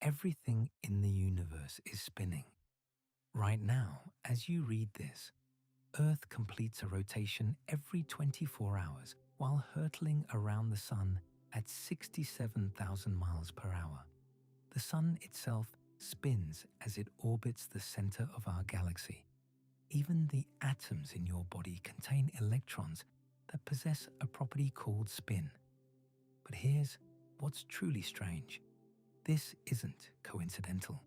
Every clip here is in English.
Everything in the universe is spinning. Right now, as you read this, Earth completes a rotation every 24 hours while hurtling around the Sun at 67,000 miles per hour. The Sun itself spins as it orbits the center of our galaxy. Even the atoms in your body contain electrons that possess a property called spin. But here's what's truly strange. This isn't coincidental.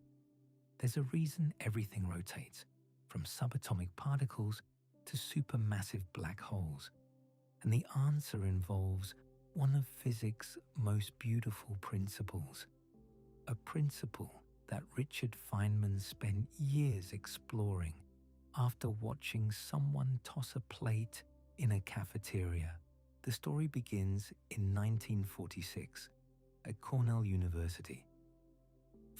There's a reason everything rotates, from subatomic particles to supermassive black holes. And the answer involves one of physics' most beautiful principles. A principle that Richard Feynman spent years exploring after watching someone toss a plate in a cafeteria. The story begins in 1946 at Cornell University.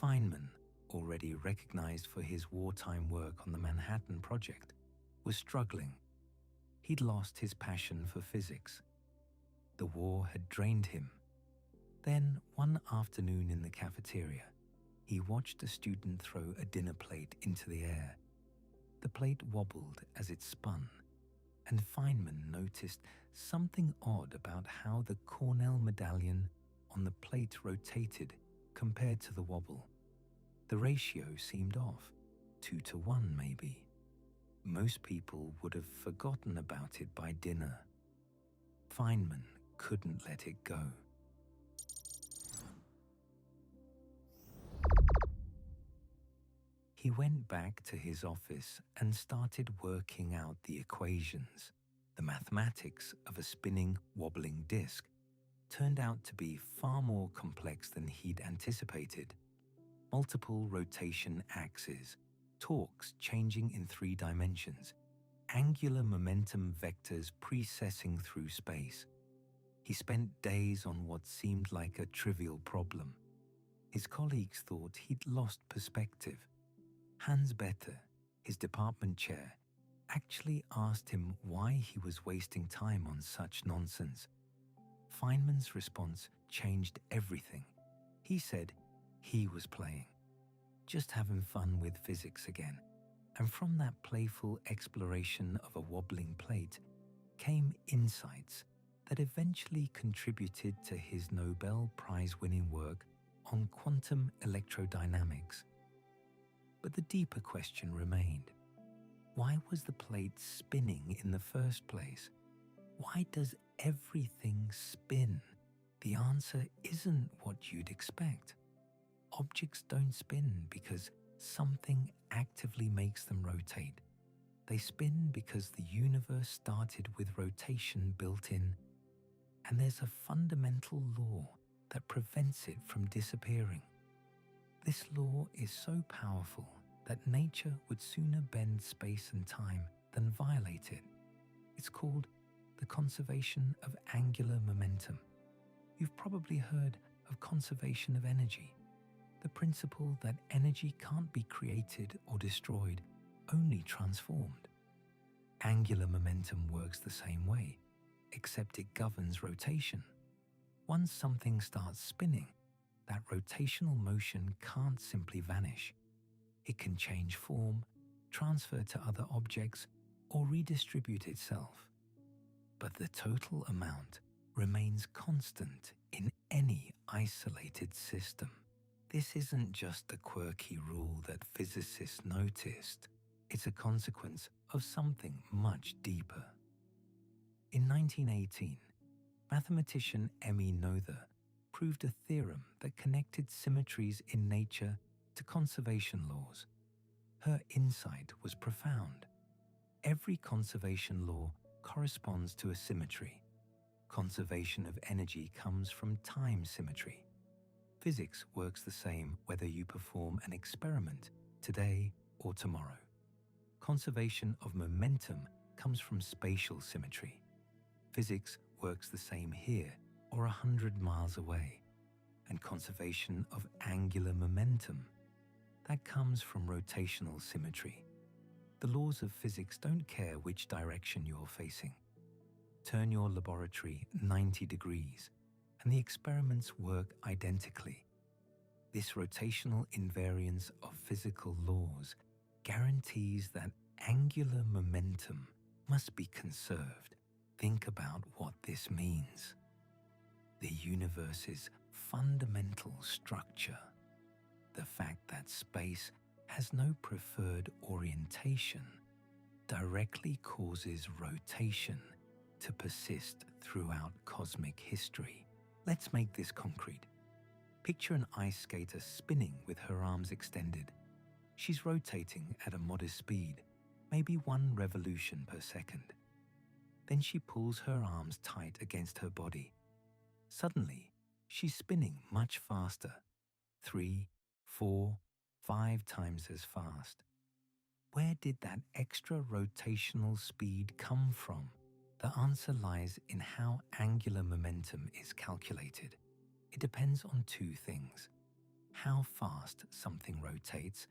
Feynman, already recognized for his wartime work on the Manhattan Project, was struggling. He'd lost his passion for physics. The war had drained him. Then, one afternoon in the cafeteria, he watched a student throw a dinner plate into the air. The plate wobbled as it spun, and Feynman noticed something odd about how the Cornell medallion on the plate rotated compared to the wobble. The ratio seemed off, 2-1 maybe. Most people would have forgotten about it by dinner. Feynman couldn't let it go. He went back to his office and started working out the equations. The mathematics of a spinning, wobbling disk turned out to be far more complex than he'd anticipated. Multiple rotation axes, torques changing in 3 dimensions, angular momentum vectors precessing through space. He spent days on what seemed like a trivial problem. His colleagues thought he'd lost perspective. Hans Bethe, his department chair, actually asked him why he was wasting time on such nonsense. Feynman's response changed everything. He said he was playing, just having fun with physics again. And from that playful exploration of a wobbling plate came insights that eventually contributed to his Nobel Prize-winning work on quantum electrodynamics. But the deeper question remained. Why was the plate spinning in the first place? Why does everything spin? The answer isn't what you'd expect. Objects don't spin because something actively makes them rotate. They spin because the universe started with rotation built in, and there's a fundamental law that prevents it from disappearing. This law is so powerful that nature would sooner bend space and time than violate it. It's called the conservation of angular momentum. You've probably heard of conservation of energy, the principle that energy can't be created or destroyed, only transformed. Angular momentum works the same way, except it governs rotation. Once something starts spinning, that rotational motion can't simply vanish. It can change form, transfer to other objects, or redistribute itself. But the total amount remains constant in any isolated system. This isn't just a quirky rule that physicists noticed. It's a consequence of something much deeper. In 1918, mathematician Emmy Noether proved a theorem that connected symmetries in nature to conservation laws. Her insight was profound. Every conservation law corresponds to a symmetry. Conservation of energy comes from time symmetry. Physics works the same whether you perform an experiment today or tomorrow. Conservation of momentum comes from spatial symmetry. Physics works the same here or 100 miles away. And conservation of angular momentum, that comes from rotational symmetry. The laws of physics don't care which direction you're facing. Turn your laboratory 90 degrees, and the experiments work identically. This rotational invariance of physical laws guarantees that angular momentum must be conserved. Think about what this means. The universe's fundamental structure, the fact that space has no preferred orientation, directly causes rotation to persist throughout cosmic history. Let's make this concrete. Picture an ice skater spinning with her arms extended. She's rotating at a modest speed, maybe 1 revolution per second. Then she pulls her arms tight against her body. Suddenly, she's spinning much faster, 3, 4, 5 times as fast. Where did that extra rotational speed come from? The answer lies in how angular momentum is calculated. It depends on 2 things: how fast something rotates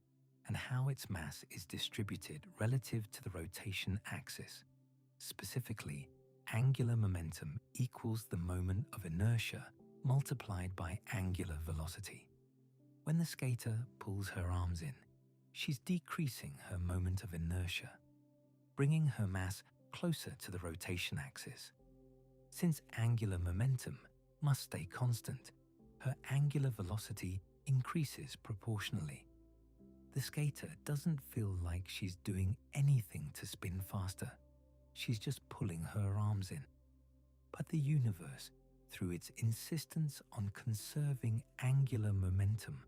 and how its mass is distributed relative to the rotation axis. Specifically, angular momentum equals the moment of inertia multiplied by angular velocity. When the skater pulls her arms in, she's decreasing her moment of inertia, bringing her mass closer to the rotation axis. Since angular momentum must stay constant, her angular velocity increases proportionally. The skater doesn't feel like she's doing anything to spin faster. She's just pulling her arms in. But the universe, through its insistence on conserving angular momentum,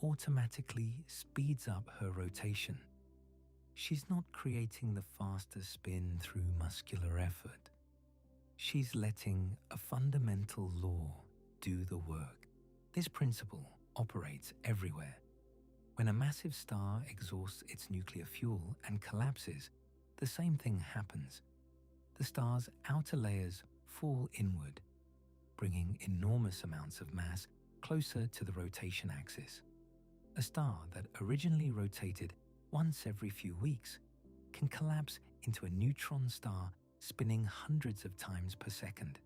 automatically speeds up her rotation. She's not creating the faster spin through muscular effort. She's letting a fundamental law do the work. This principle operates everywhere. When a massive star exhausts its nuclear fuel and collapses, the same thing happens. The star's outer layers fall inward, bringing enormous amounts of mass closer to the rotation axis. A star that originally rotated once every few weeks can collapse into a neutron star spinning hundreds of times per second.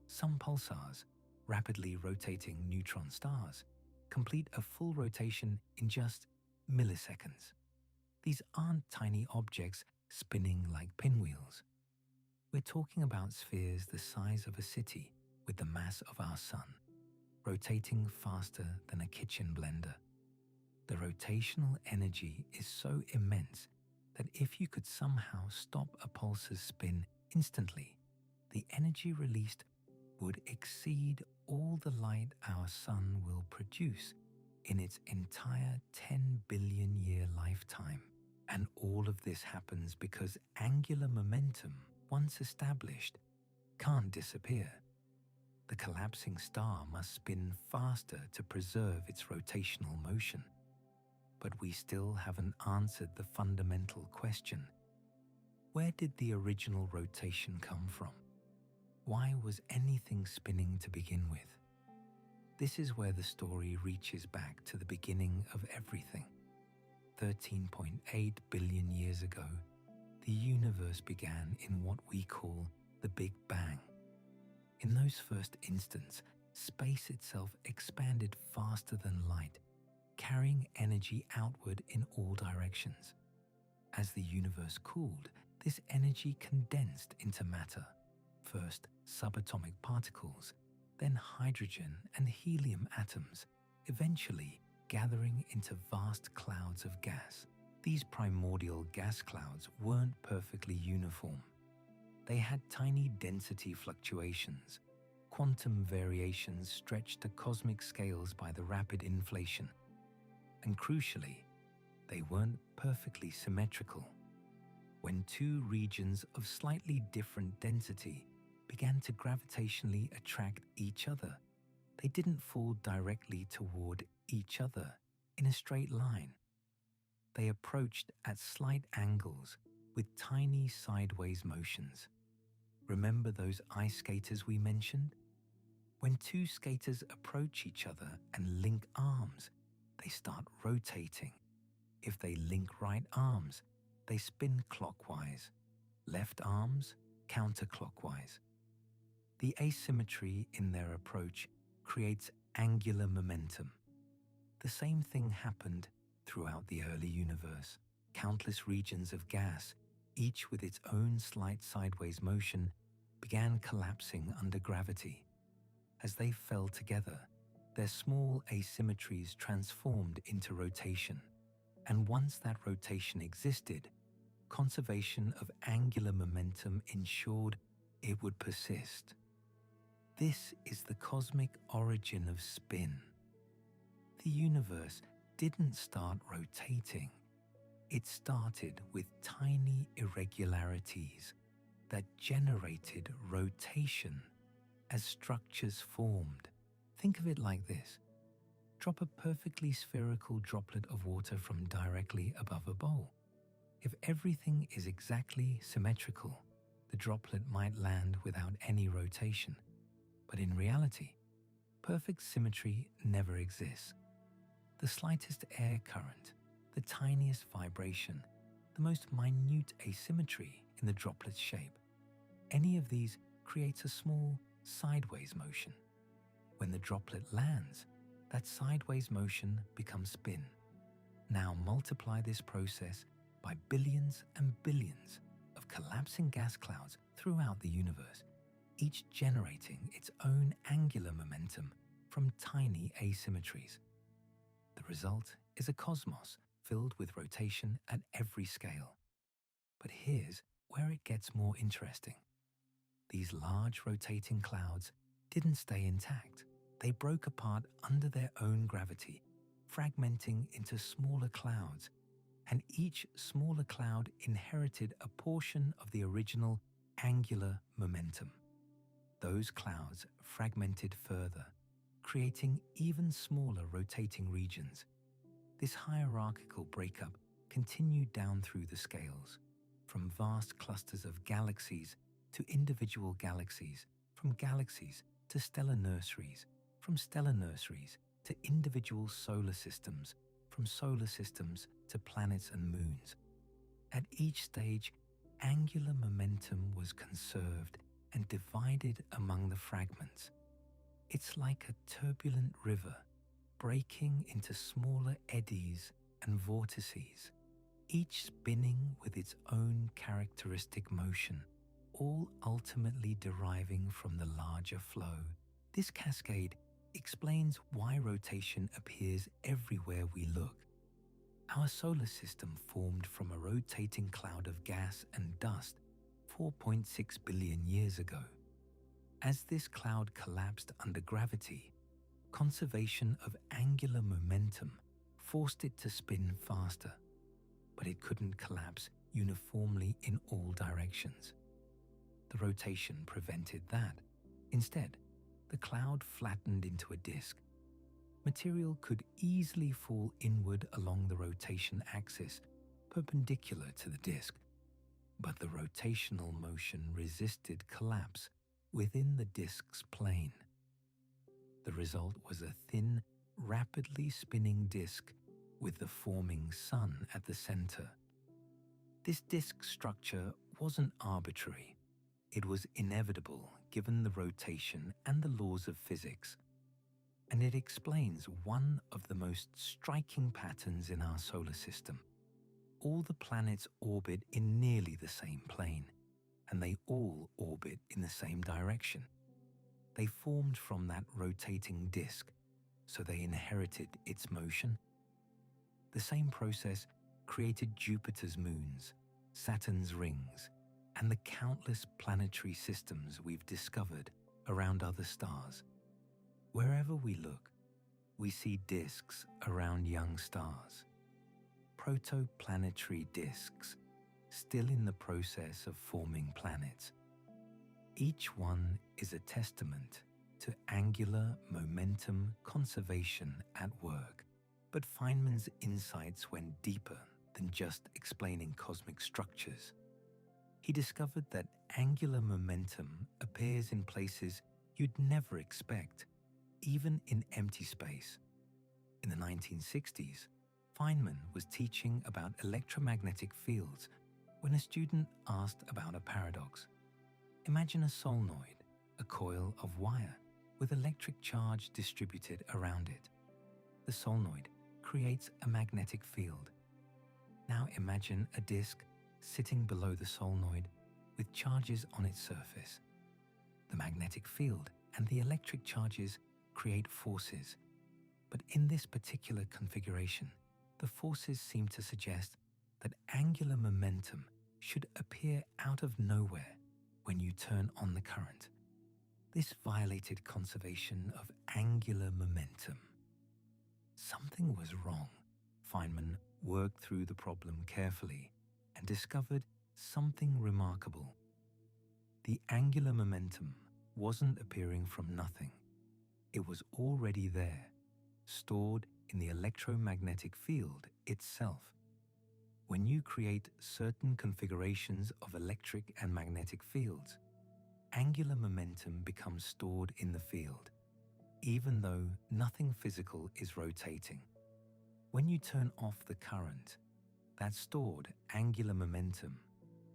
Some pulsars, rapidly rotating neutron stars, complete a full rotation in just milliseconds. These aren't tiny objects spinning like pinwheels. We're talking about spheres the size of a city with the mass of our sun, rotating faster than a kitchen blender. The rotational energy is so immense that if you could somehow stop a pulsar's spin instantly, the energy released would exceed all the light our sun will produce in its entire 10 billion year lifetime. And all of this happens because angular momentum, once established, can't disappear. The collapsing star must spin faster to preserve its rotational motion. But we still haven't answered the fundamental question. Where did the original rotation come from? Why was anything spinning to begin with? This is where the story reaches back to the beginning of everything. 13.8 billion years ago, the universe began in what we call the Big Bang. In those first instants, space itself expanded faster than light, carrying energy outward in all directions. As the universe cooled, this energy condensed into matter, first subatomic particles, then hydrogen and helium atoms, eventually gathering into vast clouds of gas. These primordial gas clouds weren't perfectly uniform. They had tiny density fluctuations. Quantum variations stretched to cosmic scales by the rapid inflation. And crucially, they weren't perfectly symmetrical. When 2 regions of slightly different density began to gravitationally attract each other, they didn't fall directly toward each other in a straight line. They approached at slight angles with tiny sideways motions. Remember those ice skaters we mentioned? When 2 skaters approach each other and link arms, they start rotating. If they link right arms, they spin clockwise. Left arms, counterclockwise. The asymmetry in their approach creates angular momentum. The same thing happened throughout the early universe. Countless regions of gas, each with its own slight sideways motion, began collapsing under gravity. As they fell together, their small asymmetries transformed into rotation. And once that rotation existed, conservation of angular momentum ensured it would persist. This is the cosmic origin of spin. The universe didn't start rotating. It started with tiny irregularities that generated rotation as structures formed. Think of it like this. Drop a perfectly spherical droplet of water from directly above a bowl. If everything is exactly symmetrical, the droplet might land without any rotation. But in reality, perfect symmetry never exists. The slightest air current, the tiniest vibration, the most minute asymmetry in the droplet's shape, any of these creates a small sideways motion. When the droplet lands, that sideways motion becomes spin. Now multiply this process by billions and billions of collapsing gas clouds throughout the universe, each generating its own angular momentum from tiny asymmetries. The result is a cosmos filled with rotation at every scale. But here's where it gets more interesting. These large rotating clouds didn't stay intact. They broke apart under their own gravity, fragmenting into smaller clouds, and each smaller cloud inherited a portion of the original angular momentum. Those clouds fragmented further, creating even smaller rotating regions. This hierarchical breakup continued down through the scales, from vast clusters of galaxies to individual galaxies, from galaxies to stellar nurseries, from stellar nurseries to individual solar systems, from solar systems to planets and moons. At each stage, angular momentum was conserved and divided among the fragments. It's like a turbulent river breaking into smaller eddies and vortices, each spinning with its own characteristic motion, all ultimately deriving from the larger flow. This cascade explains why rotation appears everywhere we look. Our solar system formed from a rotating cloud of gas and dust 4.6 billion years ago. As this cloud collapsed under gravity, conservation of angular momentum forced it to spin faster, but it couldn't collapse uniformly in all directions. The rotation prevented that. Instead, the cloud flattened into a disk. Material could easily fall inward along the rotation axis, perpendicular to the disk, but the rotational motion resisted collapse within the disk's plane. The result was a thin, rapidly spinning disk with the forming sun at the center. This disk structure wasn't arbitrary. It was inevitable given the rotation and the laws of physics, and it explains one of the most striking patterns in our solar system. All the planets orbit in nearly the same plane, and they all orbit in the same direction. They formed from that rotating disk, so they inherited its motion. The same process created Jupiter's moons, Saturn's rings, and the countless planetary systems we've discovered around other stars. Wherever we look, we see disks around young stars, protoplanetary disks, still in the process of forming planets. Each one is a testament to angular momentum conservation at work. But Feynman's insights went deeper than just explaining cosmic structures. He discovered that angular momentum appears in places you'd never expect, even in empty space. In the 1960s, Feynman was teaching about electromagnetic fields when a student asked about a paradox. Imagine a solenoid, a coil of wire with electric charge distributed around it. The solenoid creates a magnetic field. Now imagine a disk sitting below the solenoid with charges on its surface. The magnetic field and the electric charges create forces, but in this particular configuration, the forces seem to suggest that angular momentum should appear out of nowhere when you turn on the current. This violated conservation of angular momentum. Something was wrong. Feynman worked through the problem carefully and discovered something remarkable. The angular momentum wasn't appearing from nothing. It was already there, stored in the electromagnetic field itself. When you create certain configurations of electric and magnetic fields, angular momentum becomes stored in the field, even though nothing physical is rotating. When you turn off the current, that stored angular momentum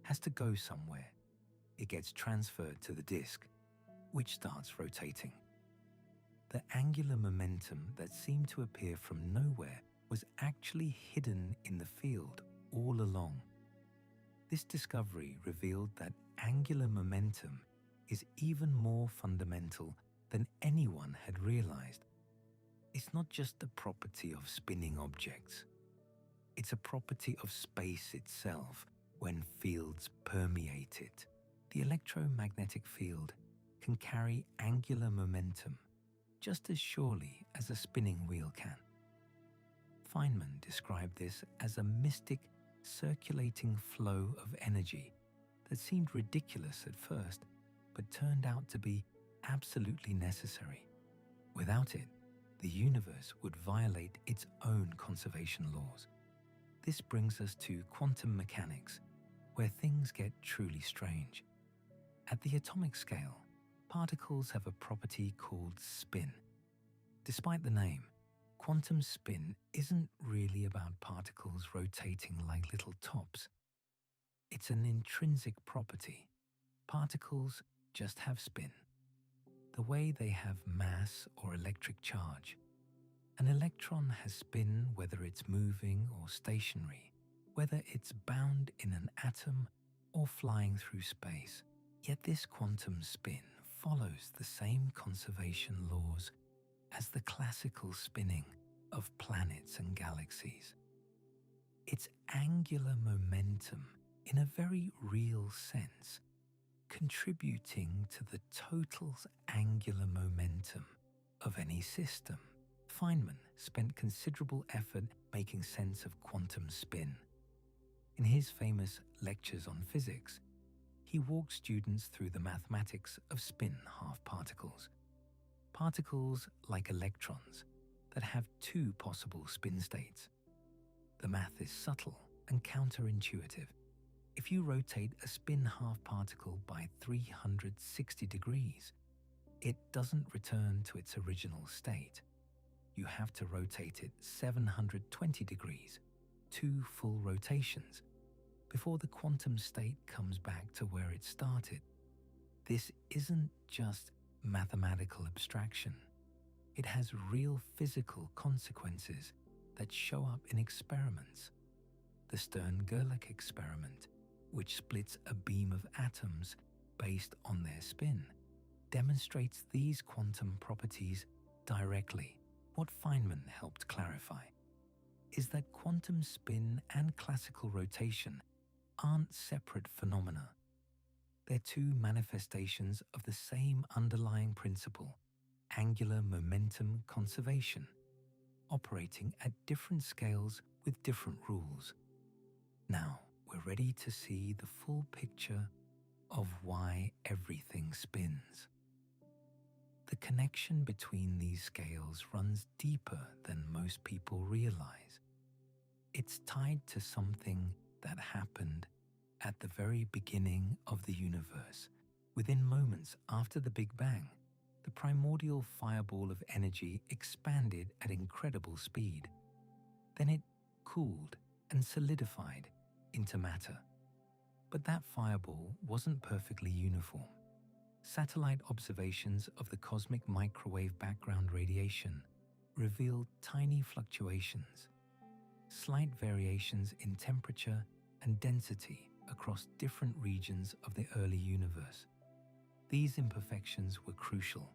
has to go somewhere. It gets transferred to the disk, which starts rotating. The angular momentum that seemed to appear from nowhere was actually hidden in the field all along. This discovery revealed that angular momentum is even more fundamental than anyone had realized. It's not just a property of spinning objects. It's a property of space itself when fields permeate it. The electromagnetic field can carry angular momentum just as surely as a spinning wheel can. Feynman described this as a mystic circulating flow of energy that seemed ridiculous at first, but turned out to be absolutely necessary. Without it, the universe would violate its own conservation laws. This brings us to quantum mechanics, where things get truly strange. At the atomic scale, particles have a property called spin. Despite the name, quantum spin isn't really about particles rotating like little tops. It's an intrinsic property. Particles just have spin, the way they have mass or electric charge. An electron has spin whether it's moving or stationary, whether it's bound in an atom or flying through space. Yet this quantum spin follows the same conservation laws as the classical spinning of planets and galaxies. It's angular momentum, in a very real sense, contributing to the total angular momentum of any system. Feynman spent considerable effort making sense of quantum spin. In his famous lectures on physics, he walked students through the mathematics of spin half-particles. Particles like electrons that have two possible spin states. The math is subtle and counterintuitive. If you rotate a spin half-particle by 360 degrees, it doesn't return to its original state. You have to rotate it 720 degrees, 2 full rotations, before the quantum state comes back to where it started. This isn't just mathematical abstraction. It has real physical consequences that show up in experiments. The Stern-Gerlach experiment, which splits a beam of atoms based on their spin, demonstrates these quantum properties directly. What Feynman helped clarify is that quantum spin and classical rotation aren't separate phenomena. They're two manifestations of the same underlying principle, angular momentum conservation, operating at different scales with different rules. Now we're ready to see the full picture of why everything spins. The connection between these scales runs deeper than most people realize. It's tied to something that happened at the very beginning of the universe. Within moments after the Big Bang, the primordial fireball of energy expanded at incredible speed. Then it cooled and solidified into matter. But that fireball wasn't perfectly uniform. Satellite observations of the cosmic microwave background radiation revealed tiny fluctuations, slight variations in temperature and density across different regions of the early universe. These imperfections were crucial.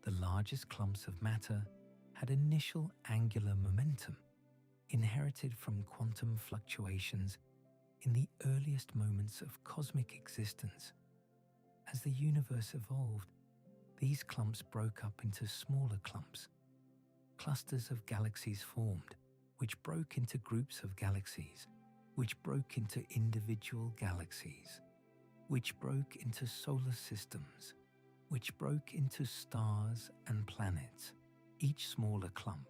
The largest clumps of matter had initial angular momentum, inherited from quantum fluctuations in the earliest moments of cosmic existence. As the universe evolved, these clumps broke up into smaller clumps. Clusters of galaxies formed, which broke into groups of galaxies, which broke into individual galaxies, which broke into solar systems, which broke into stars and planets. Each smaller clump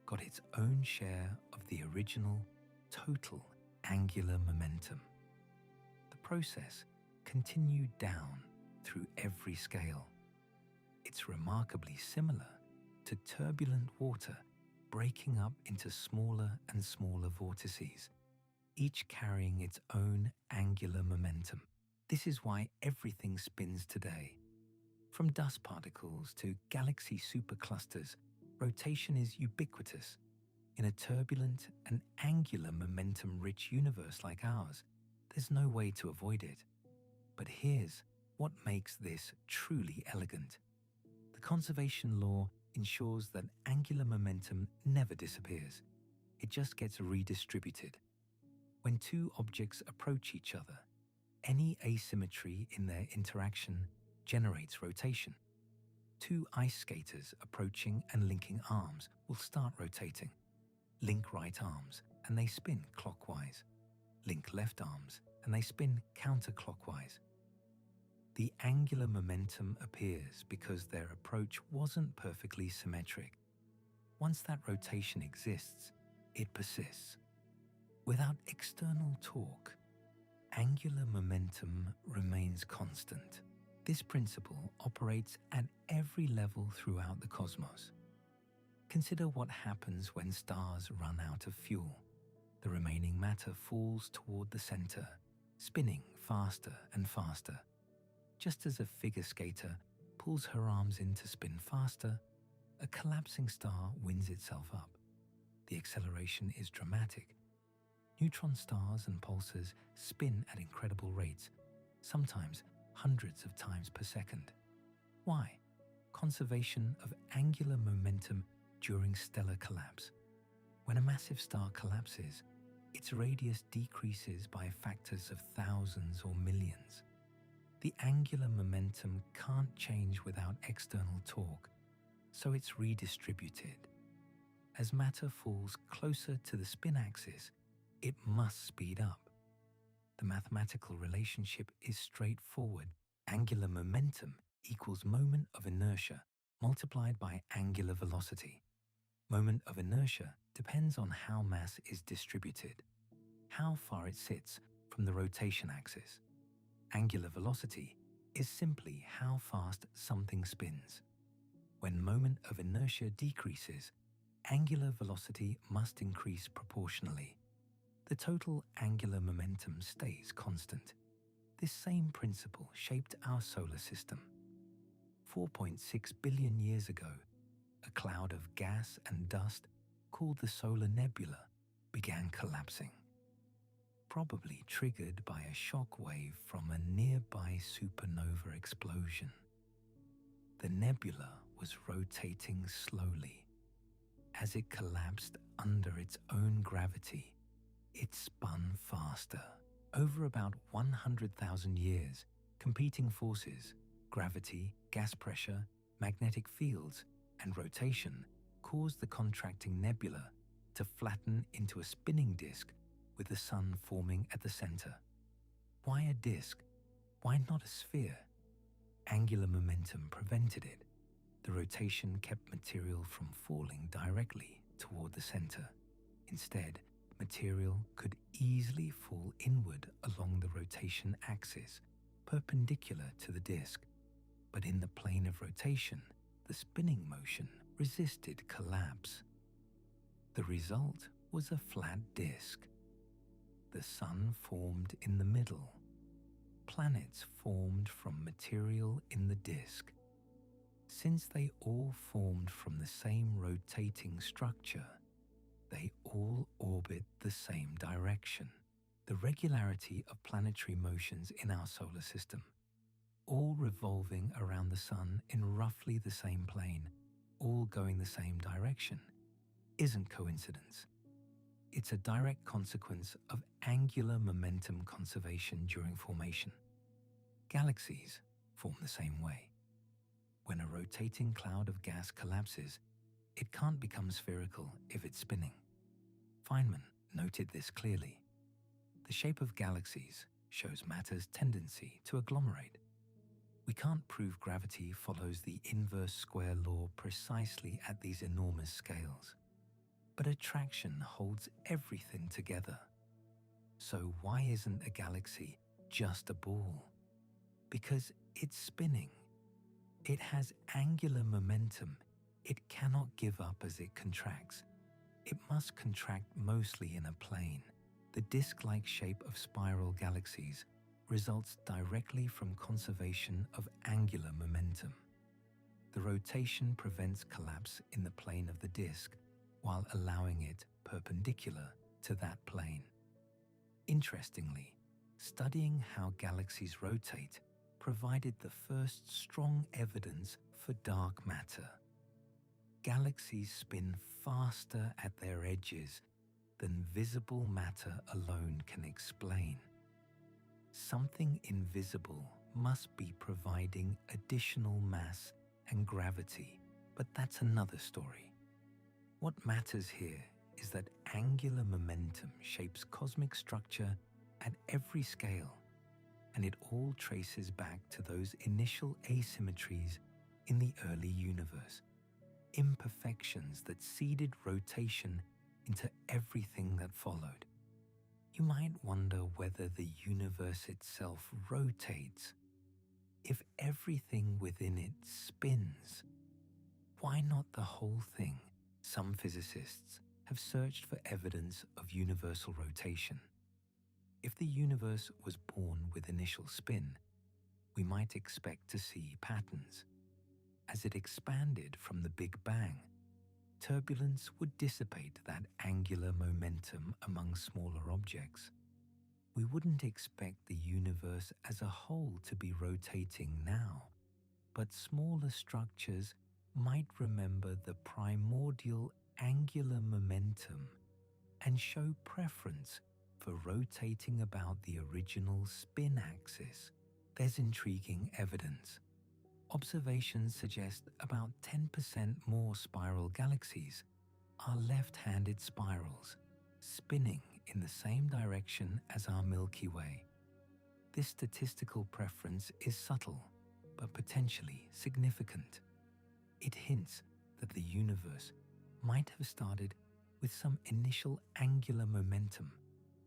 got its own share of the original, total angular momentum. The process continued down through every scale. It's remarkably similar to turbulent water breaking up into smaller and smaller vortices, each carrying its own angular momentum. This is why everything spins today. From dust particles to galaxy superclusters, rotation is ubiquitous. In a turbulent and angular momentum-rich universe like ours, there's no way to avoid it. But here's what makes this truly elegant. The conservation law ensures that angular momentum never disappears. It just gets redistributed. When two objects approach each other, any asymmetry in their interaction generates rotation. Two ice skaters approaching and linking arms will start rotating. Link right arms and they spin clockwise. Link left arms and they spin counterclockwise. The angular momentum appears because their approach wasn't perfectly symmetric. Once that rotation exists, it persists. Without external torque, angular momentum remains constant. This principle operates at every level throughout the cosmos. Consider what happens when stars run out of fuel. The remaining matter falls toward the center, spinning faster and faster. Just as a figure skater pulls her arms in to spin faster, a collapsing star winds itself up. The acceleration is dramatic. Neutron stars and pulsars spin at incredible rates, sometimes hundreds of times per second. Why? Conservation of angular momentum during stellar collapse. When a massive star collapses, its radius decreases by factors of thousands or millions. The angular momentum can't change without external torque, so it's redistributed. As matter falls closer to the spin axis, it must speed up. The mathematical relationship is straightforward. Angular momentum equals moment of inertia multiplied by angular velocity. Moment of inertia depends on how mass is distributed, how far it sits from the rotation axis. Angular velocity is simply how fast something spins. When moment of inertia decreases, angular velocity must increase proportionally. The total angular momentum stays constant. This same principle shaped our solar system. 4.6 billion years ago, a cloud of gas and dust called the solar nebula began collapsing, probably triggered by a shock wave from a nearby supernova explosion. The nebula was rotating slowly. As it collapsed under its own gravity, it spun faster. Over about 100,000 years, competing forces, gravity, gas pressure, magnetic fields, and rotation caused the contracting nebula to flatten into a spinning disk with the sun forming at the center. Why a disk? Why not a sphere? Angular momentum prevented it. The rotation kept material from falling directly toward the center. Instead, material could easily fall inward along the rotation axis, perpendicular to the disk. But in the plane of rotation, the spinning motion resisted collapse. The result was a flat disk. The sun formed in the middle. Planets formed from material in the disk. Since they all formed from the same rotating structure, they all orbit the same direction. The regularity of planetary motions in our solar system, all revolving around the Sun in roughly the same plane, all going the same direction, isn't coincidence. It's a direct consequence of angular momentum conservation during formation. Galaxies form the same way. When a rotating cloud of gas collapses, it can't become spherical if it's spinning. Feynman noted this clearly. The shape of galaxies shows matter's tendency to agglomerate. We can't prove gravity follows the inverse square law precisely at these enormous scales, but attraction holds everything together. So why isn't a galaxy just a ball? Because it's spinning. It has angular momentum. It cannot give up as it contracts. It must contract mostly in a plane. The disc-like shape of spiral galaxies results directly from conservation of angular momentum. The rotation prevents collapse in the plane of the disk while allowing it perpendicular to that plane. Interestingly, studying how galaxies rotate provided the first strong evidence for dark matter. Galaxies spin faster at their edges than visible matter alone can explain. Something invisible must be providing additional mass and gravity, but that's another story. What matters here is that angular momentum shapes cosmic structure at every scale, and it all traces back to those initial asymmetries in the early universe, imperfections that seeded rotation into everything that followed. You might wonder whether the universe itself rotates. If everything within it spins, why not the whole thing? Some physicists have searched for evidence of universal rotation. If the universe was born with initial spin, we might expect to see patterns. As it expanded from the Big Bang, turbulence would dissipate that angular momentum among smaller objects. We wouldn't expect the universe as a whole to be rotating now, but smaller structures might remember the primordial angular momentum and show preference for rotating about the original spin axis. There's intriguing evidence. Observations suggest about 10% more spiral galaxies are left-handed spirals, spinning in the same direction as our Milky Way. This statistical preference is subtle, but potentially significant. It hints that the universe might have started with some initial angular momentum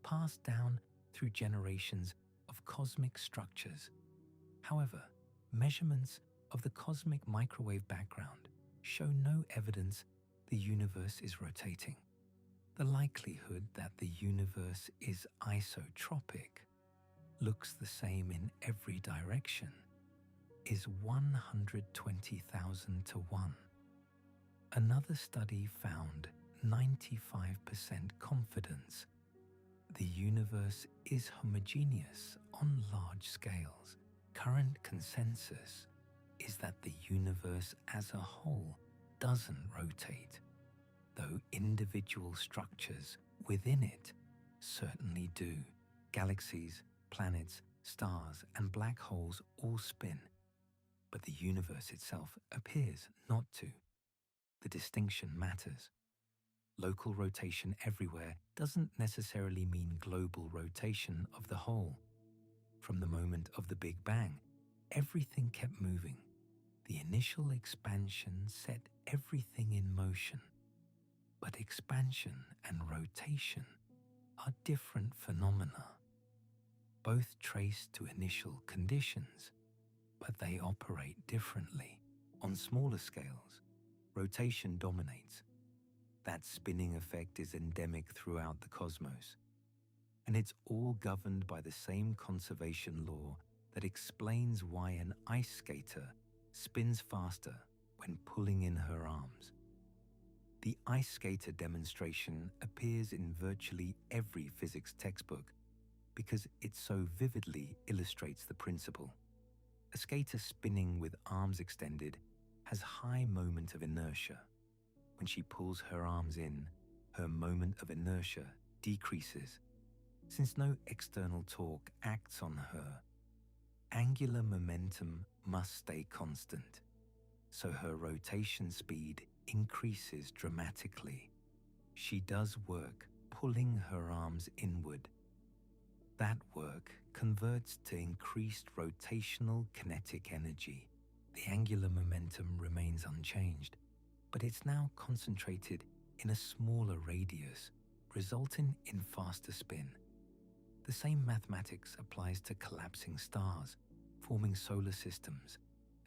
passed down through generations of cosmic structures. However, measurements of the cosmic microwave background show no evidence the universe is rotating. The likelihood that the universe is isotropic, looks the same in every direction, is 120,000 to 1. Another study found 95% confidence. The universe is homogeneous on large scales. Current consensus is that the universe as a whole doesn't rotate, though individual structures within it certainly do. Galaxies, planets, stars, and black holes all spin, but the universe itself appears not to. The distinction matters. Local rotation everywhere doesn't necessarily mean global rotation of the whole. From the moment of the Big Bang, everything kept moving. The initial expansion set everything in motion. But expansion and rotation are different phenomena. Both trace to initial conditions, but they operate differently. On smaller scales, rotation dominates. That spinning effect is endemic throughout the cosmos, and it's all governed by the same conservation law that explains why an ice skater spins faster when pulling in her arms. The ice skater demonstration appears in virtually every physics textbook because it so vividly illustrates the principle. A skater spinning with arms extended has high moment of inertia. When she pulls her arms in, her moment of inertia decreases. Since no external torque acts on her, angular momentum must stay constant, so her rotation speed increases dramatically. She does work pulling her arms inward. That work converts to increased rotational kinetic energy. The angular momentum remains unchanged, but it's now concentrated in a smaller radius, resulting in faster spin. The same mathematics applies to collapsing stars, forming solar systems,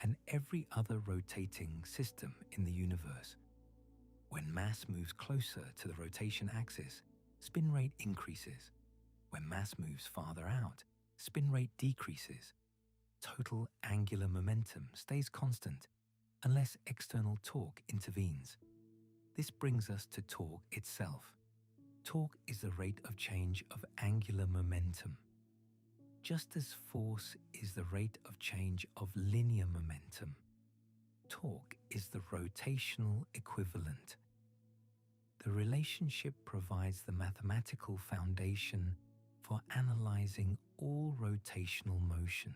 and every other rotating system in the universe. When mass moves closer to the rotation axis, spin rate increases. When mass moves farther out, spin rate decreases. Total angular momentum stays constant unless external torque intervenes. This brings us to torque itself. Torque is the rate of change of angular momentum. Just as force is the rate of change of linear momentum, torque is the rotational equivalent. The relationship provides the mathematical foundation for analyzing all rotational motion.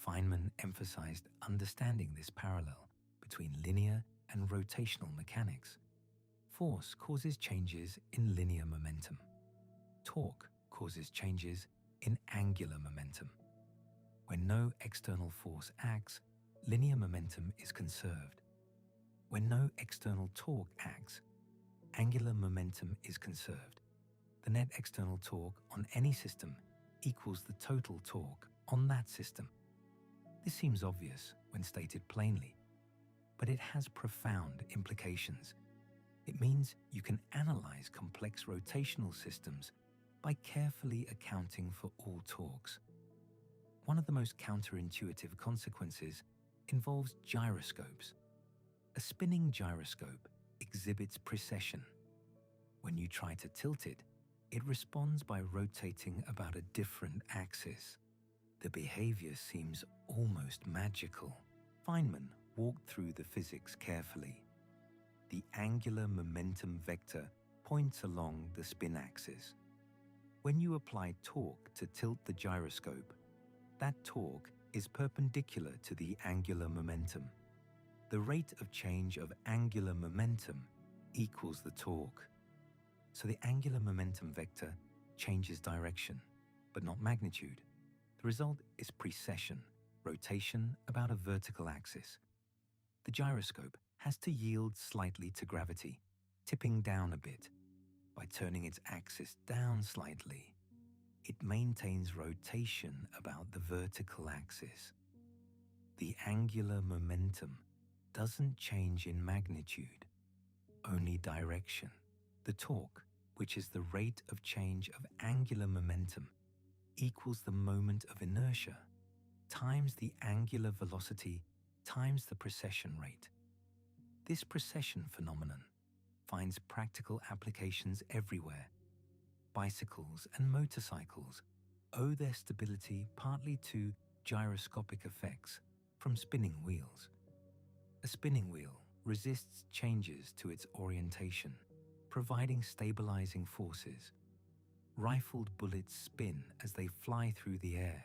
Feynman emphasized understanding this parallel between linear and rotational mechanics. Force causes changes in linear momentum. Torque causes changes in angular momentum. When no external force acts, linear momentum is conserved. When no external torque acts, angular momentum is conserved. The net external torque on any system equals the total torque on that system. This seems obvious when stated plainly, but it has profound implications. It means you can analyze complex rotational systems by carefully accounting for all torques. One of the most counterintuitive consequences involves gyroscopes. A spinning gyroscope exhibits precession. When you try to tilt it, it responds by rotating about a different axis. The behavior seems almost magical. Feynman walked through the physics carefully. The angular momentum vector points along the spin axis. When you apply torque to tilt the gyroscope, that torque is perpendicular to the angular momentum. The rate of change of angular momentum equals the torque. So the angular momentum vector changes direction, but not magnitude. The result is precession, rotation about a vertical axis. The gyroscope has to yield slightly to gravity, tipping down a bit. By turning its axis down slightly, it maintains rotation about the vertical axis. The angular momentum doesn't change in magnitude, only direction. The torque, which is the rate of change of angular momentum, equals the moment of inertia times the angular velocity times the precession rate. This precession phenomenon finds practical applications everywhere. Bicycles and motorcycles owe their stability partly to gyroscopic effects from spinning wheels. A spinning wheel resists changes to its orientation, providing stabilizing forces. Rifled bullets spin as they fly through the air.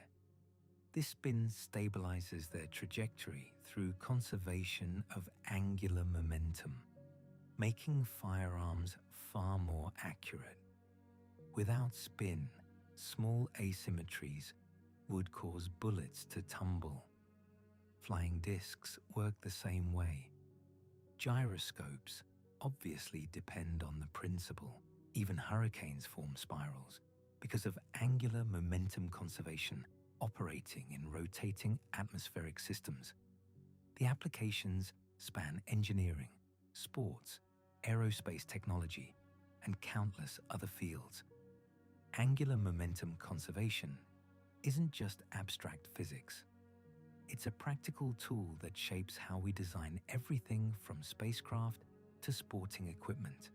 This spin stabilizes their trajectory through conservation of angular momentum, making firearms far more accurate. Without spin, small asymmetries would cause bullets to tumble. Flying discs work the same way. Gyroscopes obviously depend on the principle. Even hurricanes form spirals because of angular momentum conservation operating in rotating atmospheric systems. The applications span engineering, sports, aerospace technology, and countless other fields. Angular momentum conservation isn't just abstract physics. It's a practical tool that shapes how we design everything from spacecraft to sporting equipment.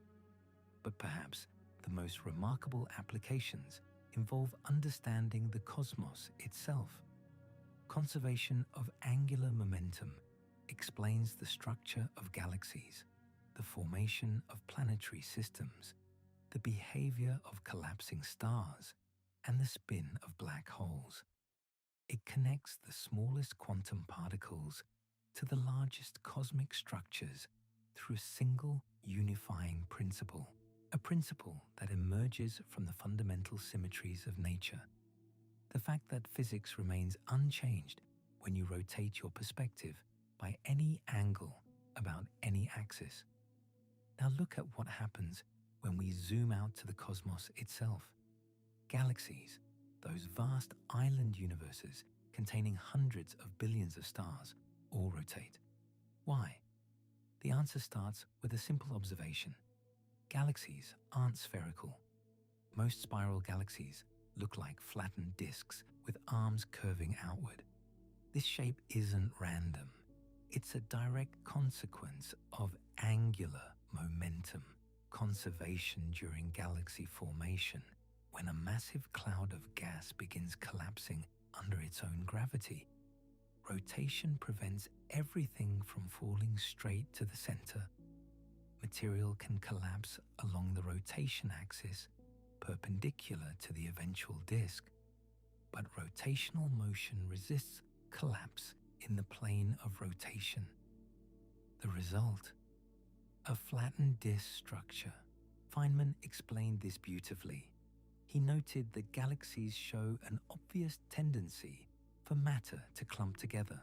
But perhaps the most remarkable applications involve understanding the cosmos itself. Conservation of angular momentum explains the structure of galaxies, the formation of planetary systems, the behavior of collapsing stars, and the spin of black holes. It connects the smallest quantum particles to the largest cosmic structures through a single unifying principle, a principle that emerges from the fundamental symmetries of nature. The fact that physics remains unchanged when you rotate your perspective by any angle about any axis. Now look at what happens when we zoom out to the cosmos itself. Galaxies, those vast island universes containing hundreds of billions of stars, all rotate. Why? The answer starts with a simple observation. Galaxies aren't spherical. Most spiral galaxies look like flattened disks with arms curving outward. This shape isn't random. It's a direct consequence of angular momentum conservation during galaxy formation, when a massive cloud of gas begins collapsing under its own gravity. Rotation prevents everything from falling straight to the center. Material can collapse along the rotation axis, perpendicular to the eventual disk, but rotational motion resists collapse in the plane of rotation. The result? A flattened disk structure. Feynman explained this beautifully. He noted that galaxies show an obvious tendency for matter to clump together.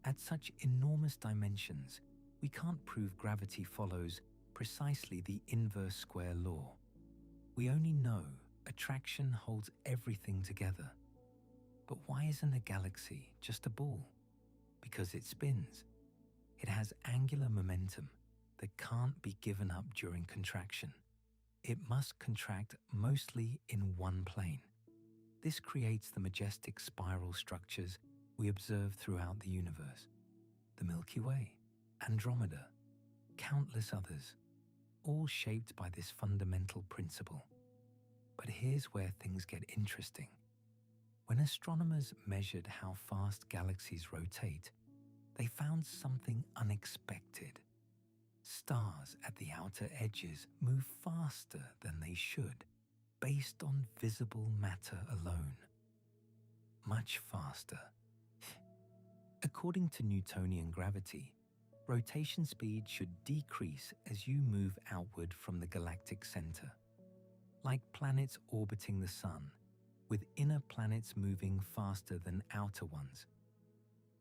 At such enormous dimensions, we can't prove gravity follows precisely the inverse square law. We only know attraction holds everything together. But why isn't a galaxy just a ball? Because it spins. It has angular momentum that can't be given up during contraction. It must contract mostly in one plane. This creates the majestic spiral structures we observe throughout the universe. The Milky Way, Andromeda, countless others, all shaped by this fundamental principle. But here's where things get interesting. When astronomers measured how fast galaxies rotate, they found something unexpected. Stars at the outer edges move faster than they should, based on visible matter alone. Much faster. According to Newtonian gravity, rotation speed should decrease as you move outward from the galactic center. Like planets orbiting the sun, with inner planets moving faster than outer ones.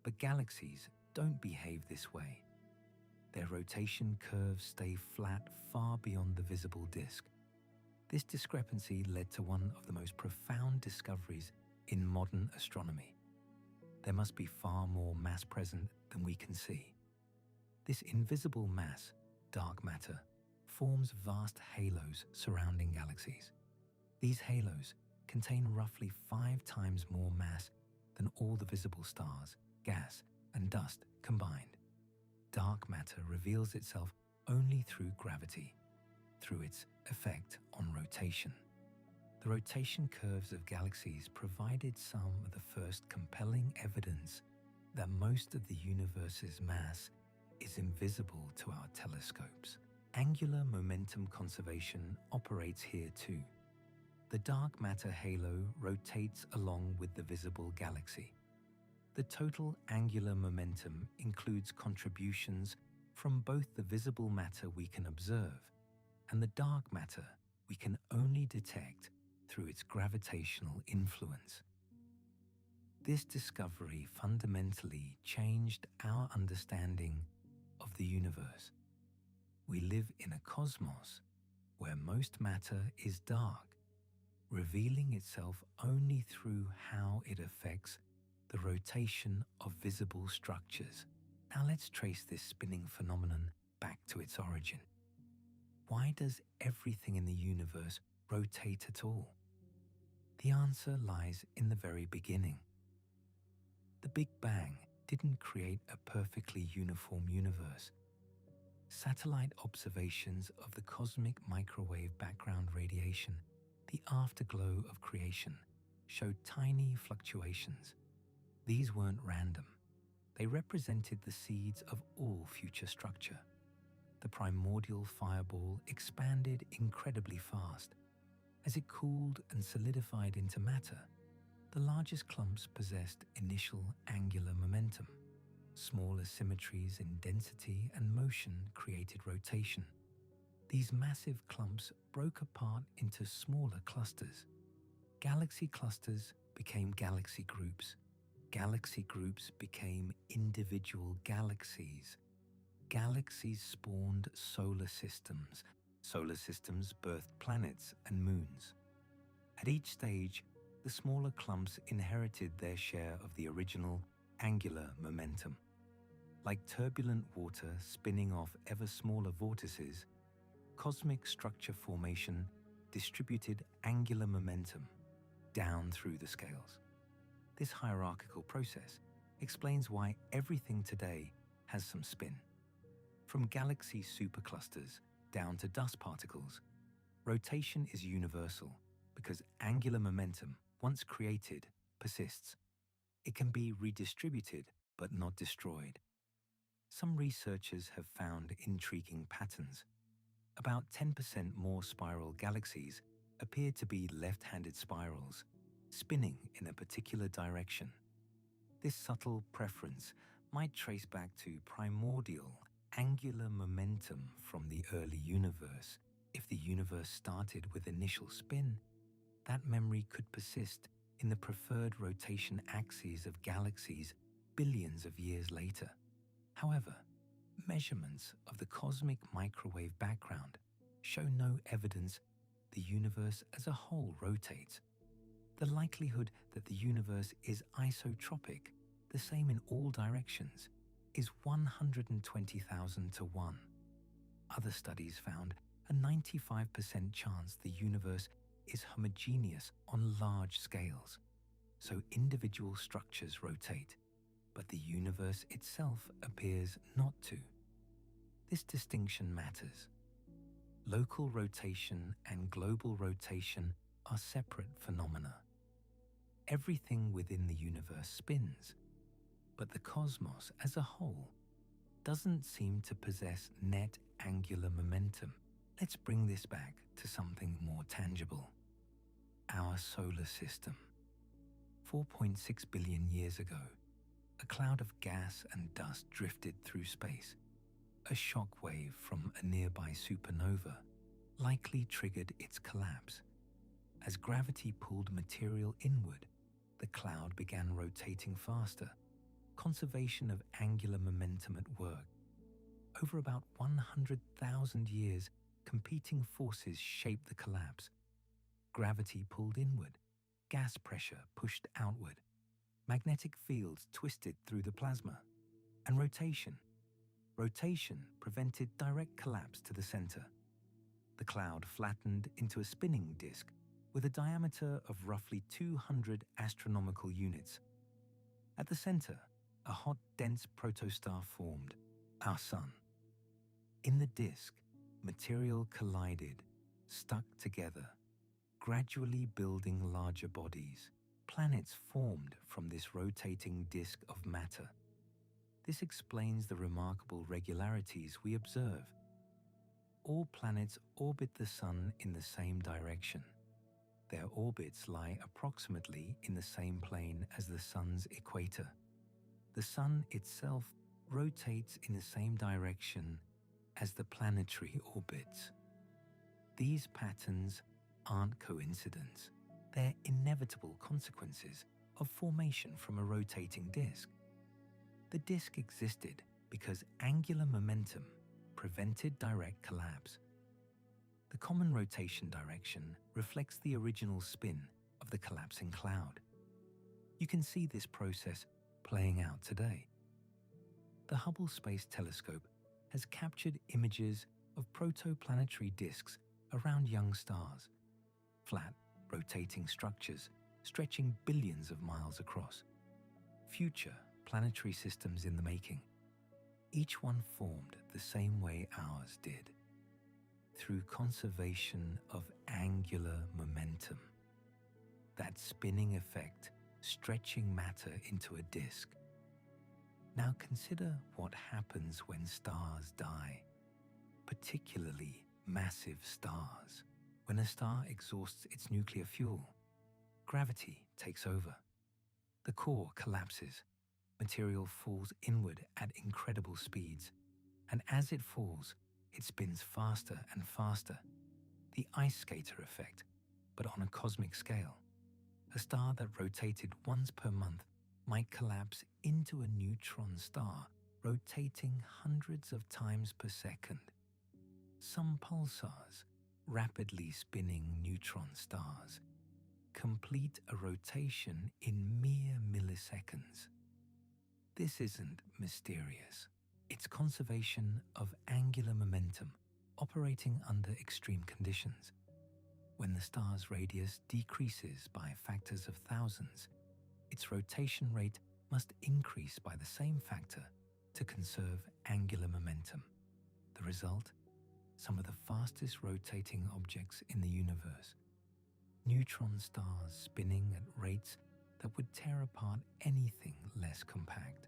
But galaxies don't behave this way. Their rotation curves stay flat far beyond the visible disk. This discrepancy led to one of the most profound discoveries in modern astronomy. There must be far more mass present than we can see. This invisible mass, dark matter, forms vast halos surrounding galaxies. These halos contain roughly 5 times more mass than all the visible stars, gas, and dust combined. Dark matter reveals itself only through gravity, through its effect on rotation. The rotation curves of galaxies provided some of the first compelling evidence that most of the universe's mass is invisible to our telescopes. Angular momentum conservation operates here too. The dark matter halo rotates along with the visible galaxy. The total angular momentum includes contributions from both the visible matter we can observe and the dark matter we can only detect through its gravitational influence. This discovery fundamentally changed our understanding of the universe. We live in a cosmos where most matter is dark, revealing itself only through how it affects the rotation of visible structures. Now let's trace this spinning phenomenon back to its origin. Why does everything in the universe rotate at all? The answer lies in the very beginning. The Big Bang didn't create a perfectly uniform universe. Satellite observations of the cosmic microwave background radiation, the afterglow of creation, showed tiny fluctuations. These weren't random. They represented the seeds of all future structure. The primordial fireball expanded incredibly fast. As it cooled and solidified into matter, the largest clumps possessed initial angular momentum. Small asymmetries in density and motion created rotation. These massive clumps broke apart into smaller clusters. Galaxy clusters became galaxy groups. Galaxy groups became individual galaxies. Galaxies spawned solar systems. Solar systems birthed planets and moons. At each stage, the smaller clumps inherited their share of the original angular momentum. Like turbulent water spinning off ever smaller vortices, cosmic structure formation distributed angular momentum down through the scales. This hierarchical process explains why everything today has some spin. From galaxy superclusters down to dust particles, rotation is universal because angular momentum, once created, persists. It can be redistributed but not destroyed. Some researchers have found intriguing patterns. About 10% more spiral galaxies appear to be left-handed spirals, spinning in a particular direction. This subtle preference might trace back to primordial angular momentum from the early universe. If the universe started with initial spin, that memory could persist in the preferred rotation axes of galaxies billions of years later. However, measurements of the cosmic microwave background show no evidence the universe as a whole rotates. The likelihood that the universe is isotropic, the same in all directions, is 120,000 to 1. Other studies found a 95% chance the universe is homogeneous on large scales, so individual structures rotate, but the universe itself appears not to. This distinction matters. Local rotation and global rotation are separate phenomena. Everything within the universe spins, but the cosmos as a whole doesn't seem to possess net angular momentum. Let's bring this back to something more tangible. Our solar system. 4.6 billion years ago, a cloud of gas and dust drifted through space. A shock wave from a nearby supernova likely triggered its collapse. As gravity pulled material inward, the cloud began rotating faster. Conservation of angular momentum at work. Over about 100,000 years, competing forces shaped the collapse. Gravity pulled inward, gas pressure pushed outward, magnetic fields twisted through the plasma, and rotation. Rotation prevented direct collapse to the center. The cloud flattened into a spinning disk with a diameter of roughly 200 astronomical units. At the center, a hot, dense protostar formed, our Sun. In the disk, material collided, stuck together, gradually building larger bodies. Planets formed from this rotating disk of matter. This explains the remarkable regularities we observe. All planets orbit the Sun in the same direction. Their orbits lie approximately in the same plane as the Sun's equator. The Sun itself rotates in the same direction as the planetary orbits. These patterns aren't coincidence. They're inevitable consequences of formation from a rotating disk. The disk existed because angular momentum prevented direct collapse. The common rotation direction reflects the original spin of the collapsing cloud. You can see this process playing out today. The Hubble Space Telescope has captured images of protoplanetary disks around young stars, flat, rotating structures stretching billions of miles across. future planetary systems in the making. Each one formed the same way ours did, through conservation of angular momentum, that spinning effect stretching matter into a disk. Now consider what happens when stars die, particularly massive stars. When a star exhausts its nuclear fuel, gravity takes over. The core collapses, material falls inward at incredible speeds, and as it falls, it spins faster and faster. The ice skater effect, but on a cosmic scale. A star that rotated once per month might collapse into a neutron star, rotating hundreds of times per second. Some pulsars, rapidly spinning neutron stars, complete a rotation in mere milliseconds. This isn't mysterious. It's conservation of angular momentum operating under extreme conditions. When the star's radius decreases by factors of thousands, its rotation rate must increase by the same factor to conserve angular momentum. The result? Some of the fastest rotating objects in the universe. Neutron stars spinning at rates that would tear apart anything less compact.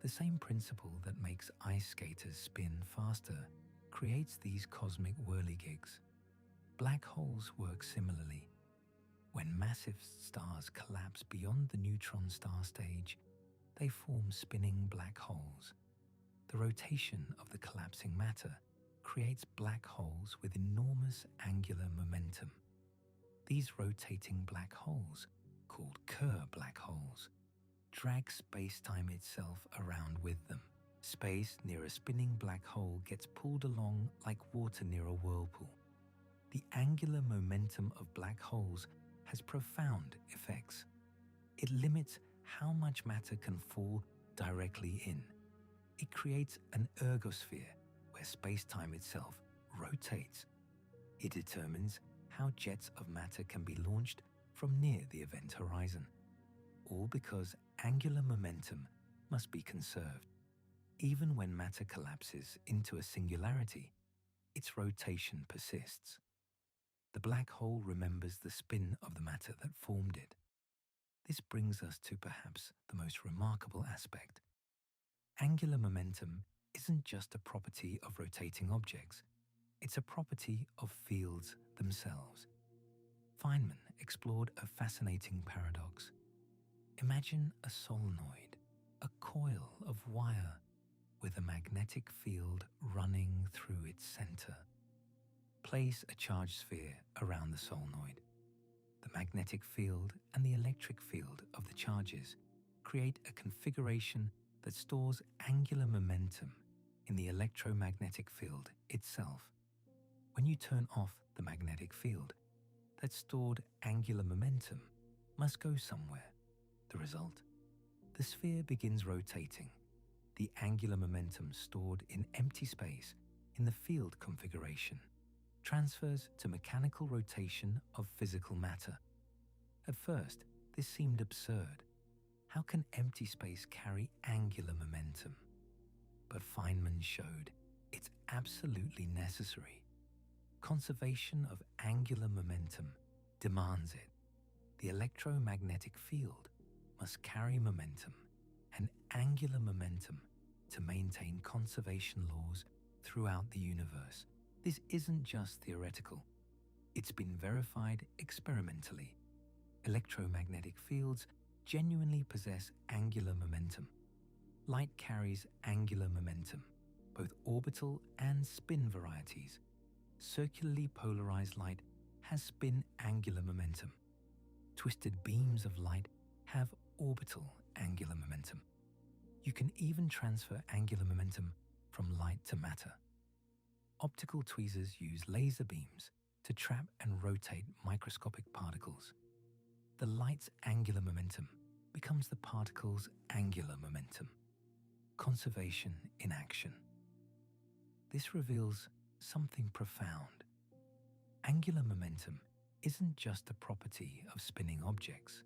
The same principle that makes ice skaters spin faster creates these cosmic whirligigs. Black holes work similarly. When massive stars collapse beyond the neutron star stage, they form spinning black holes. The rotation of the collapsing matter creates black holes with enormous angular momentum. These rotating black holes, called Kerr black holes, drag space-time itself around with them. Space near a spinning black hole gets pulled along like water near a whirlpool. The angular momentum of black holes has profound effects. It limits how much matter can fall directly in. It creates an ergosphere where space-time itself rotates. It determines how jets of matter can be launched from near the event horizon, all because angular momentum must be conserved. Even when matter collapses into a singularity, its rotation persists. The black hole remembers the spin of the matter that formed it. This brings us to perhaps the most remarkable aspect. Angular momentum isn't just a property of rotating objects, it's a property of fields themselves. Feynman explored a fascinating paradox. Imagine a solenoid, a coil of wire with a magnetic field running through its center. Place a charged sphere around the solenoid. The magnetic field and the electric field of the charges create a configuration that stores angular momentum in the electromagnetic field itself. When you turn off the magnetic field, that stored angular momentum must go somewhere. The result? The sphere begins rotating. The angular momentum stored in empty space in the field configuration transfers to mechanical rotation of physical matter. At first, this seemed absurd. How can empty space carry angular momentum? But Feynman showed it's absolutely necessary. Conservation of angular momentum demands it. The electromagnetic field must carry momentum and angular momentum to maintain conservation laws throughout the universe. This isn't just theoretical. It's been verified experimentally. Electromagnetic fields genuinely possess angular momentum. Light carries angular momentum, both orbital and spin varieties. Circularly polarized light has spin angular momentum. Twisted beams of light have orbital angular momentum. You can even transfer angular momentum from light to matter. Optical tweezers use laser beams to trap and rotate microscopic particles. The light's angular momentum becomes the particle's angular momentum. Conservation in action. This reveals something profound. Angular momentum isn't just a property of spinning objects.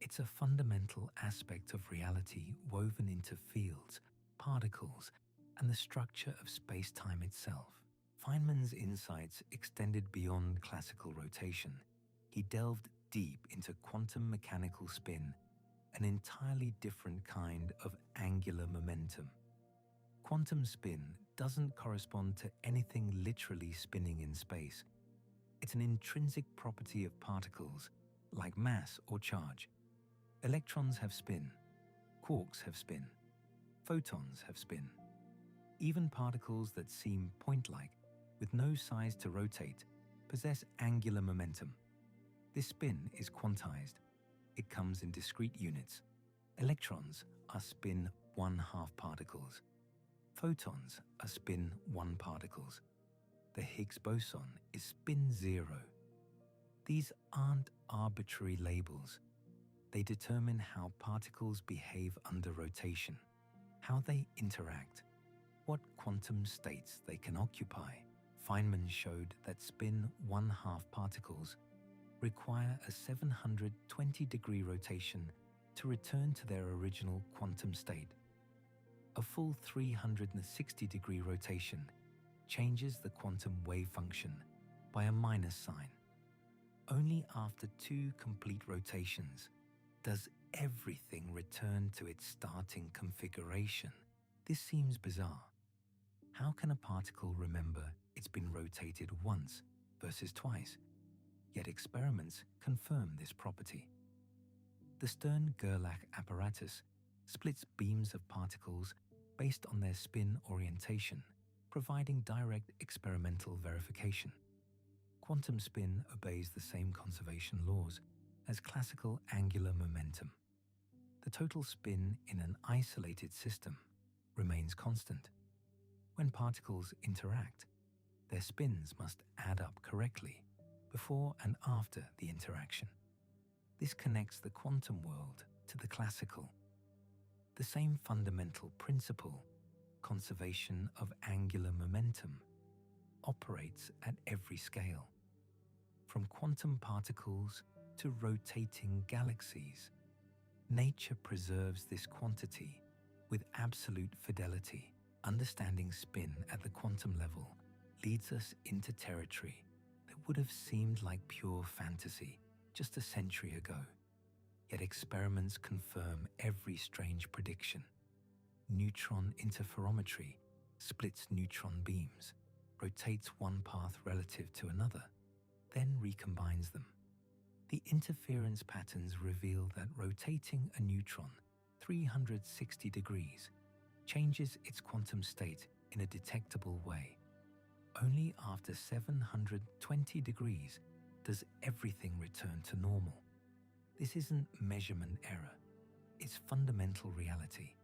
It's a fundamental aspect of reality woven into fields, particles, and the structure of space-time itself. Feynman's insights extended beyond classical rotation. He delved deep into quantum mechanical spin, an entirely different kind of angular momentum. Quantum spin doesn't correspond to anything literally spinning in space. It's an intrinsic property of particles, like mass or charge. Electrons have spin, quarks have spin, photons have spin. Even particles that seem point-like, with no size to rotate, possess angular momentum. This spin is quantized. It comes in discrete units. Electrons are spin 1/2 particles. Photons are spin 1 particles. The Higgs boson is spin 0. These aren't arbitrary labels. They determine how particles behave under rotation, how they interact, what quantum states they can occupy. Feynman showed that spin 1/2 particles require a 720-degree rotation to return to their original quantum state. A full 360-degree rotation changes the quantum wave function by a minus sign. Only after 2 complete rotations does everything return to its starting configuration. This seems bizarre. How can a particle remember it's been rotated once versus twice? Yet experiments confirm this property. The Stern-Gerlach apparatus splits beams of particles based on their spin orientation, providing direct experimental verification. Quantum spin obeys the same conservation laws as classical angular momentum. The total spin in an isolated system remains constant. When particles interact, their spins must add up correctly before and after the interaction. This connects the quantum world to the classical. The same fundamental principle, conservation of angular momentum, operates at every scale. From quantum particles to rotating galaxies, nature preserves this quantity with absolute fidelity. Understanding spin at the quantum level leads us into territory that would have seemed like pure fantasy just a century ago. Yet experiments confirm every strange prediction. Neutron interferometry splits neutron beams, rotates one path relative to another, then recombines them. The interference patterns reveal that rotating a neutron 360 degrees changes its quantum state in a detectable way. Only after 720 degrees does everything return to normal. This isn't measurement error, it's fundamental reality.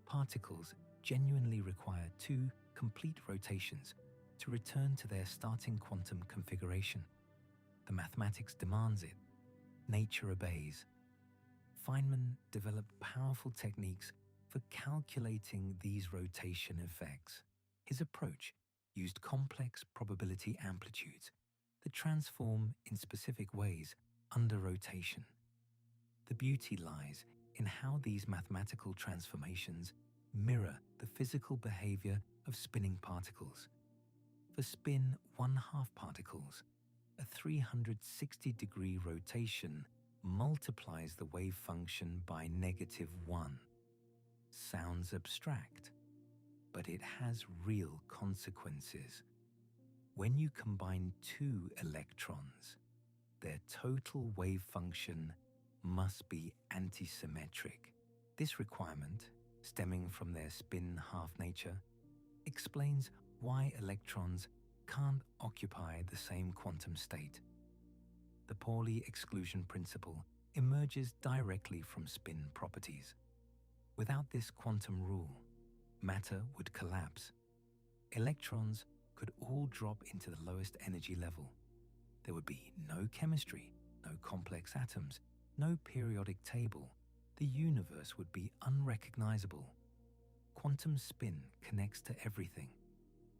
Particles genuinely require 2 complete rotations to return to their starting quantum configuration. The mathematics demands it. Nature obeys. Feynman developed powerful techniques for calculating these rotation effects. His approach used complex probability amplitudes that transform in specific ways under rotation. The beauty lies in how these mathematical transformations mirror the physical behavior of spinning particles. For spin 1/2 particles, a 360-degree rotation multiplies the wave function by -1. Sounds abstract, but it has real consequences. When you combine 2 electrons, their total wave function must be antisymmetric. This requirement, stemming from their spin-half nature, explains why electrons can't occupy the same quantum state. The Pauli exclusion principle emerges directly from spin properties. Without this quantum rule, matter would collapse. Electrons could all drop into the lowest energy level. There would be no chemistry, no complex atoms, no periodic table. The universe would be unrecognizable. Quantum spin connects to everything.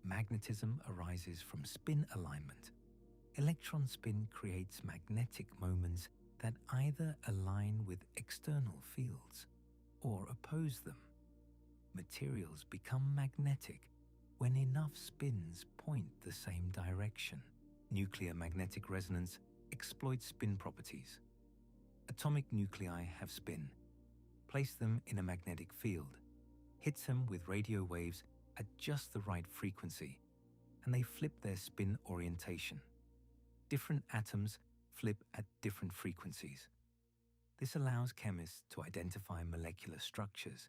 Magnetism arises from spin alignment. Electron spin creates magnetic moments that either align with external fields or oppose them. Materials become magnetic when enough spins point the same direction. Nuclear magnetic resonance exploits spin properties. Atomic nuclei have spin. Place them in a magnetic field, hits them with radio waves at just the right frequency, and they flip their spin orientation. Different atoms flip at different frequencies. This allows chemists to identify molecular structures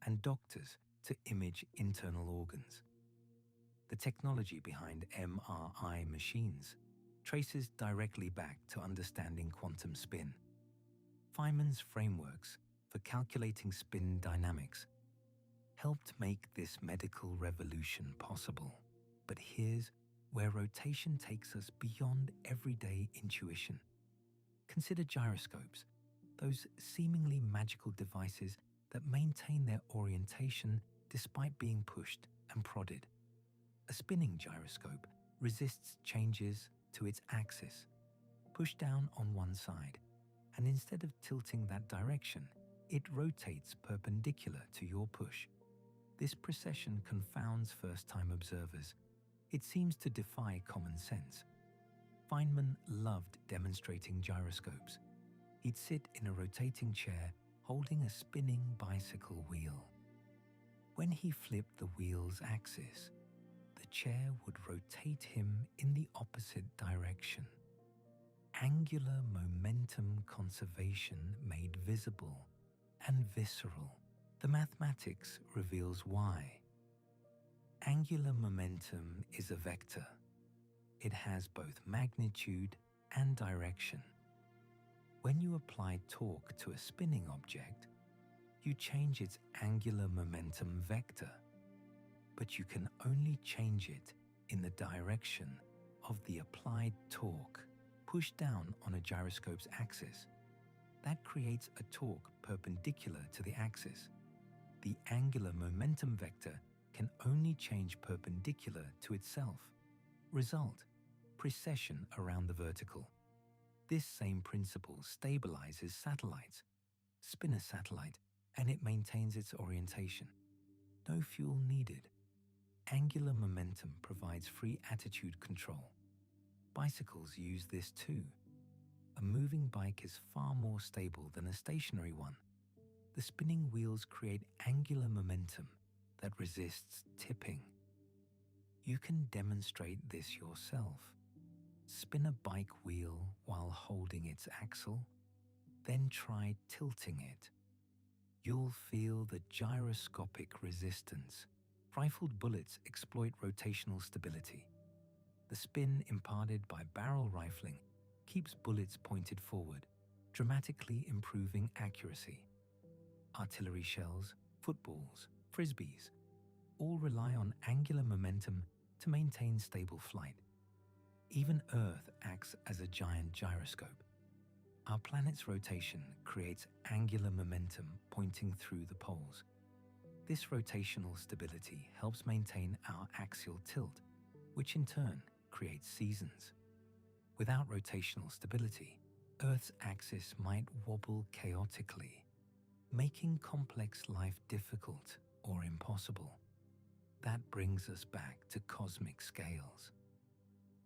and doctors to image internal organs. The technology behind MRI machines traces directly back to understanding quantum spin. Feynman's frameworks for calculating spin dynamics helped make this medical revolution possible. But here's where rotation takes us beyond everyday intuition. Consider gyroscopes, those seemingly magical devices that maintain their orientation despite being pushed and prodded. A spinning gyroscope resists changes to its axis. Push down on one side, and instead of tilting that direction, it rotates perpendicular to your push. This precession confounds first-time observers. It seems to defy common sense. Feynman loved demonstrating gyroscopes. He'd sit in a rotating chair holding a spinning bicycle wheel. When he flipped the wheel's axis, the chair would rotate him in the opposite direction. Angular momentum conservation made visible and visceral. The mathematics reveals why. Angular momentum is a vector. It has both magnitude and direction. When you apply torque to a spinning object, you change its angular momentum vector, but you can only change it in the direction of the applied torque. Push down on a gyroscope's axis. That creates a torque perpendicular to the axis. The angular momentum vector can only change perpendicular to itself. Result: precession around the vertical. This same principle stabilizes satellites. Spin a satellite and it maintains its orientation. No fuel needed. Angular momentum provides free attitude control. Bicycles use this too. A moving bike is far more stable than a stationary one. The spinning wheels create angular momentum that resists tipping. You can demonstrate this yourself. Spin a bike wheel while holding its axle, then try tilting it. You'll feel the gyroscopic resistance. Rifled bullets exploit rotational stability. The spin imparted by barrel rifling keeps bullets pointed forward, dramatically improving accuracy. Artillery shells, footballs, frisbees all rely on angular momentum to maintain stable flight. Even Earth acts as a giant gyroscope. Our planet's rotation creates angular momentum pointing through the poles. This rotational stability helps maintain our axial tilt, which in turn creates seasons. Without rotational stability, Earth's axis might wobble chaotically, making complex life difficult or impossible. That brings us back to cosmic scales.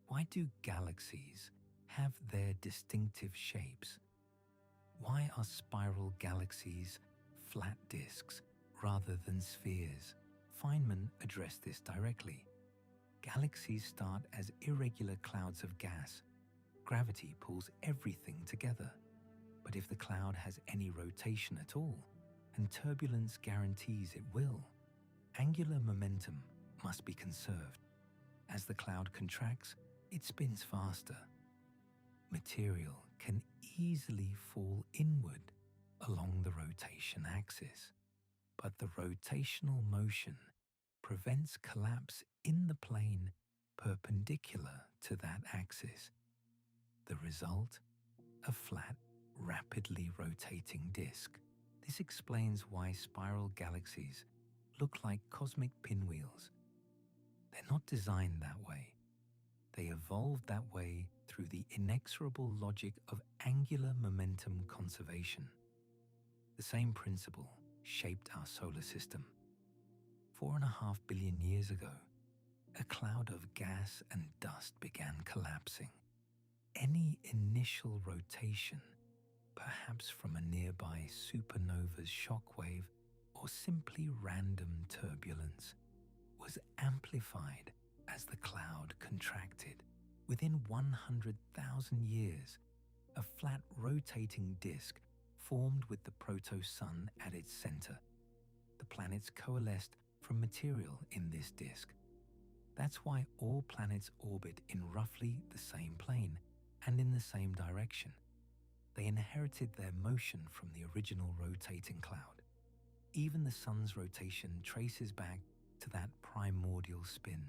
Why do galaxies have their distinctive shapes? Why are spiral galaxies flat disks rather than spheres? Feynman addressed this directly. Galaxies start as irregular clouds of gas. Gravity pulls everything together. But if the cloud has any rotation at all, and turbulence guarantees it will, angular momentum must be conserved. As the cloud contracts, it spins faster. Material can easily fall inward along the rotation axis, but the rotational motion prevents collapse in the plane perpendicular to that axis. The result? A flat, rapidly rotating disk. This explains why spiral galaxies look like cosmic pinwheels. They're not designed that way. They evolved that way through the inexorable logic of angular momentum conservation. The same principle shaped our solar system. 4.5 billion years ago, a cloud of gas and dust began collapsing. Any initial rotation, perhaps from a nearby supernova's shockwave or simply random turbulence, was amplified as the cloud contracted. Within 100,000 years, a flat rotating disk formed with the proto-sun at its center. The planets coalesced from material in this disk. That's why all planets orbit in roughly the same plane and in the same direction. They inherited their motion from the original rotating cloud. Even the sun's rotation traces back to that primordial spin.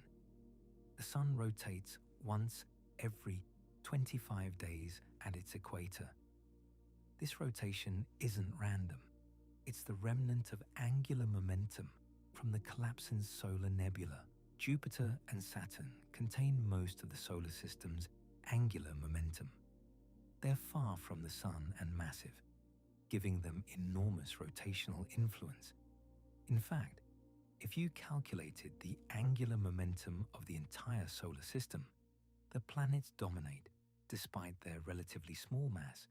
The sun rotates once every 25 days at its equator. This rotation isn't random. It's the remnant of angular momentum from the collapsing solar nebula. Jupiter and Saturn contain most of the solar system's angular momentum. They're far from the sun and massive, giving them enormous rotational influence. In fact, if you calculated the angular momentum of the entire solar system, the planets dominate despite their relatively small mass.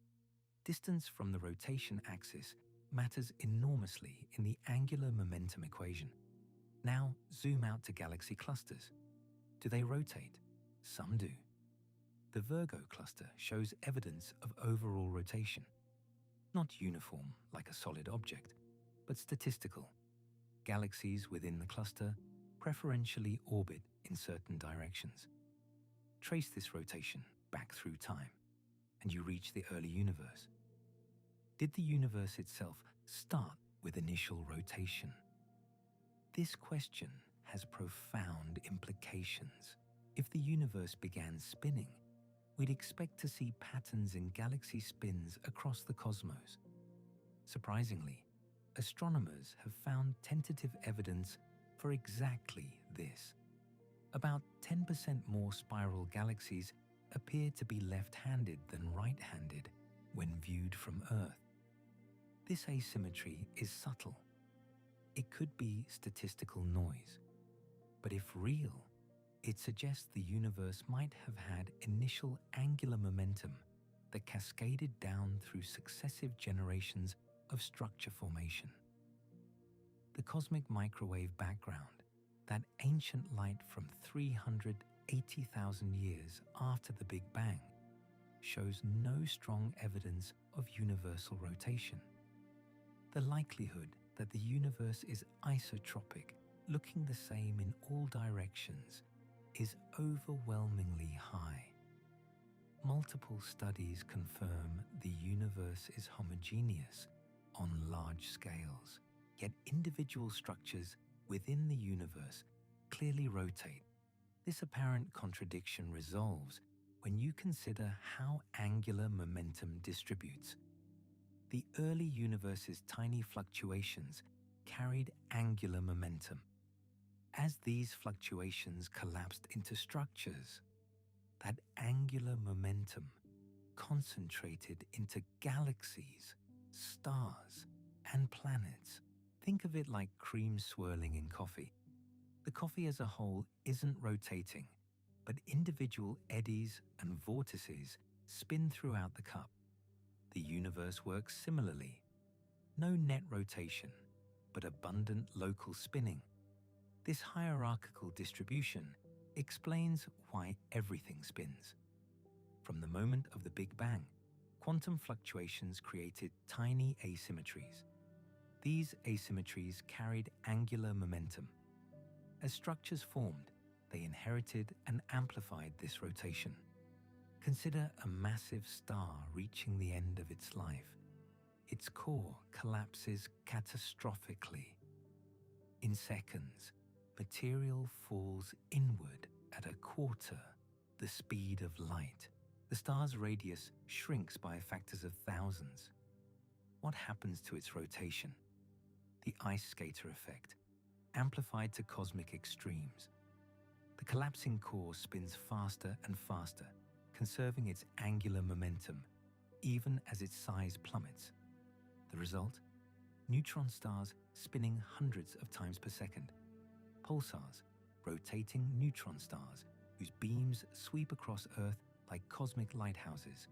Distance from the rotation axis matters enormously in the angular momentum equation. Now zoom out to galaxy clusters. Do they rotate? Some do. The Virgo cluster shows evidence of overall rotation. Not uniform like a solid object, but statistical. Galaxies within the cluster preferentially orbit in certain directions. Trace this rotation back through time, and you reach the early universe. Did the universe itself start with initial rotation? This question has profound implications. If the universe began spinning, we'd expect to see patterns in galaxy spins across the cosmos. Surprisingly, astronomers have found tentative evidence for exactly this. About 10% more spiral galaxies appear to be left-handed than right-handed when viewed from Earth. This asymmetry is subtle. It could be statistical noise, but if real, it suggests the universe might have had initial angular momentum that cascaded down through successive generations of structure formation. The cosmic microwave background, that ancient light from 380,000 years after the Big Bang, shows no strong evidence of universal rotation. The likelihood that the universe is isotropic, looking the same in all directions, is overwhelmingly high. Multiple studies confirm the universe is homogeneous on large scales, yet individual structures within the universe clearly rotate. This apparent contradiction resolves when you consider how angular momentum distributes. The early universe's tiny fluctuations carried angular momentum. As these fluctuations collapsed into structures, that angular momentum concentrated into galaxies, stars, and planets. Think of it like cream swirling in coffee. The coffee as a whole isn't rotating, but individual eddies and vortices spin throughout the cup. The universe works similarly. No net rotation, but abundant local spinning. This hierarchical distribution explains why everything spins. From the moment of the Big Bang, quantum fluctuations created tiny asymmetries. These asymmetries carried angular momentum. As structures formed, they inherited and amplified this rotation. Consider a massive star reaching the end of its life. Its core collapses catastrophically. In seconds, material falls inward at a quarter the speed of light. The star's radius shrinks by factors of thousands. What happens to its rotation? The ice skater effect, amplified to cosmic extremes. The collapsing core spins faster and faster, conserving its angular momentum, even as its size plummets. The result? Neutron stars spinning hundreds of times per second. Pulsars, rotating neutron stars whose beams sweep across Earth like cosmic lighthouses,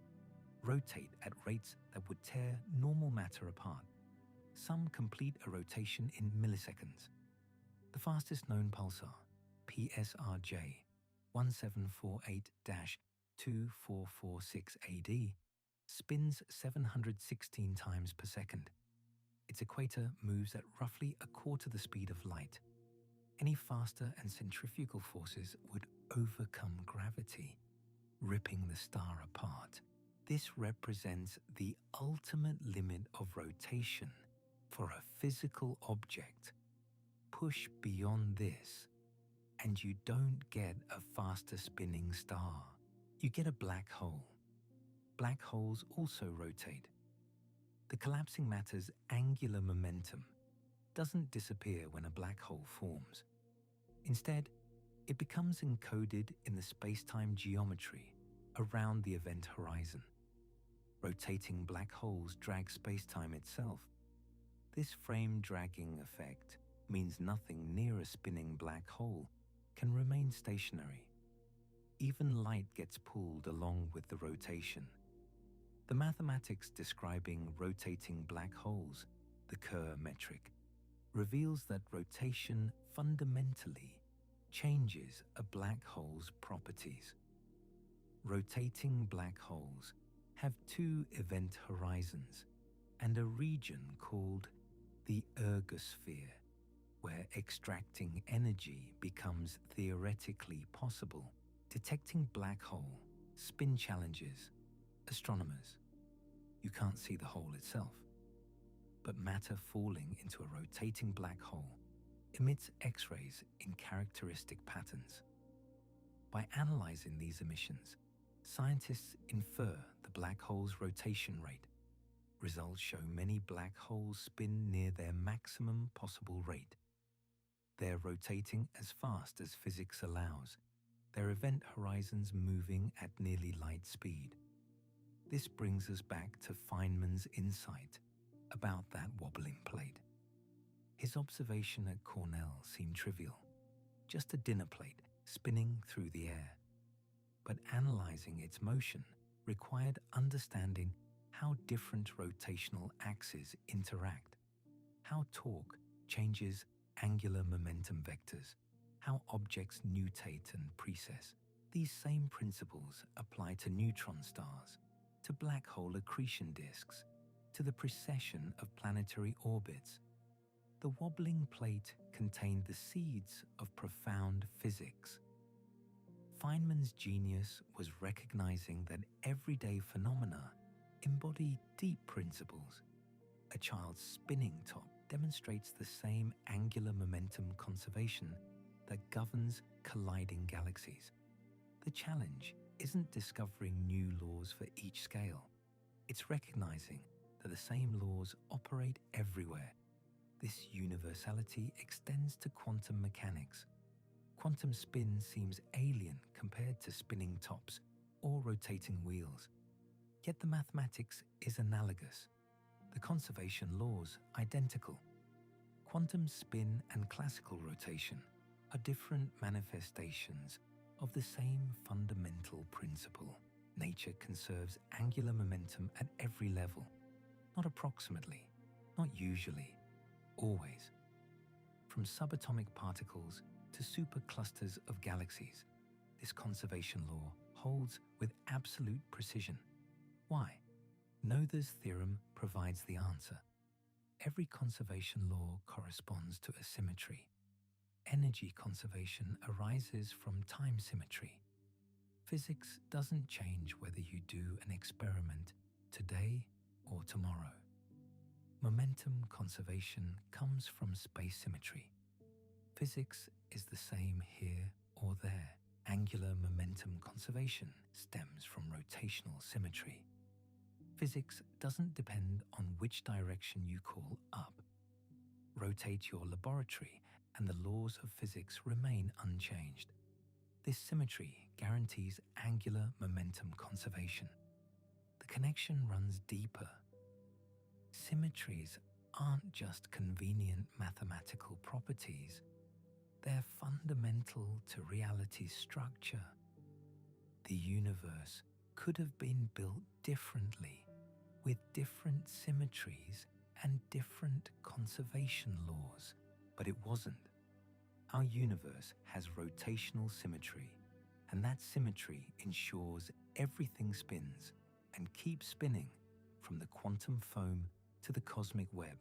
rotate at rates that would tear normal matter apart. Some complete a rotation in milliseconds. The fastest known pulsar, PSRJ 1748-2446 AD, spins 716 times per second. Its equator moves at roughly a quarter the speed of light. Any faster and centrifugal forces would overcome gravity, ripping the star apart. This represents the ultimate limit of rotation for a physical object. Push beyond this, and you don't get a faster spinning star. You get a black hole. Black holes also rotate. The collapsing matter's angular momentum doesn't disappear when a black hole forms. Instead, it becomes encoded in the spacetime geometry around the event horizon. Rotating black holes drag spacetime itself. This frame-dragging effect means nothing near a spinning black hole can remain stationary. Even light gets pulled along with the rotation. The mathematics describing rotating black holes, the Kerr metric, reveals that rotation fundamentally changes a black hole's properties. Rotating black holes have two event horizons and a region called the ergosphere, where extracting energy becomes theoretically possible. Detecting black hole spin challenges astronomers. You can't see the hole itself, but matter falling into a rotating black hole emits X-rays in characteristic patterns. By analyzing these emissions, scientists infer the black hole's rotation rate. Results show many black holes spin near their maximum possible rate. They're rotating as fast as physics allows, their event horizons moving at nearly light speed. This brings us back to Feynman's insight about that wobbling plate. His observation at Cornell seemed trivial, just a dinner plate spinning through the air. But analyzing its motion required understanding how different rotational axes interact, how torque changes angular momentum vectors, how objects nutate and precess. These same principles apply to neutron stars, to black hole accretion disks, to the precession of planetary orbits. The wobbling plate contained the seeds of profound physics. Feynman's genius was recognizing that everyday phenomena embody deep principles. A child's spinning top demonstrates the same angular momentum conservation that governs colliding galaxies. The challenge isn't discovering new laws for each scale. It's recognizing that the same laws operate everywhere. This universality extends to quantum mechanics. Quantum spin seems alien compared to spinning tops or rotating wheels. Yet the mathematics is analogous. The conservation laws identical. Quantum spin and classical rotation are different manifestations of the same fundamental principle. Nature conserves angular momentum at every level, not approximately, not usually, always. From subatomic particles to superclusters of galaxies, this conservation law holds with absolute precision. Why? Noether's theorem provides the answer. Every conservation law corresponds to a symmetry. Energy conservation arises from time symmetry. Physics doesn't change whether you do an experiment today or tomorrow. Momentum conservation comes from space symmetry. Physics is the same here or there. Angular momentum conservation stems from rotational symmetry. Physics doesn't depend on which direction you call up. Rotate your laboratory and the laws of physics remain unchanged. This symmetry guarantees angular momentum conservation. The connection runs deeper. Symmetries aren't just convenient mathematical properties, they're fundamental to reality's structure. The universe could have been built differently, with different symmetries and different conservation laws, but it wasn't. Our universe has rotational symmetry, and that symmetry ensures everything spins and keeps spinning from the quantum foam to the cosmic web.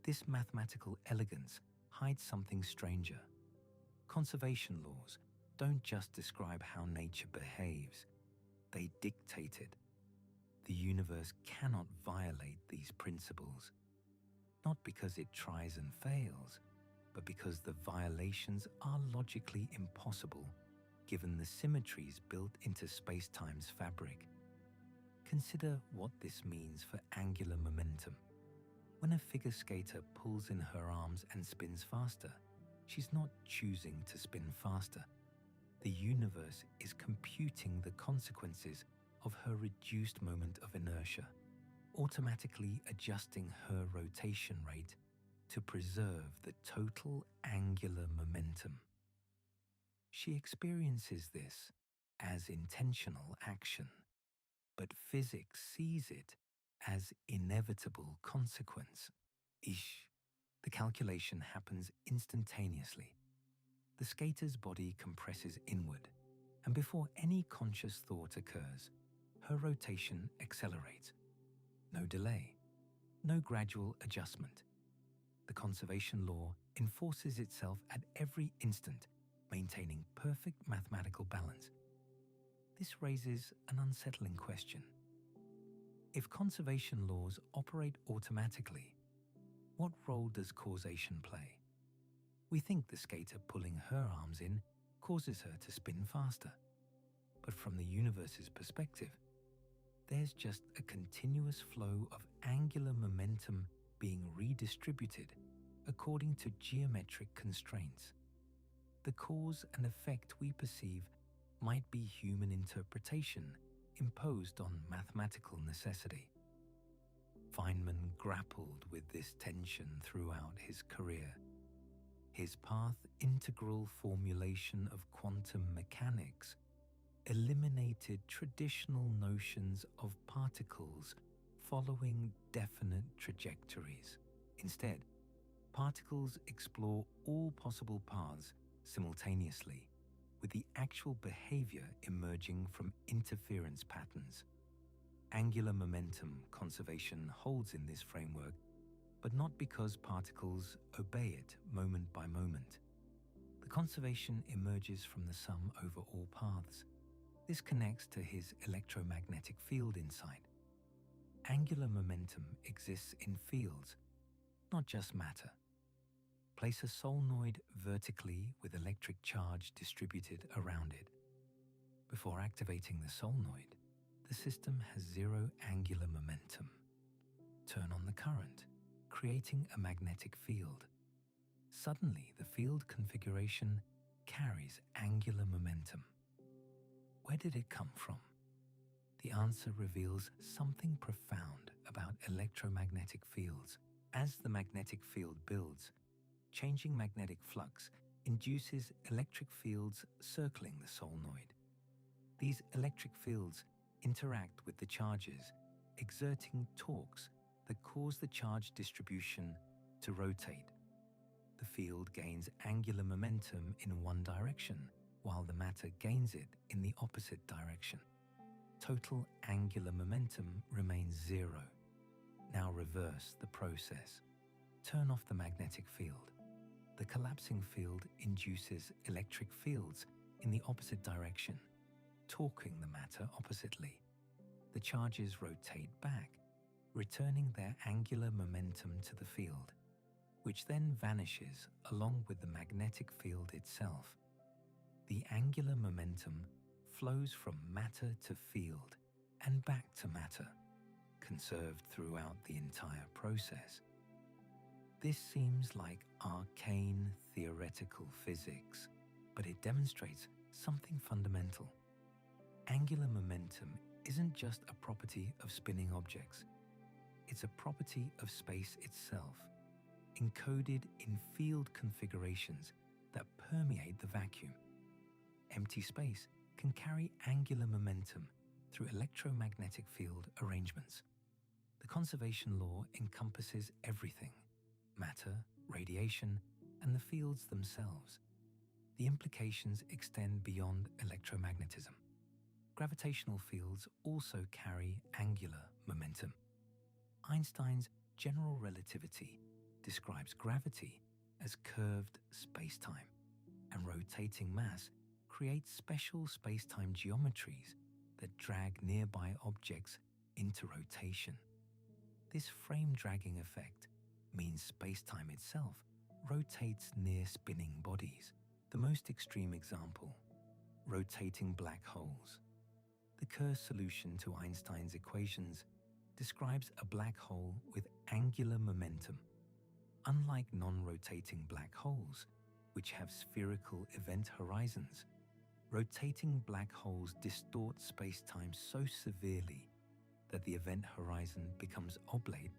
This mathematical elegance hides something stranger. Conservation laws don't just describe how nature behaves, they dictate it. The universe cannot violate these principles, not because it tries and fails, but because the violations are logically impossible given the symmetries built into spacetime's fabric. Consider what this means for angular momentum. When a figure skater pulls in her arms and spins faster, she's not choosing to spin faster. The universe is computing the consequences of her reduced moment of inertia, automatically adjusting her rotation rate to preserve the total angular momentum. She experiences this as intentional action, but physics sees it as inevitable consequence. The calculation happens instantaneously. The skater's body compresses inward, and before any conscious thought occurs, her rotation accelerates. No delay, no gradual adjustment. The conservation law enforces itself at every instant, maintaining perfect mathematical balance. This raises an unsettling question. If conservation laws operate automatically, what role does causation play? We think the skater pulling her arms in causes her to spin faster. But from the universe's perspective, there's just a continuous flow of angular momentum being redistributed according to geometric constraints. The cause and effect we perceive might be human interpretation imposed on mathematical necessity. Feynman grappled with this tension throughout his career. His path-integral formulation of quantum mechanics eliminated traditional notions of particles following definite trajectories. Instead, particles explore all possible paths simultaneously, with the actual behavior emerging from interference patterns. Angular momentum conservation holds in this framework, but not because particles obey it moment by moment. The conservation emerges from the sum over all paths. This connects to his electromagnetic field insight. Angular momentum exists in fields, not just matter. Place a solenoid vertically with electric charge distributed around it. Before activating the solenoid, the system has zero angular momentum. Turn on the current, creating a magnetic field. Suddenly, the field configuration carries angular momentum. Where did it come from? The answer reveals something profound about electromagnetic fields. As the magnetic field builds, changing magnetic flux induces electric fields circling the solenoid. These electric fields interact with the charges, exerting torques that cause the charge distribution to rotate. The field gains angular momentum in one direction, while the matter gains it in the opposite direction. Total angular momentum remains zero. Now reverse the process. Turn off the magnetic field. The collapsing field induces electric fields in the opposite direction, torquing the matter oppositely. The charges rotate back, returning their angular momentum to the field, which then vanishes along with the magnetic field itself. The angular momentum flows from matter to field and back to matter, conserved throughout the entire process. This seems like arcane theoretical physics, but it demonstrates something fundamental. Angular momentum isn't just a property of spinning objects. It's a property of space itself, encoded in field configurations that permeate the vacuum. Empty space can carry angular momentum through electromagnetic field arrangements. The conservation law encompasses everything: matter, radiation, and the fields themselves. The implications extend beyond electromagnetism. Gravitational fields also carry angular momentum. Einstein's general relativity describes gravity as curved spacetime, and rotating mass creates special spacetime geometries that drag nearby objects into rotation. This frame-dragging effect means spacetime itself rotates near spinning bodies. The most extreme example: rotating black holes. The Kerr solution to Einstein's equations describes a black hole with angular momentum. Unlike non-rotating black holes, which have spherical event horizons, rotating black holes distort spacetime so severely that the event horizon becomes oblate,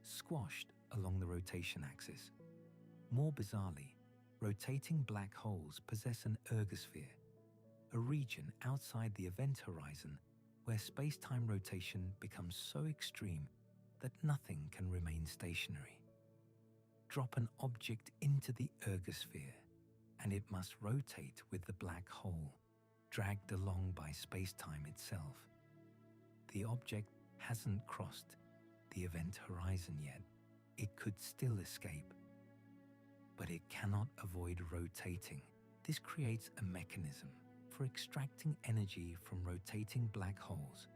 squashed along the rotation axis. More bizarrely, rotating black holes possess an ergosphere, a region outside the event horizon where spacetime rotation becomes so extreme that nothing can remain stationary. Drop an object into the ergosphere, and it must rotate with the black hole, dragged along by spacetime itself. The object hasn't crossed the event horizon yet. It could still escape, but it cannot avoid rotating. This creates a mechanism for extracting energy from rotating black holes.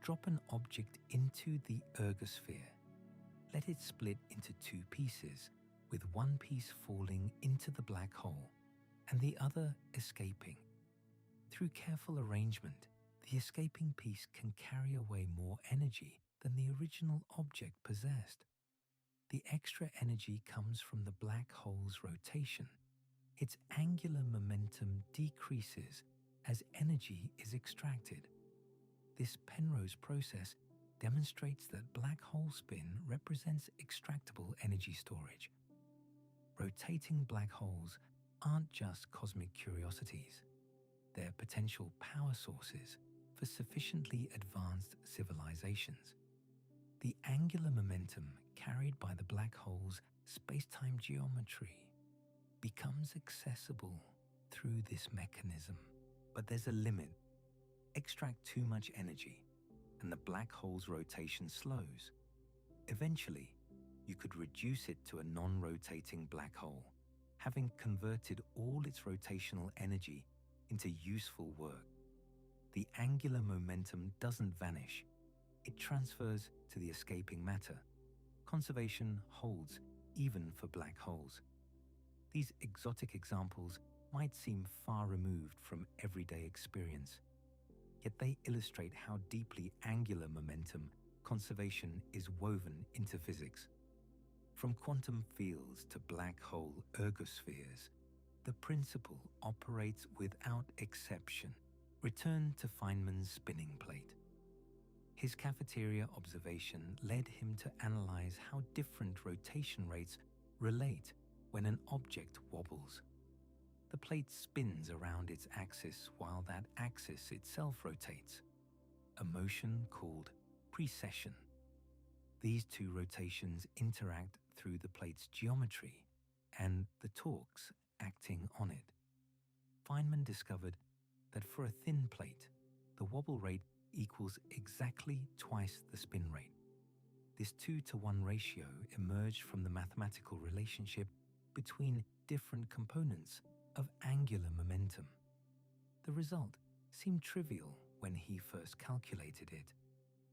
Drop an object into the ergosphere. Let it split into two pieces, with one piece falling into the black hole and the other escaping. Through careful arrangement, the escaping piece can carry away more energy than the original object possessed. The extra energy comes from the black hole's rotation. Its angular momentum decreases as energy is extracted. This Penrose process demonstrates that black hole spin represents extractable energy storage. Rotating black holes aren't just cosmic curiosities. They're potential power sources for sufficiently advanced civilizations. The angular momentum carried by the black hole's spacetime geometry becomes accessible through this mechanism. But there's a limit. Extract too much energy, and the black hole's rotation slows. Eventually, you could reduce it to a non-rotating black hole, having converted all its rotational energy into useful work. The angular momentum doesn't vanish. It transfers to the escaping matter. Conservation holds even for black holes. These exotic examples might seem far removed from everyday experience, yet they illustrate how deeply angular momentum conservation is woven into physics. From quantum fields to black hole ergospheres, the principle operates without exception. Return to Feynman's spinning plate. His cafeteria observation led him to analyze how different rotation rates relate when an object wobbles. The plate spins around its axis while that axis itself rotates, a motion called precession. These two rotations interact through the plate's geometry and the torques acting on it. Feynman discovered that for a thin plate, the wobble rate equals exactly twice the spin rate. This 2-to-1 ratio emerged from the mathematical relationship between different components of angular momentum. The result seemed trivial when he first calculated it,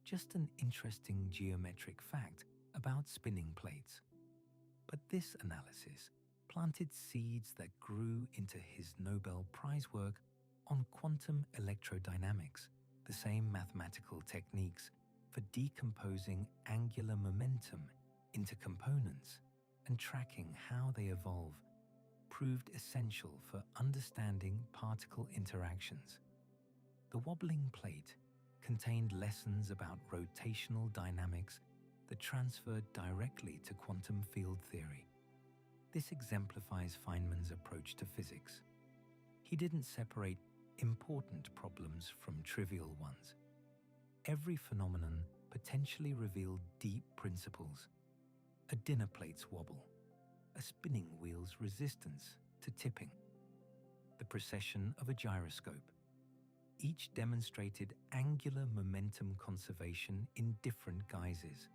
just an interesting geometric fact about spinning plates. But this analysis planted seeds that grew into his Nobel Prize work on quantum electrodynamics, the same mathematical techniques for decomposing angular momentum into components and tracking how they evolve proved essential for understanding particle interactions. The wobbling plate contained lessons about rotational dynamics that transferred directly to quantum field theory. This exemplifies Feynman's approach to physics. He didn't separate important problems from trivial ones. Every phenomenon potentially revealed deep principles. A dinner plate's wobble, a spinning wheel's resistance to tipping, the precession of a gyroscope. Each demonstrated angular momentum conservation in different guises.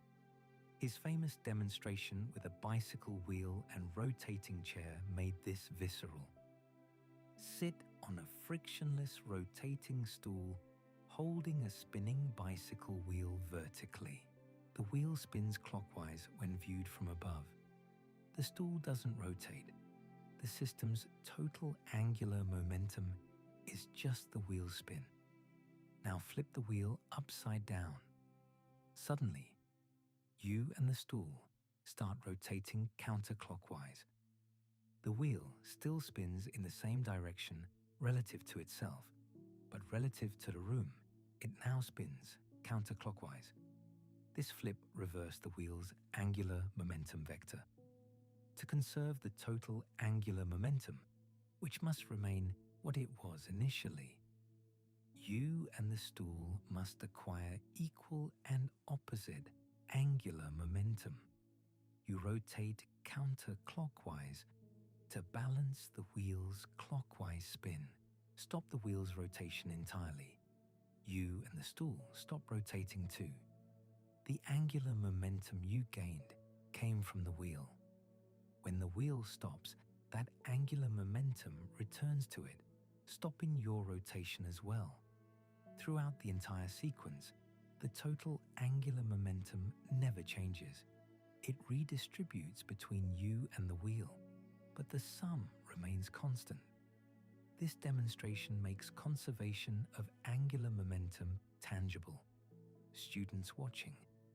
His famous demonstration with a bicycle wheel and rotating chair made this visceral. Sit on a frictionless rotating stool holding a spinning bicycle wheel vertically. The wheel spins clockwise when viewed from above. The stool doesn't rotate. The system's total angular momentum is just the wheel spin. Now flip the wheel upside down. Suddenly, you and the stool start rotating counterclockwise. The wheel still spins in the same direction relative to itself, but relative to the room, it now spins counterclockwise. This flip reversed the wheel's angular momentum vector. To conserve the total angular momentum, which must remain what it was initially, you and the stool must acquire equal and opposite angular momentum. You rotate counterclockwise to balance the wheel's clockwise spin. Stop the wheel's rotation entirely. You and the stool stop rotating too. The angular momentum you gained came from the wheel. When the wheel stops, that angular momentum returns to it, stopping your rotation as well. Throughout the entire sequence, the total angular momentum never changes. It redistributes between you and the wheel, but the sum remains constant. This demonstration makes conservation of angular momentum tangible. Students watching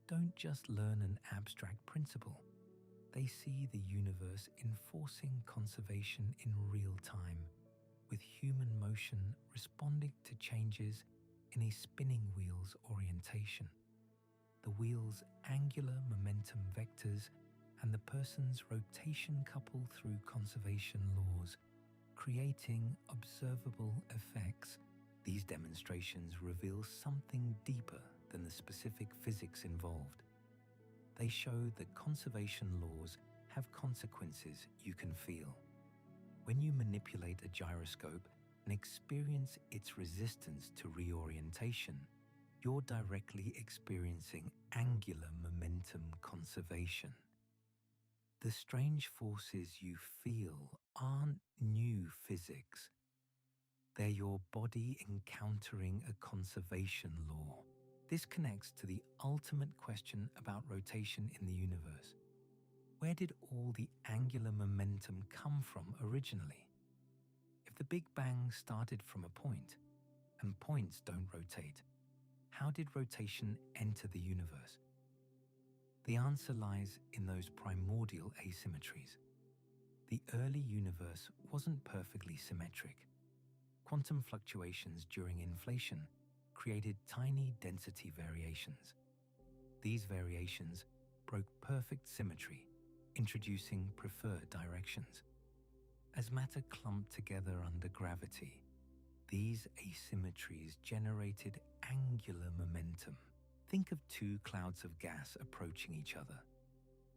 don't just learn an abstract principle. They see the universe enforcing conservation in real time, with human motion responding to changes in a spinning wheel's orientation. The wheel's angular momentum vectors and the person's rotation couple through conservation laws, creating observable effects. These demonstrations reveal something deeper than the specific physics involved. They show that conservation laws have consequences you can feel. When you manipulate a gyroscope and experience its resistance to reorientation, you're directly experiencing angular momentum conservation. The strange forces you feel aren't new physics. They're your body encountering a conservation law. This connects to the ultimate question about rotation in the universe. Where did all the angular momentum come from originally? If the Big Bang started from a point, and points don't rotate, how did rotation enter the universe? The answer lies in those primordial asymmetries. The early universe wasn't perfectly symmetric. Quantum fluctuations during inflation created tiny density variations. These variations broke perfect symmetry, introducing preferred directions. As matter clumped together under gravity, these asymmetries generated angular momentum. Think of two clouds of gas approaching each other.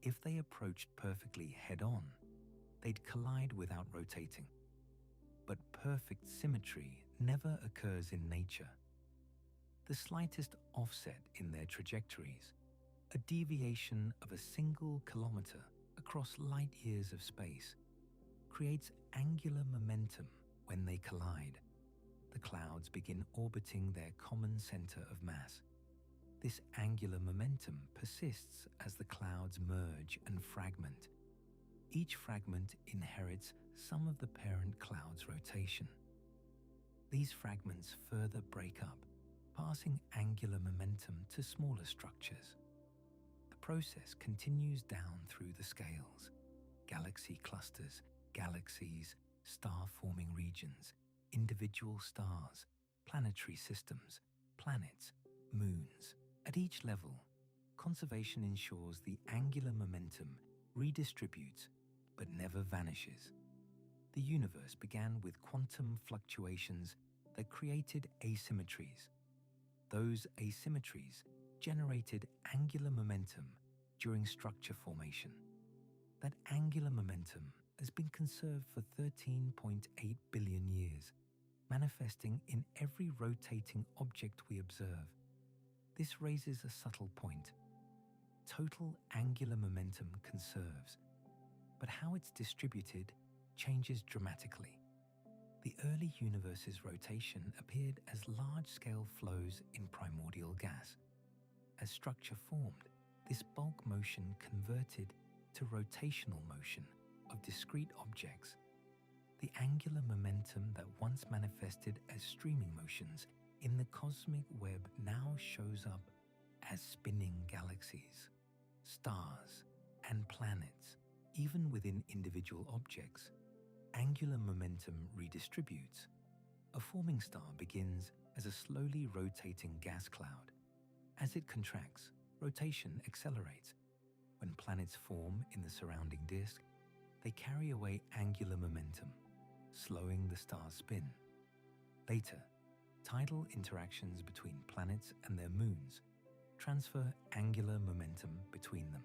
If they approached perfectly head-on, they'd collide without rotating. But perfect symmetry never occurs in nature. The slightest offset in their trajectories, a deviation of a single kilometer across light years of space, creates angular momentum when they collide. The clouds begin orbiting their common center of mass. This angular momentum persists as the clouds merge and fragment. Each fragment inherits some of the parent cloud's rotation. These fragments further break up, passing angular momentum to smaller structures. The process continues down through the scales. Galaxy clusters galaxies, star-forming regions, individual stars, planetary systems, planets, moons. At each level, conservation ensures the angular momentum redistributes but never vanishes. The universe began with quantum fluctuations that created asymmetries. Those asymmetries generated angular momentum during structure formation. That angular momentum has been conserved for 13.8 billion years, manifesting in every rotating object we observe. This raises a subtle point. Total angular momentum conserves, but how it's distributed changes dramatically. The early universe's rotation appeared as large-scale flows in primordial gas. As structure formed, this bulk motion converted to rotational motion of discrete objects. The angular momentum that once manifested as streaming motions in the cosmic web now shows up as spinning galaxies, stars, and planets. Even within individual objects, angular momentum redistributes. A forming star begins as a slowly rotating gas cloud. As it contracts, rotation accelerates. When planets form in the surrounding disk, they carry away angular momentum, slowing the star's spin. Later, tidal interactions between planets and their moons transfer angular momentum between them.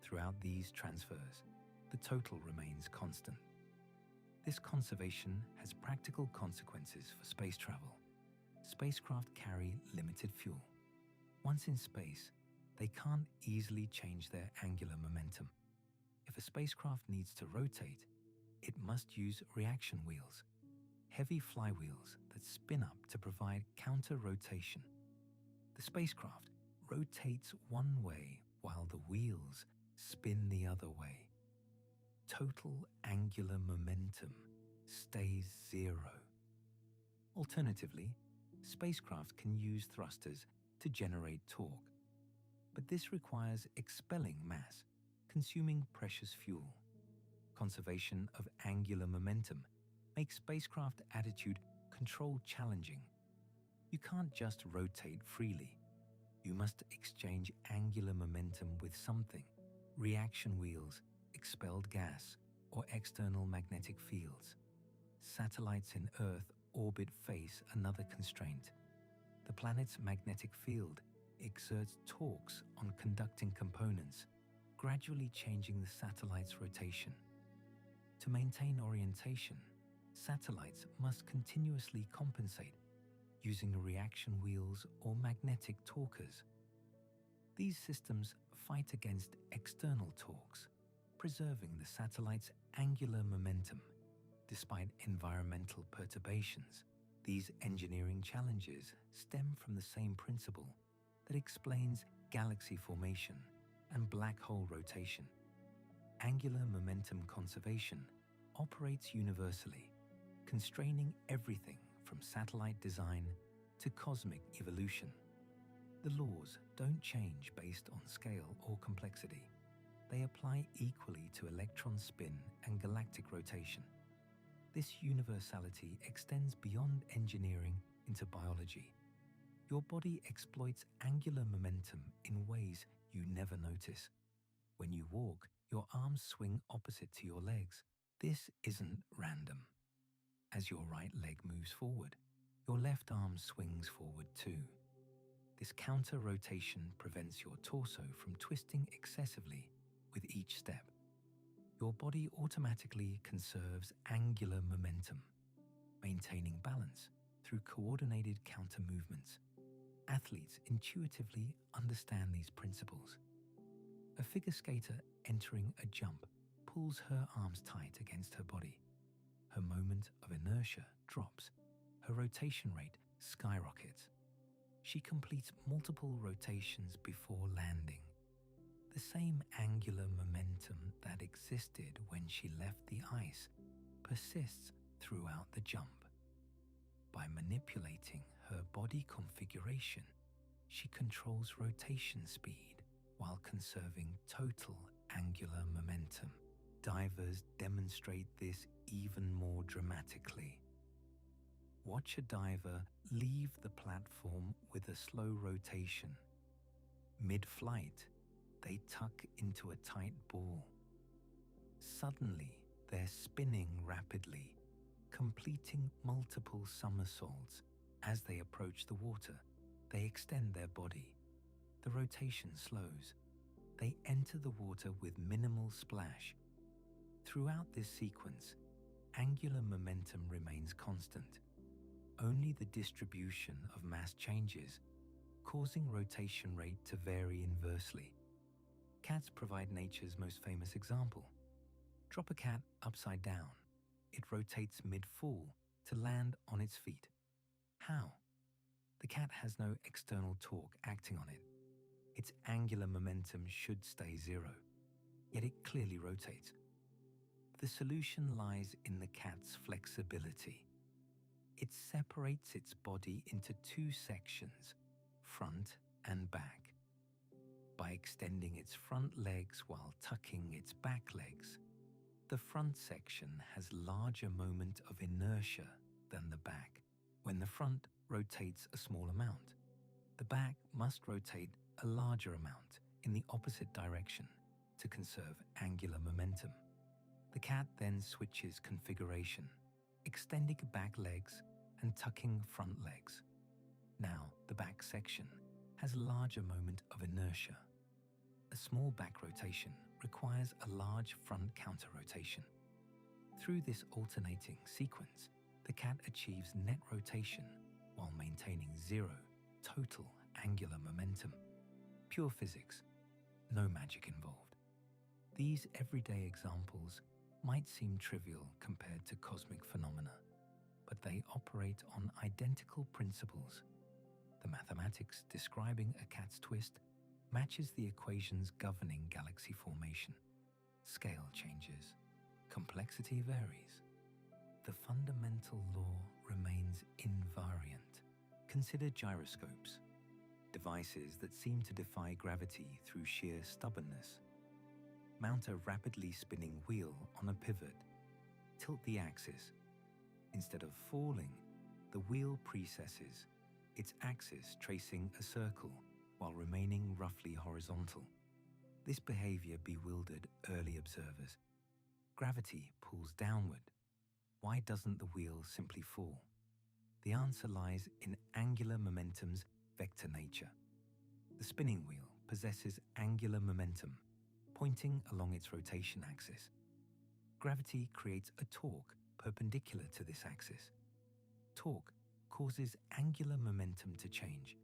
Throughout these transfers, the total remains constant. This conservation has practical consequences for space travel. Spacecraft carry limited fuel. Once in space, they can't easily change their angular momentum. If a spacecraft needs to rotate, it must use reaction wheels, heavy flywheels that spin up to provide counter-rotation. The spacecraft rotates one way while the wheels spin the other way. Total angular momentum stays zero. Alternatively, spacecraft can use thrusters to generate torque, but this requires expelling mass, consuming precious fuel. Conservation of angular momentum makes spacecraft attitude control challenging. You can't just rotate freely. You must exchange angular momentum with something: reaction wheels, expelled gas, or external magnetic fields. Satellites in Earth orbit face another constraint. The planet's magnetic field exerts torques on conducting components, gradually changing the satellite's rotation. To maintain orientation, satellites must continuously compensate using reaction wheels or magnetic torquers. These systems fight against external torques, preserving the satellite's angular momentum. Despite environmental perturbations, these engineering challenges stem from the same principle that explains galaxy formation and black hole rotation. Angular momentum conservation operates universally, constraining everything from satellite design to cosmic evolution. The laws don't change based on scale or complexity. They apply equally to electron spin and galactic rotation. This universality extends beyond engineering into biology. Your body exploits angular momentum in ways you never notice. When you walk, your arms swing opposite to your legs. This isn't random. As your right leg moves forward, your left arm swings forward too. This counter-rotation prevents your torso from twisting excessively with each step. Your body automatically conserves angular momentum, maintaining balance through coordinated counter-movements. Athletes intuitively understand these principles. A figure skater entering a jump pulls her arms tight against her body. Her moment of inertia drops. Her rotation rate skyrockets. She completes multiple rotations before landing. The same angular momentum that existed when she left the ice persists throughout the jump. By manipulating her body configuration, she controls rotation speed while conserving total angular momentum. divers demonstrate this even more dramatically. Watch a diver leave the platform with a slow rotation. Mid-flight, they tuck into a tight ball. Suddenly, they're spinning rapidly, completing multiple somersaults. As they approach the water, they extend their body. The rotation slows. They enter the water with minimal splash. Throughout this sequence, angular momentum remains constant. Only the distribution of mass changes, causing rotation rate to vary inversely. Cats provide nature's most famous example. Drop a cat upside down. It rotates mid-fall to land on its feet. How? The cat has no external torque acting on it. Its angular momentum should stay zero, yet it clearly rotates. The solution lies in the cat's flexibility. It separates its body into two sections, front and back. By extending its front legs while tucking its back legs, the front section has larger moment of inertia than the back. When the front rotates a small amount, the back must rotate a larger amount in the opposite direction to conserve angular momentum. The cat then switches configuration, extending back legs and tucking front legs. Now the back section has a larger moment of inertia. A small back rotation requires a large front counter rotation. Through this alternating sequence, the cat achieves net rotation while maintaining zero total angular momentum. Pure physics, no magic involved. These everyday examples might seem trivial compared to cosmic phenomena, but they operate on identical principles. The mathematics describing a cat's twist matches the equations governing galaxy formation. Scale changes, complexity varies. The fundamental law remains invariant. Consider gyroscopes, devices that seem to defy gravity through sheer stubbornness. Mount a rapidly spinning wheel on a pivot. Tilt the axis. Instead of falling, the wheel precesses, its axis tracing a circle while remaining roughly horizontal. This behavior bewildered early observers. Gravity pulls downward. Why doesn't the wheel simply fall? The answer lies in angular momentum's vector nature. The spinning wheel possesses angular momentum, pointing along its rotation axis. Gravity creates a torque perpendicular to this axis. Torque causes angular momentum to change.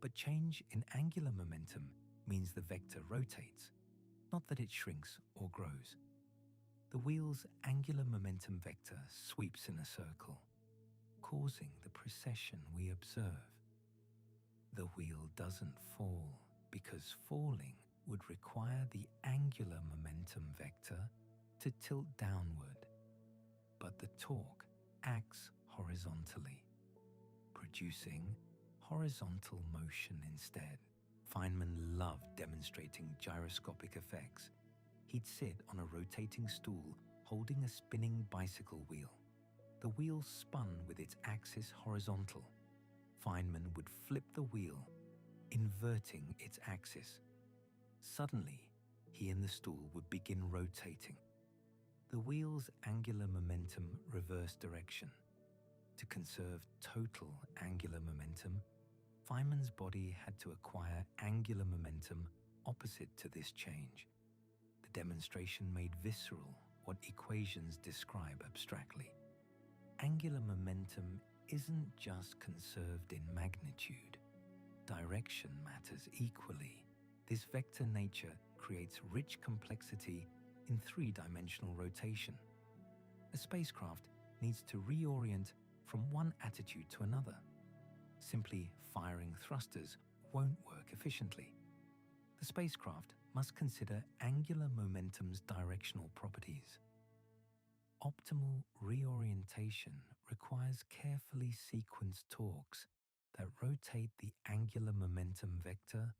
But change in angular momentum means the vector rotates, not that it shrinks or grows. The wheel's angular momentum vector sweeps in a circle, causing the precession we observe. The wheel doesn't fall because falling would require the angular momentum vector to tilt downward, but the torque acts horizontally, producing horizontal motion instead. Feynman loved demonstrating gyroscopic effects. He'd sit on a rotating stool holding a spinning bicycle wheel. The wheel spun with its axis horizontal. Feynman would flip the wheel, inverting its axis. Suddenly, he and the stool would begin rotating. The wheel's angular momentum reversed direction. To conserve total angular momentum, Feynman's body had to acquire angular momentum opposite to this change. The demonstration made visceral what equations describe abstractly. Angular momentum isn't just conserved in magnitude. Direction matters equally. This vector nature creates rich complexity in three-dimensional rotation. A spacecraft needs to reorient from one attitude to another. Simply firing thrusters won't work efficiently. The spacecraft must consider angular momentum's directional properties. Optimal reorientation requires carefully sequenced torques that rotate the angular momentum vector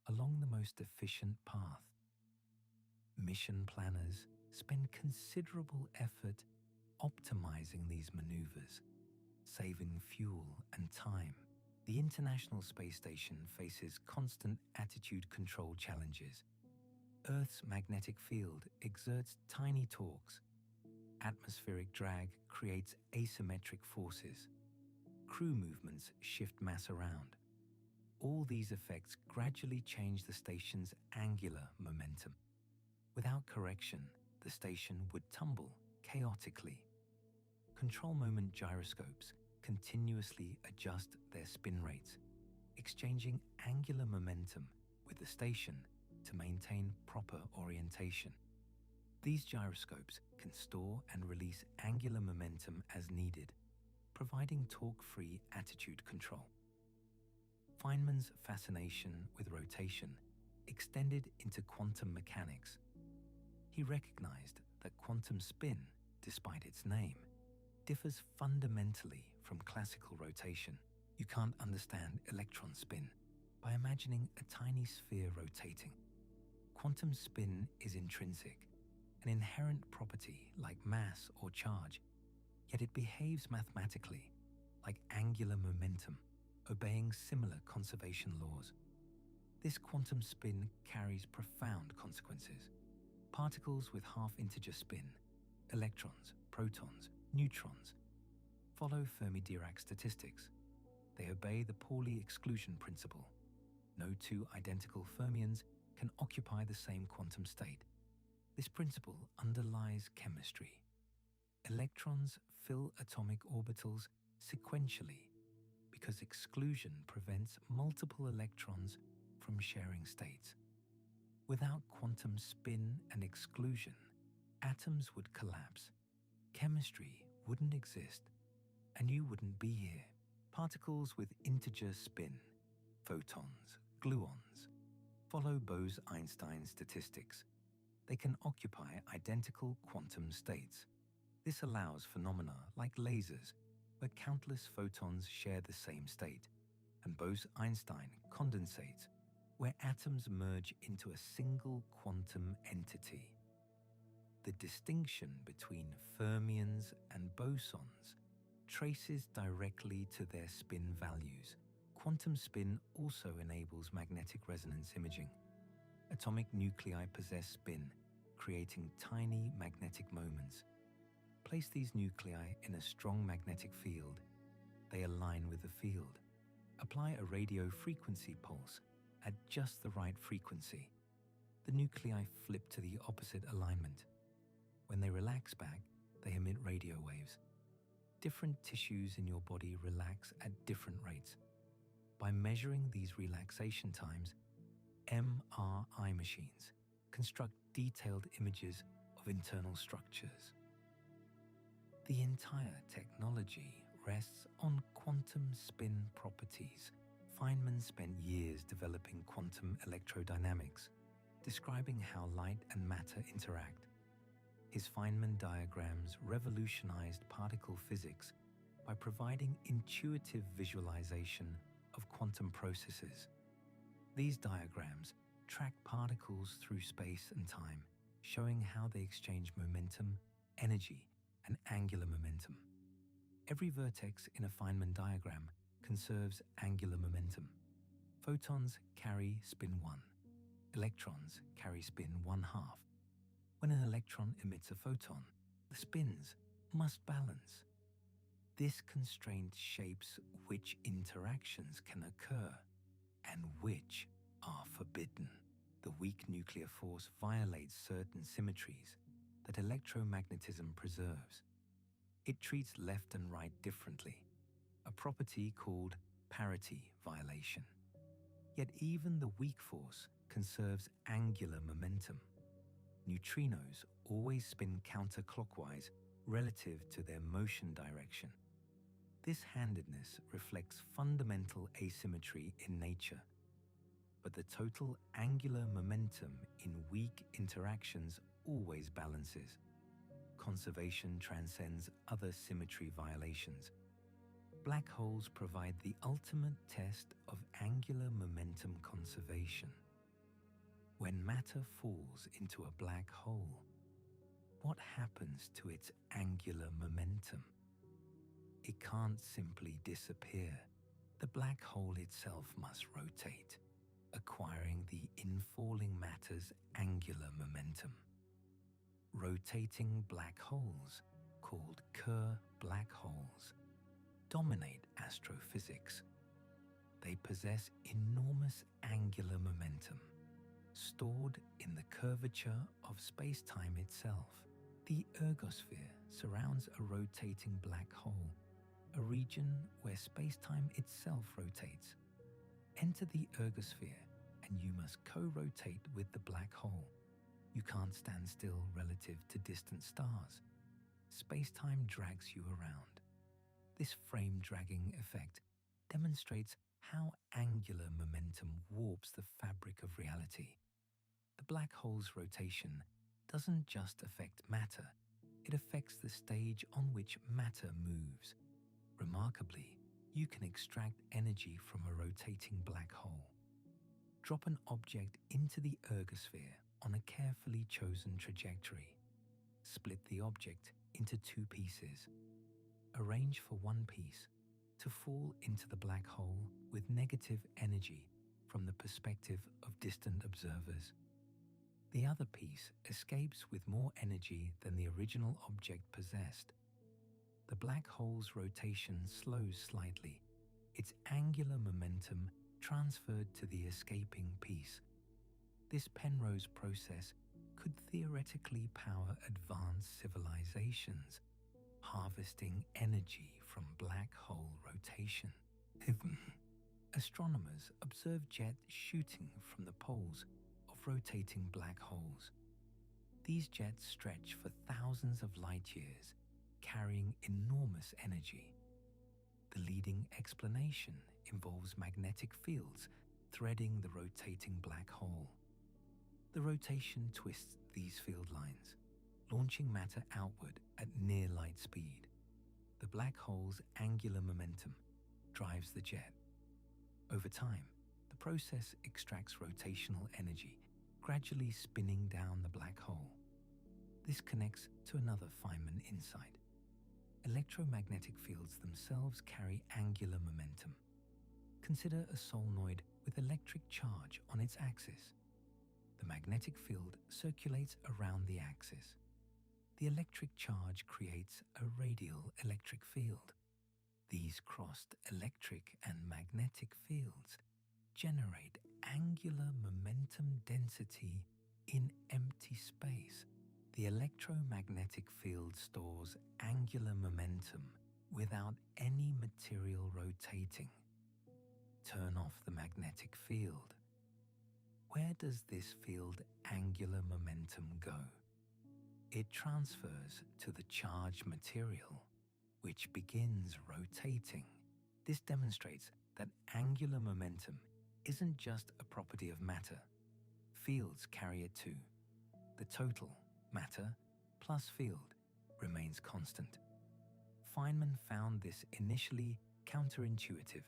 along the most efficient path. Mission planners spend considerable effort optimizing these maneuvers, saving fuel and time. The International Space Station faces constant attitude control challenges. Earth's magnetic field exerts tiny torques. Atmospheric drag creates asymmetric forces. Crew movements shift mass around. All these effects gradually change the station's angular momentum. Without correction, the station would tumble chaotically. Control moment gyroscopes continuously adjust their spin rates, exchanging angular momentum with the station to maintain proper orientation. These gyroscopes can store and release angular momentum as needed, providing torque-free attitude control. Feynman's fascination with rotation extended into quantum mechanics. He recognized that quantum spin, despite its name, differs fundamentally from classical rotation. You can't understand electron spin by imagining a tiny sphere rotating. Quantum spin is intrinsic, an inherent property like mass or charge, yet it behaves mathematically like angular momentum, obeying similar conservation laws. This quantum spin carries profound consequences. Particles with half-integer spin, electrons, protons, neutrons, follow Fermi-Dirac statistics. They obey the Pauli exclusion principle. No two identical fermions can occupy the same quantum state. This principle underlies chemistry. Electrons fill atomic orbitals sequentially because exclusion prevents multiple electrons from sharing states. Without quantum spin and exclusion, atoms would collapse, chemistry wouldn't exist, and you wouldn't be here. Particles with integer spin, photons, gluons, follow Bose-Einstein statistics. They can occupy identical quantum states. This allows phenomena like lasers, where countless photons share the same state, and Bose-Einstein condensates, where atoms merge into a single quantum entity. The distinction between fermions and bosons traces directly to their spin values. Quantum spin also enables magnetic resonance imaging. Atomic nuclei possess spin, creating tiny magnetic moments. Place these nuclei in a strong magnetic field. They align with the field. Apply a radio frequency pulse at just the right frequency. The nuclei flip to the opposite alignment. When they relax back, they emit radio waves. Different tissues in your body relax at different rates. By measuring these relaxation times, MRI machines construct detailed images of internal structures. The entire technology rests on quantum spin properties. Feynman spent years developing quantum electrodynamics, describing how light and matter interact. His Feynman diagrams revolutionized particle physics by providing intuitive visualization of quantum processes. These diagrams track particles through space and time, showing how they exchange momentum, energy, and angular momentum. Every vertex in a Feynman diagram conserves angular momentum. Photons carry spin 1. Electrons carry spin 1/2. When an electron emits a photon, the spins must balance. This constraint shapes which interactions can occur and which are forbidden. The weak nuclear force violates certain symmetries that electromagnetism preserves. It treats left and right differently, a property called parity violation. Yet even the weak force conserves angular momentum. Neutrinos always spin counterclockwise relative to their motion direction. This handedness reflects fundamental asymmetry in nature, but the total angular momentum in weak interactions always balances. Conservation transcends other symmetry violations. Black holes provide the ultimate test of angular momentum conservation. When matter falls into a black hole, what happens to its angular momentum? It can't simply disappear. The black hole itself must rotate, acquiring the infalling matter's angular momentum. Rotating black holes, called Kerr black holes, dominate astrophysics. They possess enormous angular momentum, stored in the curvature of spacetime itself. The ergosphere surrounds a rotating black hole, a region where spacetime itself rotates. Enter the ergosphere and you must co-rotate with the black hole. You can't stand still relative to distant stars. Spacetime drags you around. This frame-dragging effect demonstrates how angular momentum warps the fabric of reality. The black hole's rotation doesn't just affect matter, it affects the stage on which matter moves. Remarkably, you can extract energy from a rotating black hole. Drop an object into the ergosphere on a carefully chosen trajectory. Split the object into two pieces. Arrange for one piece to fall into the black hole with negative energy from the perspective of distant observers. The other piece escapes with more energy than the original object possessed. The black hole's rotation slows slightly, its angular momentum transferred to the escaping piece. This Penrose process could theoretically power advanced civilizations, harvesting energy from black hole rotation. Astronomers observe jets shooting from the poles of rotating black holes. These jets stretch for thousands of light years, carrying enormous energy. The leading explanation involves magnetic fields threading the rotating black hole. The rotation twists these field lines, launching matter outward at near light speed. The black hole's angular momentum drives the jet. Over time, the process extracts rotational energy, gradually spinning down the black hole. This connects to another Feynman insight. Electromagnetic fields themselves carry angular momentum. Consider a solenoid with electric charge on its axis. The magnetic field circulates around the axis. The electric charge creates a radial electric field. These crossed electric and magnetic fields generate angular momentum density in empty space. The electromagnetic field stores angular momentum without any material rotating. Turn off the magnetic field. Where does this field angular momentum go? It transfers to the charged material, which begins rotating. This demonstrates that angular momentum isn't just a property of matter. Fields carry it too. The total, matter plus field, remains constant. Feynman found this initially counterintuitive,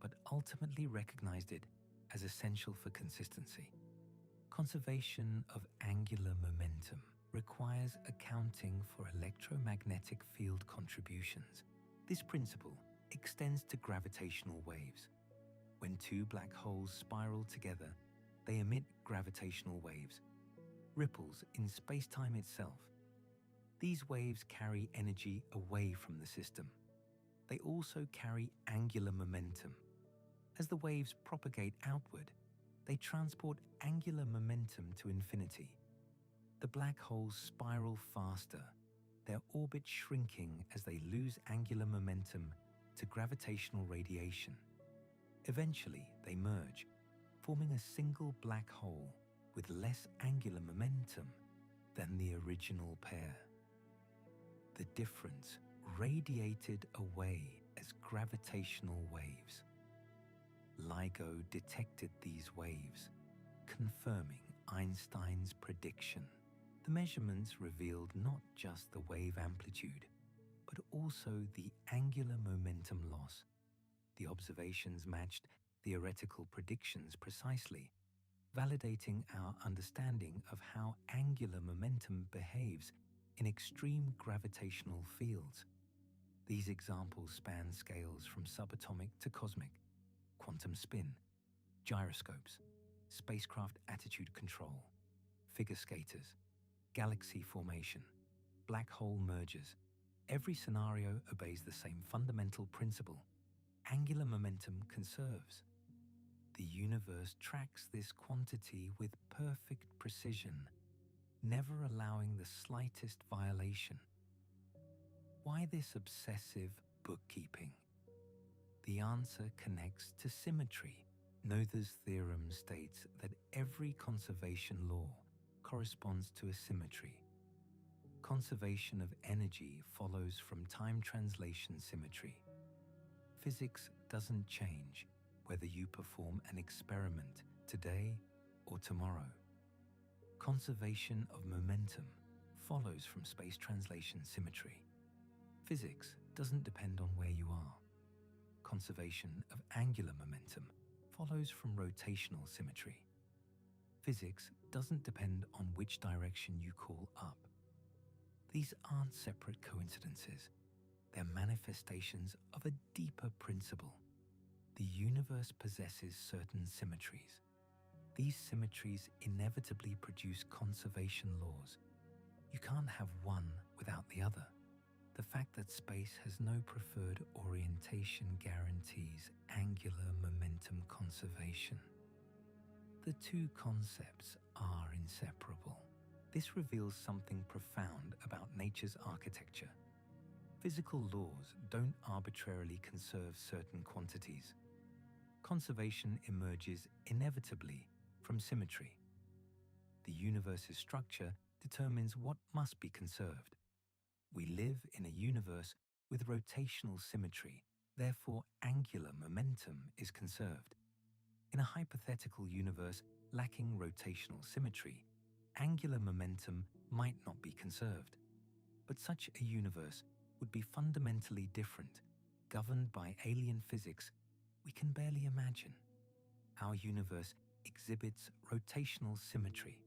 but ultimately recognized it as essential for consistency. Conservation of angular momentum requires accounting for electromagnetic field contributions. This principle extends to gravitational waves. When two black holes spiral together, they emit gravitational waves, ripples in spacetime itself. These waves carry energy away from the system. They also carry angular momentum. As the waves propagate outward, they transport angular momentum to infinity. The black holes spiral faster, their orbit shrinking as they lose angular momentum to gravitational radiation. Eventually, they merge, forming a single black hole with less angular momentum than the original pair. The difference radiated away as gravitational waves. LIGO detected these waves, confirming Einstein's prediction. The measurements revealed not just the wave amplitude, but also the angular momentum loss. The observations matched theoretical predictions precisely, validating our understanding of how angular momentum behaves in extreme gravitational fields. These examples span scales from subatomic to cosmic, quantum spin, gyroscopes, spacecraft attitude control, figure skaters, galaxy formation, black hole mergers. Every scenario obeys the same fundamental principle: angular momentum conserves. The universe tracks this quantity with perfect precision, never allowing the slightest violation. Why this obsessive bookkeeping? The answer connects to symmetry. Noether's theorem states that every conservation law corresponds to a symmetry. Conservation of energy follows from time translation symmetry. Physics doesn't change whether you perform an experiment today or tomorrow. Conservation of momentum follows from space translation symmetry. Physics doesn't depend on where you are. Conservation of angular momentum follows from rotational symmetry. Physics doesn't depend on which direction you call up. These aren't separate coincidences. They're manifestations of a deeper principle. The universe possesses certain symmetries. These symmetries inevitably produce conservation laws. You can't have one without the other. The fact that space has no preferred orientation guarantees angular momentum conservation. The two concepts are inseparable. This reveals something profound about nature's architecture. Physical laws don't arbitrarily conserve certain quantities. Conservation emerges inevitably from symmetry. The universe's structure determines what must be conserved. We live in a universe with rotational symmetry, therefore angular momentum is conserved. In a hypothetical universe lacking rotational symmetry, angular momentum might not be conserved. But such a universe would be fundamentally different, governed by alien physics we can barely imagine. Our universe exhibits rotational symmetry.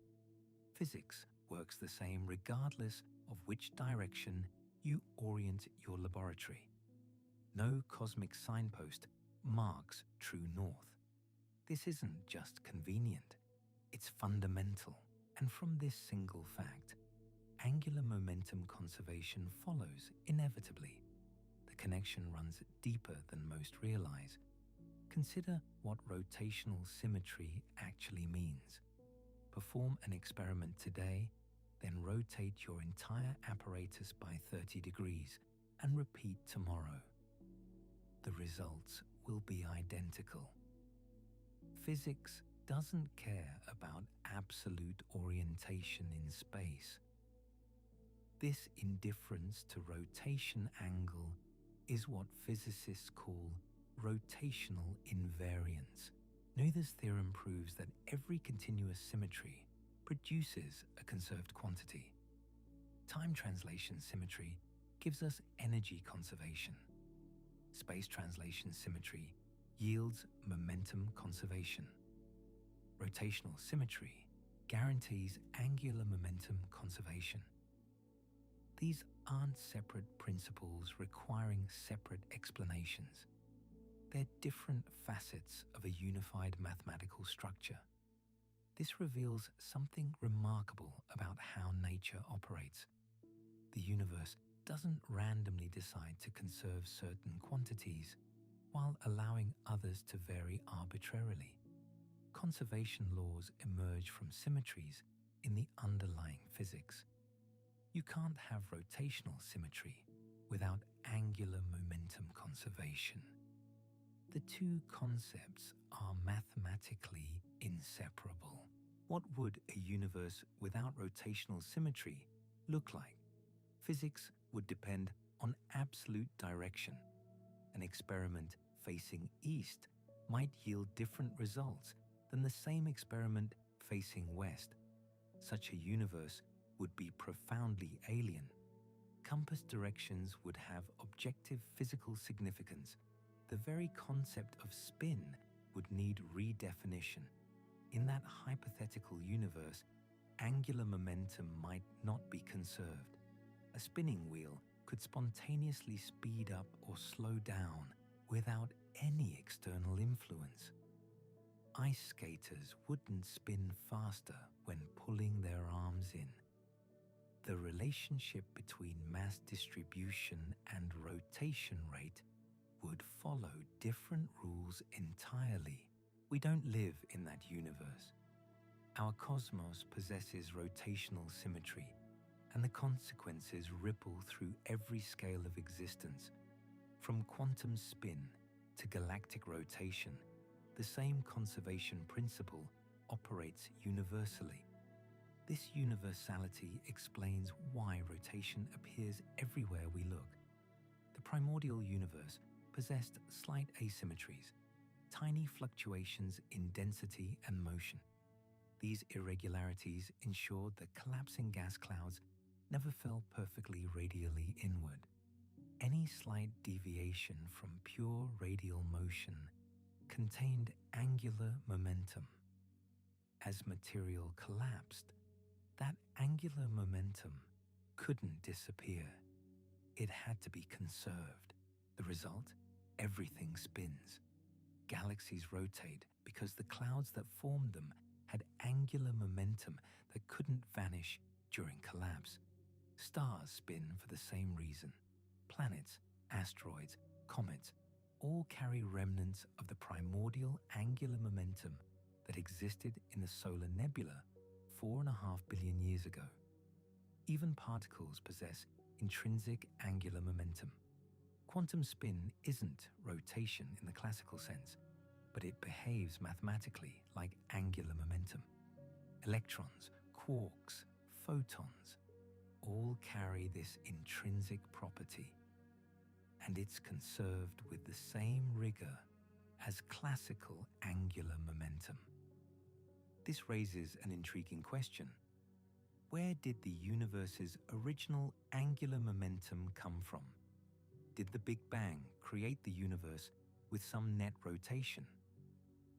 Physics works the same regardless of which direction you orient your laboratory. No cosmic signpost marks true north. This isn't just convenient, it's fundamental. And from this single fact, angular momentum conservation follows inevitably. The connection runs deeper than most realize. Consider what rotational symmetry actually means. Perform an experiment today, then rotate your entire apparatus by 30 degrees and repeat tomorrow. The results will be identical. Physics doesn't care about absolute orientation in space. This indifference to rotation angle is what physicists call rotational invariance. Noether's theorem proves that every continuous symmetry produces a conserved quantity. Time translation symmetry gives us energy conservation. Space translation symmetry yields momentum conservation. Rotational symmetry guarantees angular momentum conservation. These aren't separate principles requiring separate explanations. They're different facets of a unified mathematical structure. This reveals something remarkable about how nature operates. The universe doesn't randomly decide to conserve certain quantities while allowing others to vary arbitrarily. Conservation laws emerge from symmetries in the underlying physics. You can't have rotational symmetry without angular momentum conservation. The two concepts are mathematically inseparable. What would a universe without rotational symmetry look like? Physics would depend on absolute direction. An experiment facing east might yield different results than the same experiment facing west. Such a universe would be profoundly alien. Compass directions would have objective physical significance. The very concept of spin would need redefinition. In that hypothetical universe, angular momentum might not be conserved. A spinning wheel could spontaneously speed up or slow down without any external influence. Ice skaters wouldn't spin faster when pulling their arms in. The relationship between mass distribution and rotation rate would follow different rules entirely. We don't live in that universe. Our cosmos possesses rotational symmetry, and the consequences ripple through every scale of existence. From quantum spin to galactic rotation, the same conservation principle operates universally. This universality explains why rotation appears everywhere we look. The primordial universe possessed slight asymmetries, tiny fluctuations in density and motion. These irregularities ensured that collapsing gas clouds never fell perfectly radially inward. Any slight deviation from pure radial motion contained angular momentum. As material collapsed, that angular momentum couldn't disappear. It had to be conserved. The result? Everything spins. Galaxies rotate because the clouds that formed them had angular momentum that couldn't vanish during collapse. Stars spin for the same reason. Planets, asteroids, comets all carry remnants of the primordial angular momentum that existed in the solar nebula 4.5 billion years ago. Even particles possess intrinsic angular momentum. Quantum spin isn't rotation in the classical sense, but it behaves mathematically like angular momentum. Electrons, quarks, photons all carry this intrinsic property, and it's conserved with the same rigor as classical angular momentum. This raises an intriguing question. Where did the universe's original angular momentum come from? Did the Big Bang create the universe with some net rotation?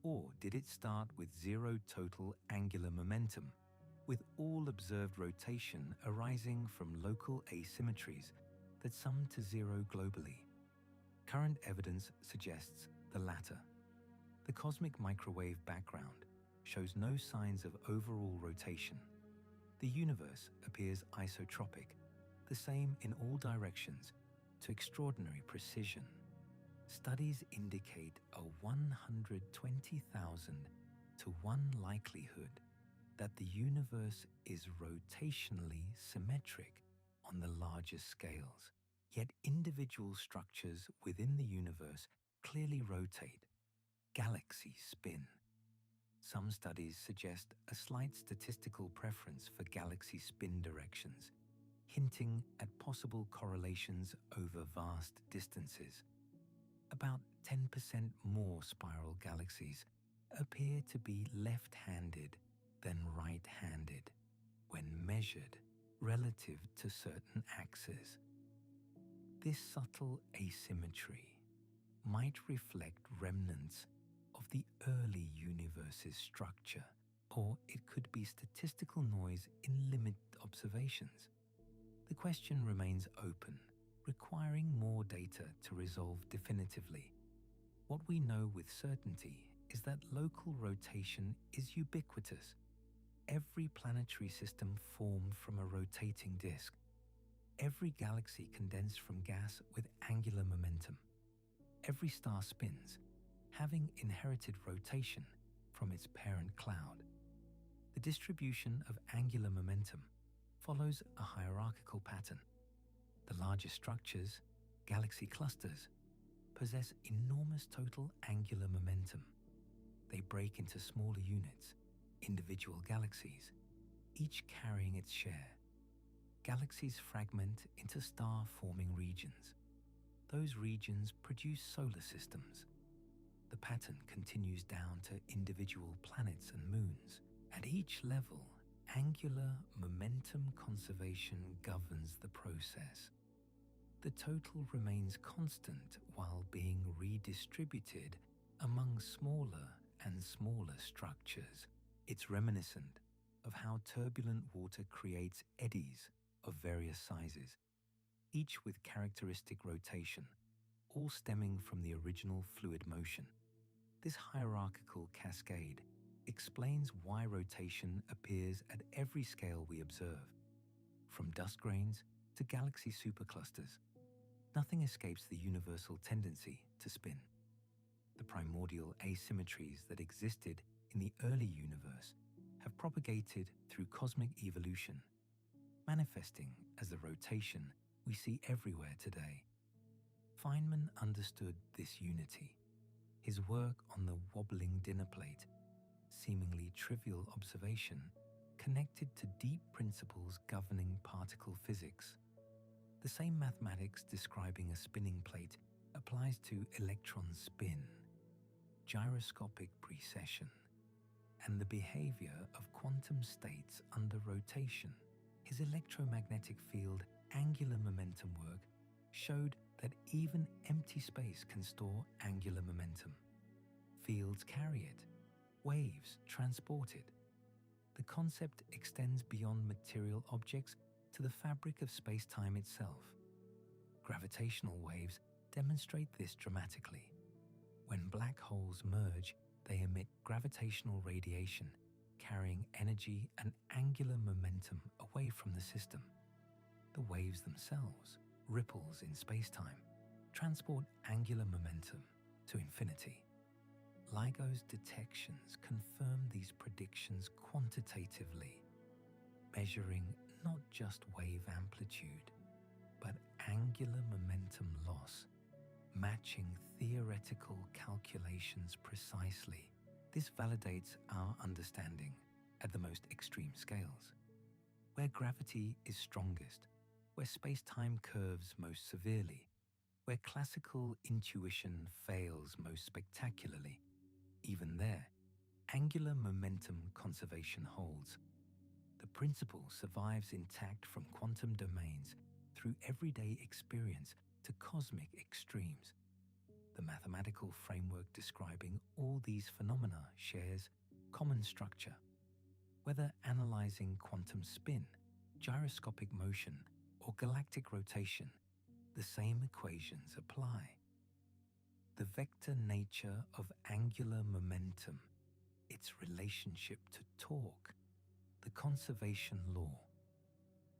Or did it start with zero total angular momentum, with all observed rotation arising from local asymmetries that sum to zero globally? Current evidence suggests the latter. The cosmic microwave background shows no signs of overall rotation. The universe appears isotropic, the same in all directions, to extraordinary precision. Studies indicate a 120,000 to 1 likelihood that the universe is rotationally symmetric on the largest scales. Yet individual structures within the universe clearly rotate. Galaxies spin. Some studies suggest a slight statistical preference for galaxy spin directions, hinting at possible correlations over vast distances. About 10% more spiral galaxies appear to be left-handed than right-handed when measured relative to certain axes. This subtle asymmetry might reflect remnants of the early universe's structure, or it could be statistical noise in limited observations. The question remains open, requiring more data to resolve definitively. What we know with certainty is that local rotation is ubiquitous. Every planetary system formed from a rotating disk. Every galaxy condensed from gas with angular momentum. Every star spins, having inherited rotation from its parent cloud. The distribution of angular momentum follows a hierarchical pattern. The larger structures, galaxy clusters, possess enormous total angular momentum. They break into smaller units, individual galaxies, each carrying its share. Galaxies fragment into star-forming regions. Those regions produce solar systems. The pattern continues down to individual planets and moons. At each level, angular momentum conservation governs the process. The total remains constant while being redistributed among smaller and smaller structures. It's reminiscent of how turbulent water creates eddies of various sizes, each with characteristic rotation, all stemming from the original fluid motion. This hierarchical cascade explains why rotation appears at every scale we observe, from dust grains to galaxy superclusters. Nothing escapes the universal tendency to spin. The primordial asymmetries that existed in the early universe have propagated through cosmic evolution, manifesting as the rotation we see everywhere today. Feynman understood this unity. His work on the wobbling dinner plate, seemingly trivial observation, connected to deep principles governing particle physics. The same mathematics describing a spinning plate applies to electron spin, gyroscopic precession, and the behavior of quantum states under rotation. His electromagnetic field angular momentum work showed that even empty space can store angular momentum. Fields carry it, waves transport it. The concept extends beyond material objects to the fabric of space-time itself. Gravitational waves demonstrate this dramatically. When black holes merge, they emit gravitational radiation, carrying energy and angular momentum away from the system. The waves themselves, ripples in space-time, transport angular momentum to infinity. LIGO's detections confirm these predictions quantitatively, measuring not just wave amplitude, but angular momentum loss, matching theoretical calculations precisely. This validates our understanding at the most extreme scales. Where gravity is strongest, where space-time curves most severely, where classical intuition fails most spectacularly, even there, angular momentum conservation holds. The principle survives intact from quantum domains through everyday experience to cosmic extremes. The mathematical framework describing all these phenomena shares common structure. Whether analyzing quantum spin, gyroscopic motion, or galactic rotation, the same equations apply. The vector nature of angular momentum, its relationship to torque, the conservation law,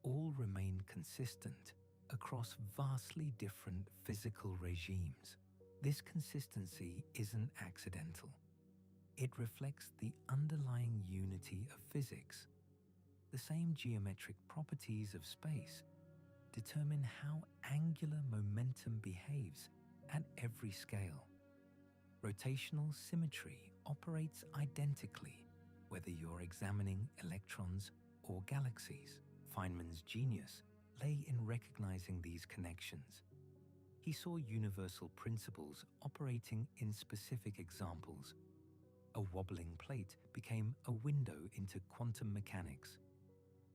all remain consistent across vastly different physical regimes. This consistency isn't accidental. It reflects the underlying unity of physics. The same geometric properties of space determine how angular momentum behaves at every scale. Rotational symmetry operates identically whether you're examining electrons or galaxies. Feynman's genius lay in recognizing these connections. He saw universal principles operating in specific examples. A wobbling plate became a window into quantum mechanics.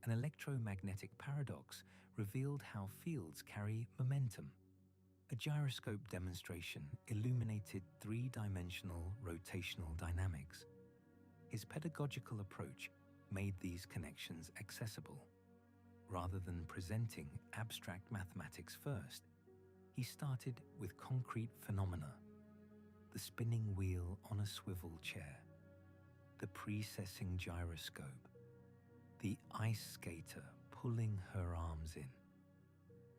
An electromagnetic paradox revealed how fields carry momentum. A gyroscope demonstration illuminated three-dimensional rotational dynamics. His pedagogical approach made these connections accessible. Rather than presenting abstract mathematics first, he started with concrete phenomena: the spinning wheel on a swivel chair, the precessing gyroscope, the ice skater pulling her arms in.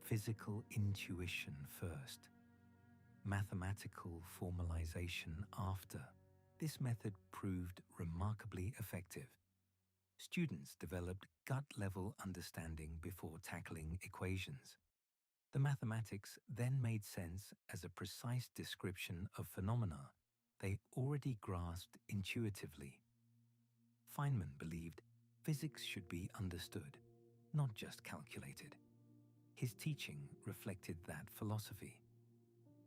Physical intuition first, mathematical formalization after. This method proved remarkably effective. Students developed gut-level understanding before tackling equations. The mathematics then made sense as a precise description of phenomena they already grasped intuitively. Feynman believed physics should be understood, not just calculated. His teaching reflected that philosophy.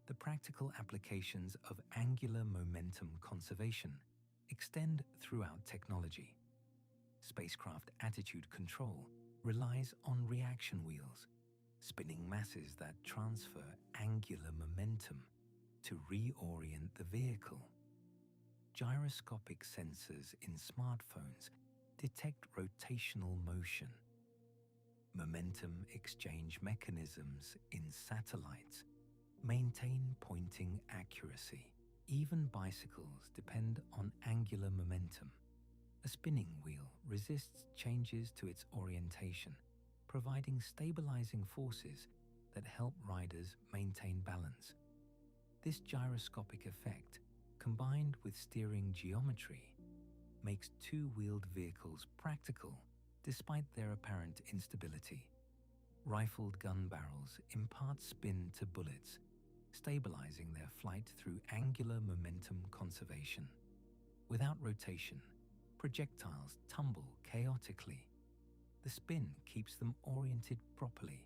The practical applications of angular momentum conservation extend throughout technology. Spacecraft attitude control relies on reaction wheels, spinning masses that transfer angular momentum to reorient the vehicle. Gyroscopic sensors in smartphones detect rotational motion. Momentum exchange mechanisms in satellites maintain pointing accuracy. Even bicycles depend on angular momentum. A spinning wheel resists changes to its orientation, providing stabilizing forces that help riders maintain balance. This gyroscopic effect, combined with steering geometry, makes two-wheeled vehicles practical despite their apparent instability. Rifled gun barrels impart spin to bullets, stabilizing their flight through angular momentum conservation. Without rotation, projectiles tumble chaotically. The spin keeps them oriented properly,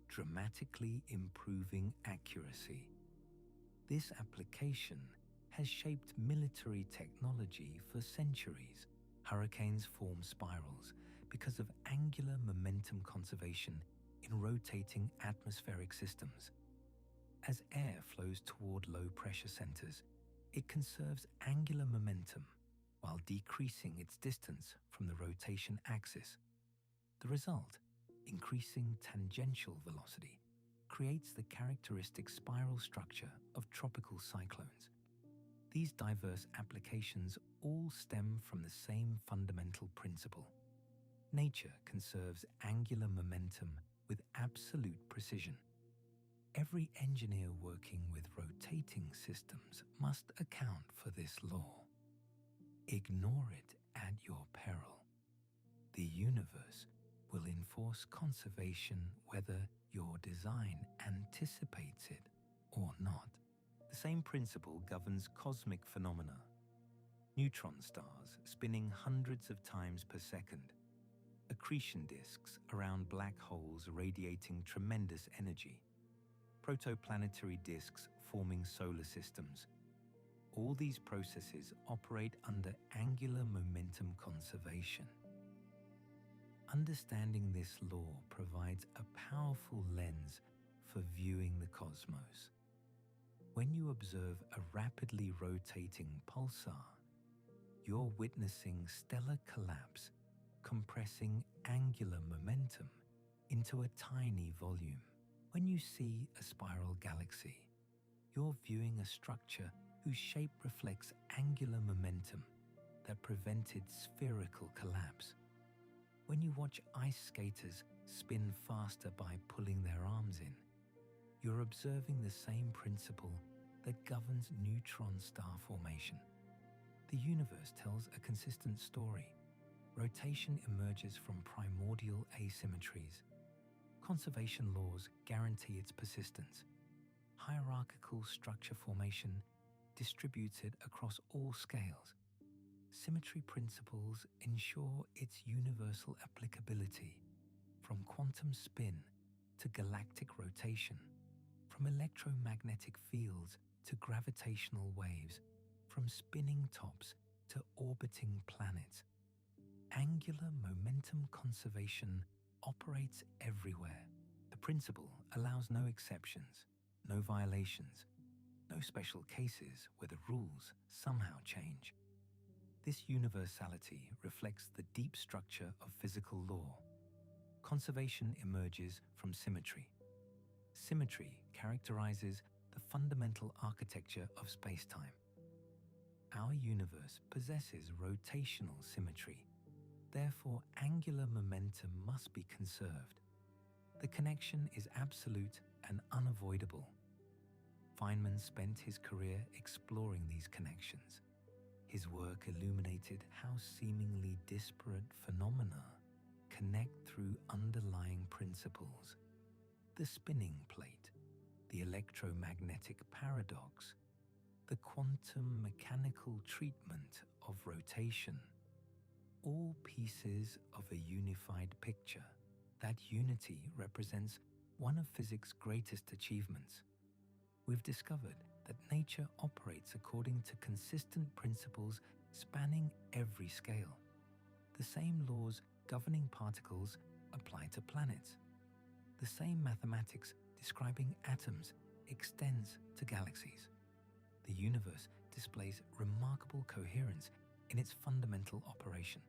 dramatically improving accuracy. This application has shaped military technology for centuries. Hurricanes form spirals because of angular momentum conservation in rotating atmospheric systems. As air flows toward low-pressure centers, it conserves angular momentum while decreasing its distance from the rotation axis. The result, increasing tangential velocity, creates the characteristic spiral structure of tropical cyclones. These diverse applications all stem from the same fundamental principle. Nature conserves angular momentum with absolute precision. Every engineer working with rotating systems must account for this law. Ignore it at your peril. The universe will enforce conservation whether your design anticipates it or not. The same principle governs cosmic phenomena. Neutron stars spinning hundreds of times per second, accretion disks around black holes radiating tremendous energy, protoplanetary disks forming solar systems. All these processes operate under angular momentum conservation. Understanding this law provides a powerful lens for viewing the cosmos. When you observe a rapidly rotating pulsar, you're witnessing stellar collapse, compressing angular momentum into a tiny volume. When you see a spiral galaxy, you're viewing a structure whose shape reflects angular momentum that prevented spherical collapse. When you watch ice skaters spin faster by pulling their arms in, you're observing the same principle that governs neutron star formation. The universe tells a consistent story. Rotation emerges from primordial asymmetries. Conservation laws guarantee its persistence. Hierarchical structure formation distributes it across all scales. Symmetry principles ensure its universal applicability, from quantum spin to galactic rotation, from electromagnetic fields to gravitational waves, from spinning tops to orbiting planets. Angular momentum conservation operates everywhere. The principle allows no exceptions, no violations, no special cases where the rules somehow change. This universality reflects the deep structure of physical law. Conservation emerges from symmetry. Symmetry characterizes the fundamental architecture of spacetime. Our universe possesses rotational symmetry. Therefore, angular momentum must be conserved. The connection is absolute and unavoidable. Feynman spent his career exploring these connections. His work illuminated how seemingly disparate phenomena connect through underlying principles. The spinning plate, the electromagnetic paradox, the quantum mechanical treatment of rotation, all pieces of a unified picture. That unity represents one of physics' greatest achievements. We've discovered that nature operates according to consistent principles spanning every scale. The same laws governing particles apply to planets. The same mathematics describing atoms extends to galaxies. The universe displays remarkable coherence in its fundamental operation.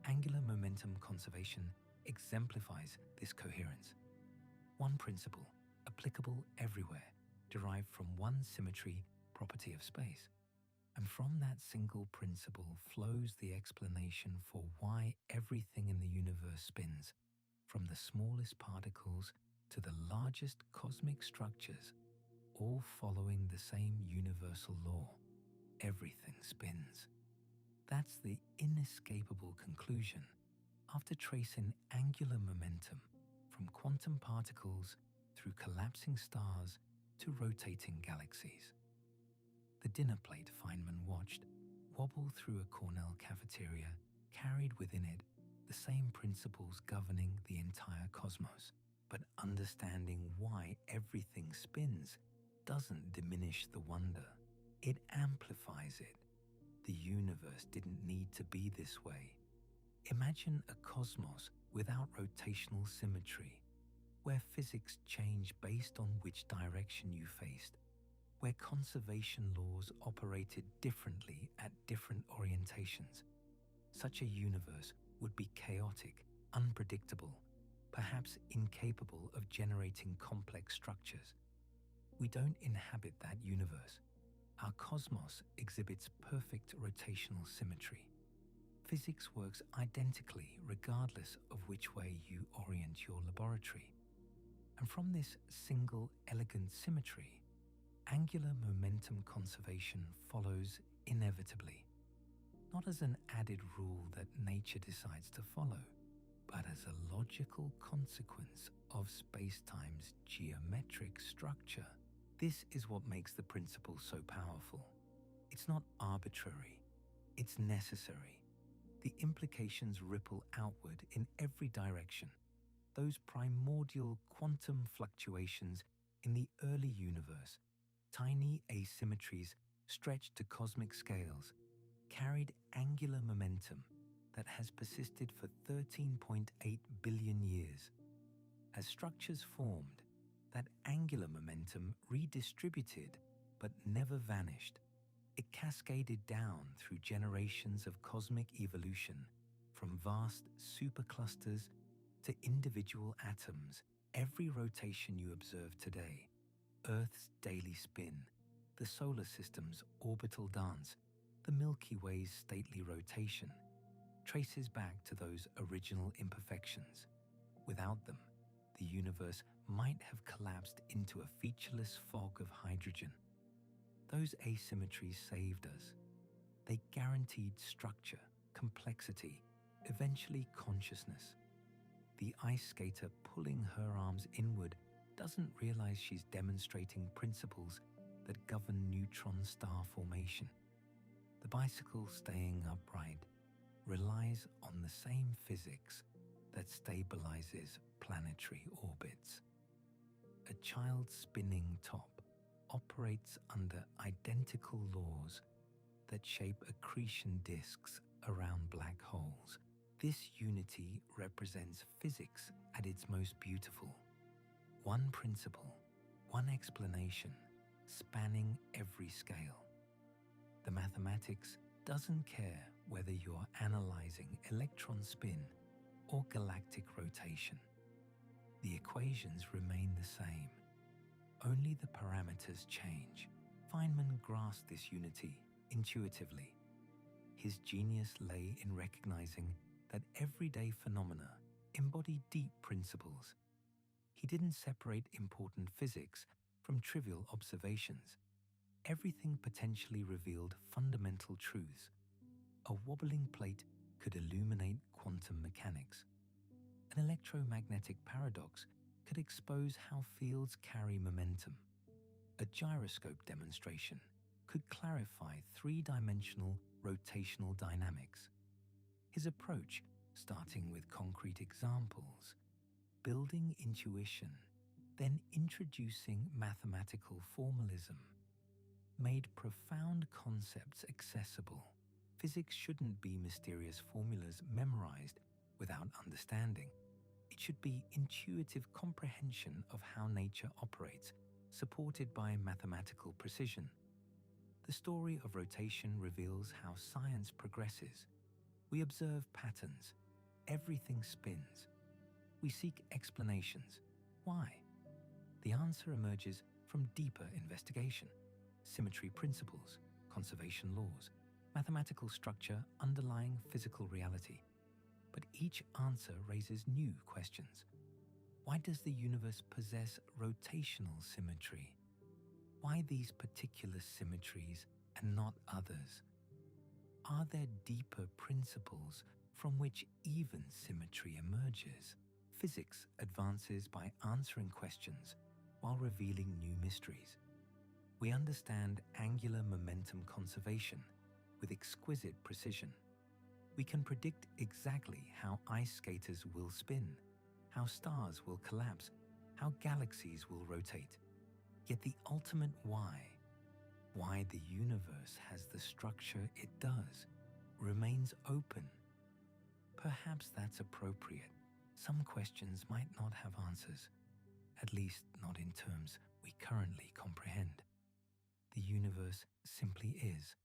Angular momentum conservation exemplifies this coherence. One principle, applicable everywhere, derived from one symmetry property of space. And from that single principle flows the explanation for why everything in the universe spins, from the smallest particles to the largest cosmic structures, all following the same universal law. Everything spins. That's the inescapable conclusion after tracing angular momentum from quantum particles through collapsing stars to rotating galaxies. The dinner plate Feynman watched wobble through a Cornell cafeteria carried within it the same principles governing the entire cosmos. But understanding why everything spins doesn't diminish the wonder. It amplifies it. The universe didn't need to be this way. Imagine a cosmos without rotational symmetry, where physics change based on which direction you faced, where conservation laws operated differently at different orientations. Such a universe would be chaotic, unpredictable, perhaps incapable of generating complex structures. We don't inhabit that universe. Our cosmos exhibits perfect rotational symmetry. Physics works identically regardless of which way you orient your laboratory. And from this single elegant symmetry, angular momentum conservation follows inevitably, not as an added rule that nature decides to follow, but as a logical consequence of spacetime's geometric structure. This is what makes the principle so powerful. It's not arbitrary, it's necessary. The implications ripple outward in every direction. Those primordial quantum fluctuations in the early universe, tiny asymmetries stretched to cosmic scales, carried angular momentum that has persisted for 13.8 billion years. As structures formed, that angular momentum redistributed but never vanished. It cascaded down through generations of cosmic evolution, from vast superclusters to individual atoms. Every rotation you observe today, Earth's daily spin, the solar system's orbital dance, the Milky Way's stately rotation, traces back to those original imperfections. Without them, the universe might have collapsed into a featureless fog of hydrogen. Those asymmetries saved us. They guaranteed structure, complexity, eventually consciousness. The ice skater pulling her arms inward doesn't realize she's demonstrating principles that govern neutron star formation. The bicycle staying upright relies on the same physics that stabilizes planetary orbits. A child's spinning top operates under identical laws that shape accretion disks around black holes. This unity represents physics at its most beautiful. One principle, one explanation, spanning every scale. The mathematics doesn't care whether you're analyzing electron spin or galactic rotation. The equations remain the same. Only the parameters change. Feynman grasped this unity intuitively. His genius lay in recognizing that everyday phenomena embody deep principles. He didn't separate important physics from trivial observations. Everything potentially revealed fundamental truths. A wobbling plate could illuminate quantum mechanics. An electromagnetic paradox could expose how fields carry momentum. A gyroscope demonstration could clarify three-dimensional rotational dynamics. His approach, starting with concrete examples, building intuition, then introducing mathematical formalism, made profound concepts accessible. Physics shouldn't be mysterious formulas memorized without understanding. It should be intuitive comprehension of how nature operates, supported by mathematical precision. The story of rotation reveals how science progresses. We observe patterns. Everything spins. we seek explanations. Why? The answer emerges from deeper investigation: symmetry principles, conservation laws, mathematical structure underlying physical reality. But each answer raises new questions. Why does the universe possess rotational symmetry? Why these particular symmetries and not others? Are there deeper principles from which even symmetry emerges? Physics advances by answering questions while revealing new mysteries. We understand angular momentum conservation with exquisite precision. We can predict exactly how ice skaters will spin, how stars will collapse, how galaxies will rotate. Yet the ultimate why the universe has the structure it does, remains open. Perhaps that's appropriate. Some questions might not have answers, at least not in terms we currently comprehend. The universe simply is,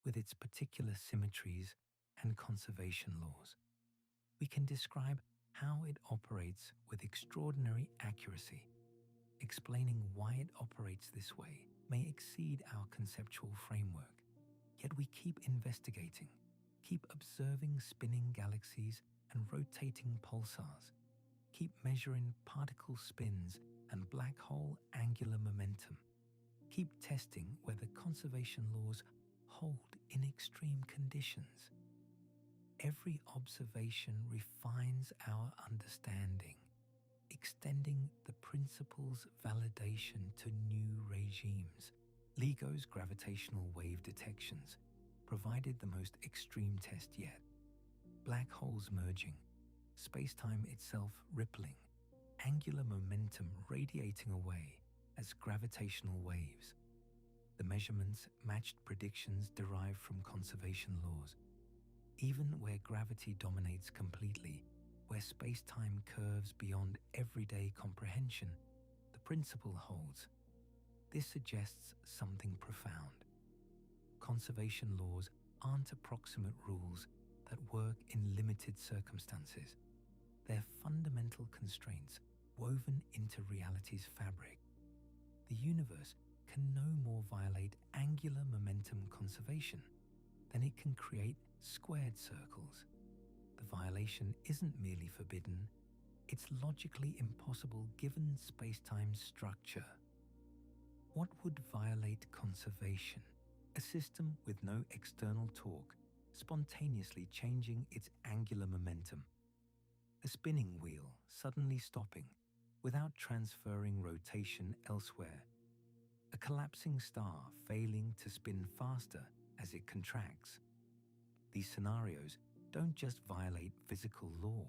with its particular symmetries and conservation laws. We can describe how it operates with extraordinary accuracy. Explaining why it operates this way may exceed our conceptual framework. Yet we keep investigating, keep observing spinning galaxies and rotating pulsars, keep measuring particle spins and black hole angular momentum, keep testing whether conservation laws hold in extreme conditions. Every observation refines our understanding, extending the principle's validation to new regimes. LIGO's gravitational wave detections provided the most extreme test yet. Black holes merging, spacetime itself rippling, angular momentum radiating away as gravitational waves. The measurements matched predictions derived from conservation laws. Even where gravity dominates completely, where space-time curves beyond everyday comprehension, the principle holds. This suggests something profound. Conservation laws aren't approximate rules that work in limited circumstances. They're fundamental constraints woven into reality's fabric. The universe can no more violate angular momentum conservation than it can create squared circles. The violation isn't merely forbidden, it's logically impossible given spacetime's structure. What would violate conservation? A system with no external torque, spontaneously changing its angular momentum. A spinning wheel suddenly stopping without transferring rotation elsewhere. A collapsing star failing to spin faster as it contracts. These scenarios don't just violate physical law,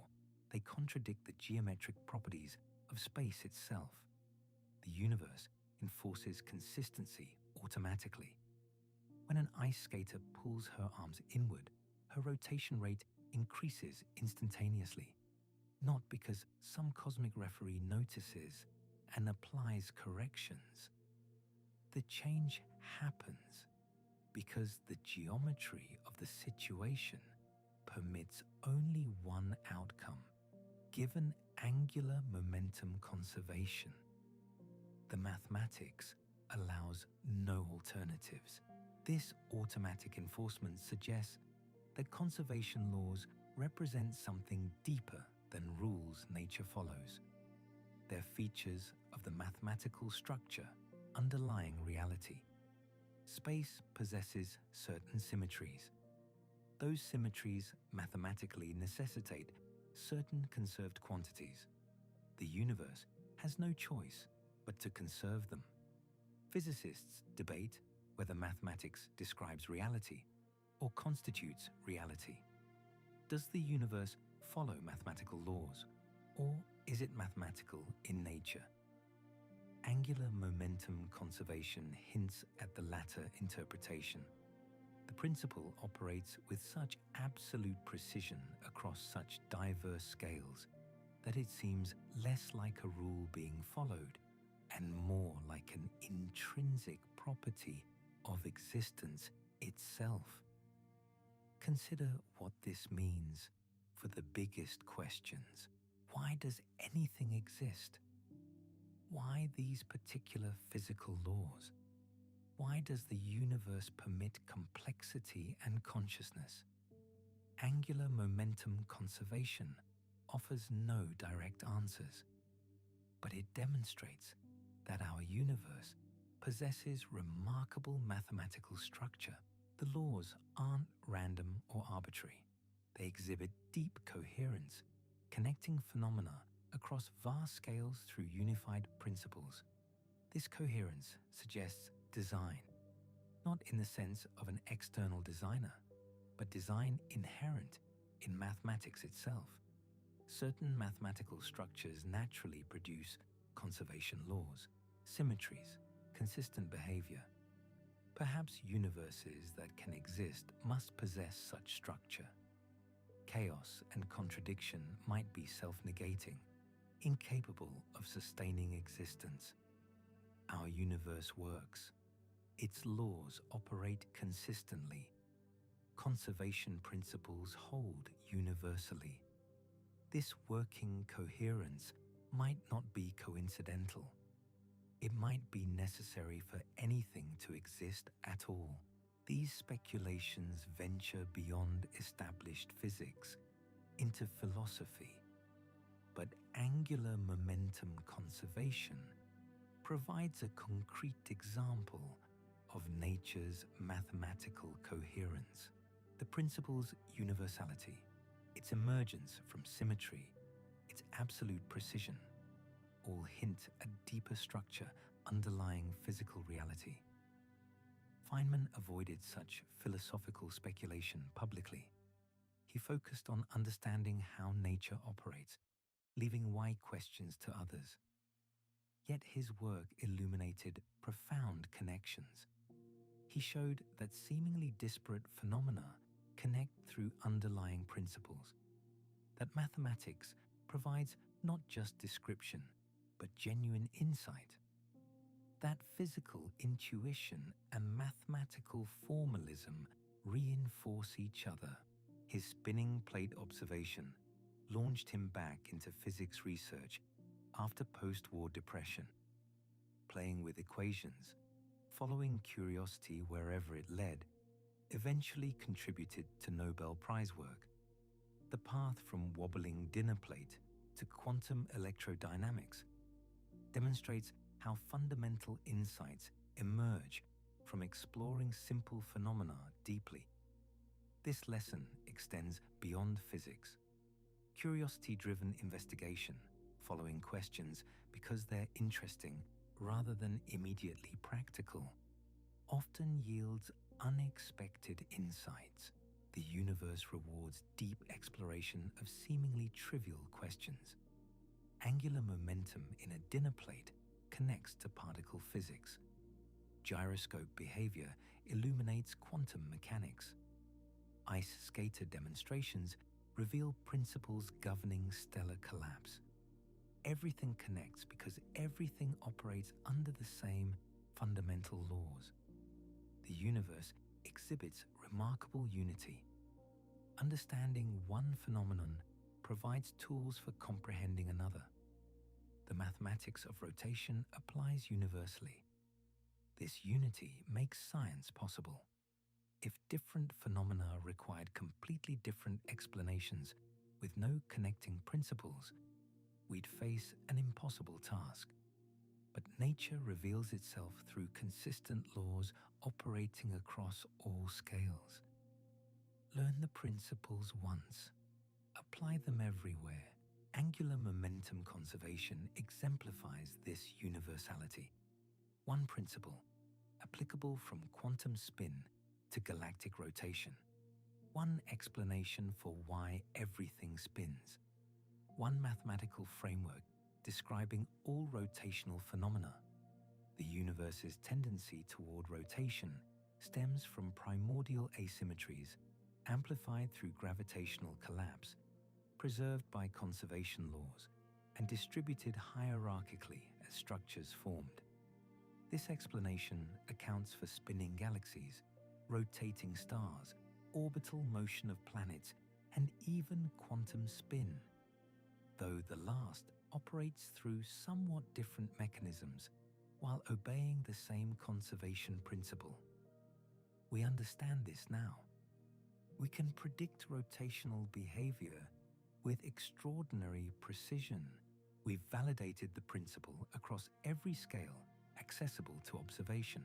they contradict the geometric properties of space itself. The universe enforces consistency automatically. When an ice skater pulls her arms inward, her rotation rate increases instantaneously, not because some cosmic referee notices and applies corrections. The change happens because the geometry of the situation permits only one outcome, given angular momentum conservation. The mathematics allows no alternatives. This automatic enforcement suggests that conservation laws represent something deeper than rules nature follows. They're features of the mathematical structure underlying reality. Space possesses certain symmetries. Those symmetries mathematically necessitate certain conserved quantities. The universe has no choice but to conserve them. Physicists debate whether mathematics describes reality or constitutes reality. Does the universe follow mathematical laws, or is it mathematical in nature? Angular momentum conservation hints at the latter interpretation. The principle operates with such absolute precision across such diverse scales that it seems less like a rule being followed and more like an intrinsic property of existence itself. Consider what this means for the biggest questions. why does anything exist? Why these particular physical laws? Why does the universe permit complexity and consciousness? Angular momentum conservation offers no direct answers, but it demonstrates that our universe possesses remarkable mathematical structure. The laws aren't random or arbitrary. They exhibit deep coherence, connecting phenomena across vast scales through unified principles. This coherence suggests design, not in the sense of an external designer, but design inherent in mathematics itself. Certain mathematical structures naturally produce conservation laws, symmetries, consistent behavior. Perhaps universes that can exist must possess such structure. Chaos and contradiction might be self-negating, incapable of sustaining existence. Our universe works. Its laws operate consistently. Conservation principles hold universally. This working coherence might not be coincidental. It might be necessary for anything to exist at all. These speculations venture beyond established physics into philosophy. But angular momentum conservation provides a concrete example of nature's mathematical coherence. The principle's universality, its emergence from symmetry, its absolute precision, all hint at deeper structure underlying physical reality. Feynman avoided such philosophical speculation publicly. He focused on understanding how nature operates, leaving why questions to others. Yet his work illuminated profound connections. He showed that seemingly disparate phenomena connect through underlying principles, that mathematics provides not just description, but genuine insight, that physical intuition and mathematical formalism reinforce each other. His spinning plate observation launched him back into physics research after post-war depression. Playing with equations, following curiosity wherever it led, eventually contributed to Nobel Prize work. The path from wobbling dinner plate to quantum electrodynamics demonstrates how fundamental insights emerge from exploring simple phenomena deeply. This lesson extends beyond physics. Curiosity-driven investigation, following questions because they're interesting rather than immediately practical, often yields unexpected insights. The universe rewards deep exploration of seemingly trivial questions. Angular momentum in a dinner plate connects to particle physics. Gyroscope behavior illuminates quantum mechanics. Ice skater demonstrations reveal principles governing stellar collapse. Everything connects because everything operates under the same fundamental laws. The universe exhibits remarkable unity. Understanding one phenomenon provides tools for comprehending another. The mathematics of rotation applies universally. This unity makes science possible. If different phenomena required completely different explanations with no connecting principles, we'd face an impossible task. But nature reveals itself through consistent laws operating across all scales. Learn the principles once, apply them everywhere. Angular momentum conservation exemplifies this universality. One principle, applicable from quantum spin to galactic rotation. One explanation for why everything spins. One mathematical framework describing all rotational phenomena. The universe's tendency toward rotation stems from primordial asymmetries, amplified through gravitational collapse, preserved by conservation laws, and distributed hierarchically as structures formed. This explanation accounts for spinning galaxies, rotating stars, orbital motion of planets, and even quantum spin. though the last operates through somewhat different mechanisms while obeying the same conservation principle. We understand this now. We can predict rotational behavior with extraordinary precision. We've validated the principle across every scale accessible to observation,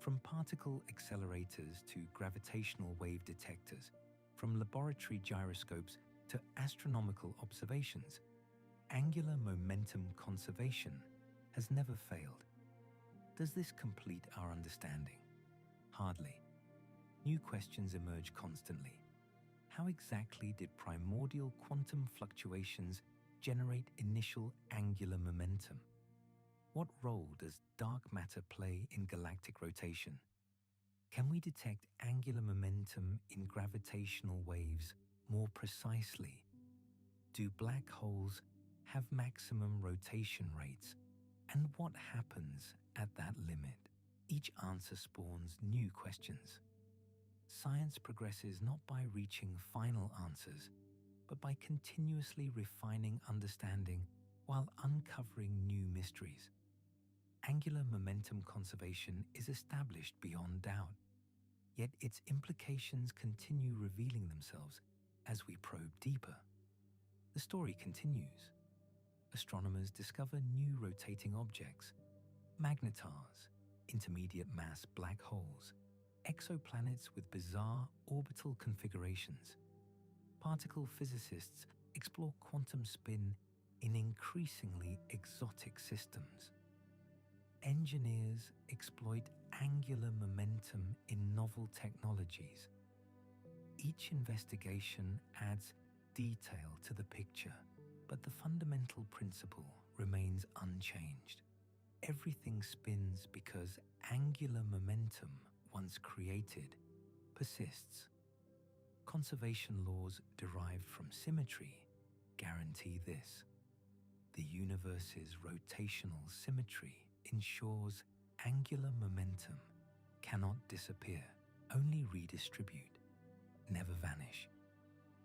from particle accelerators to gravitational wave detectors, from laboratory gyroscopes to astronomical observations. Angular momentum conservation has never failed. Does this complete our understanding? Hardly. New questions emerge constantly. How exactly did primordial quantum fluctuations generate initial angular momentum? What role does dark matter play in galactic rotation? Can we detect angular momentum in gravitational waves more precisely? Do black holes have maximum rotation rates? And what happens at that limit? Each answer spawns new questions. Science progresses not by reaching final answers, but by continuously refining understanding while uncovering new mysteries. Angular momentum conservation is established beyond doubt, yet its implications continue revealing themselves as we probe deeper. The story continues. Astronomers discover new rotating objects, magnetars, intermediate mass black holes, exoplanets with bizarre orbital configurations. Particle physicists explore quantum spin in increasingly exotic systems. Engineers exploit angular momentum in novel technologies. Each investigation adds detail to the picture, but the fundamental principle remains unchanged. Everything spins because angular momentum, once created, persists. Conservation laws derived from symmetry guarantee this. The universe's rotational symmetry ensures angular momentum cannot disappear, only redistribute, never vanish.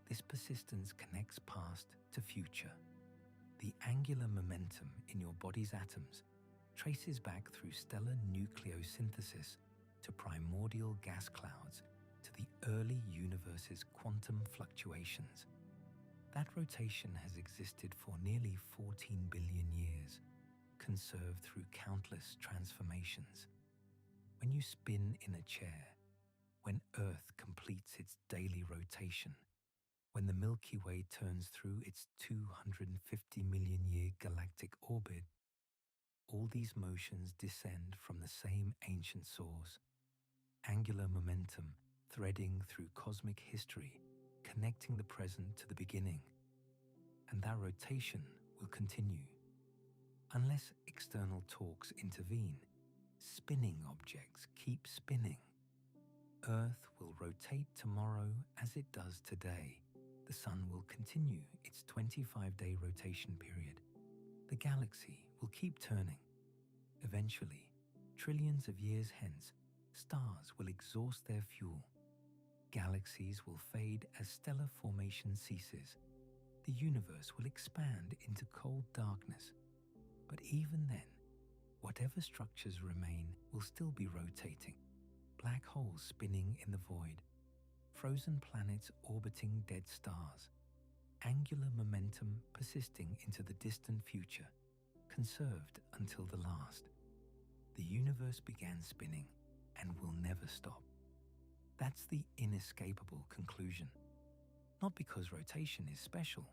This persistence connects past to future. The angular momentum in your body's atoms traces back through stellar nucleosynthesis to primordial gas clouds to the early universe's quantum fluctuations. That rotation has existed for nearly 14 billion years, conserved through countless transformations. When you spin in a chair, when Earth completes its daily rotation, when the Milky Way turns through its 250 million year galactic orbit, all these motions descend from the same ancient source, angular momentum threading through cosmic history, connecting the present to the beginning. And that rotation will continue. Unless external torques intervene, spinning objects keep spinning. Earth will rotate tomorrow as it does today. The Sun will continue its 25-day rotation period. The galaxy will keep turning. Eventually, trillions of years hence, stars will exhaust their fuel. Galaxies will fade as stellar formation ceases. The universe will expand into cold darkness. But even then, whatever structures remain will still be rotating. Black holes spinning in the void, frozen planets orbiting dead stars, angular momentum persisting into the distant future, conserved until the last. The universe began spinning and will never stop. That's the inescapable conclusion. Not because rotation is special,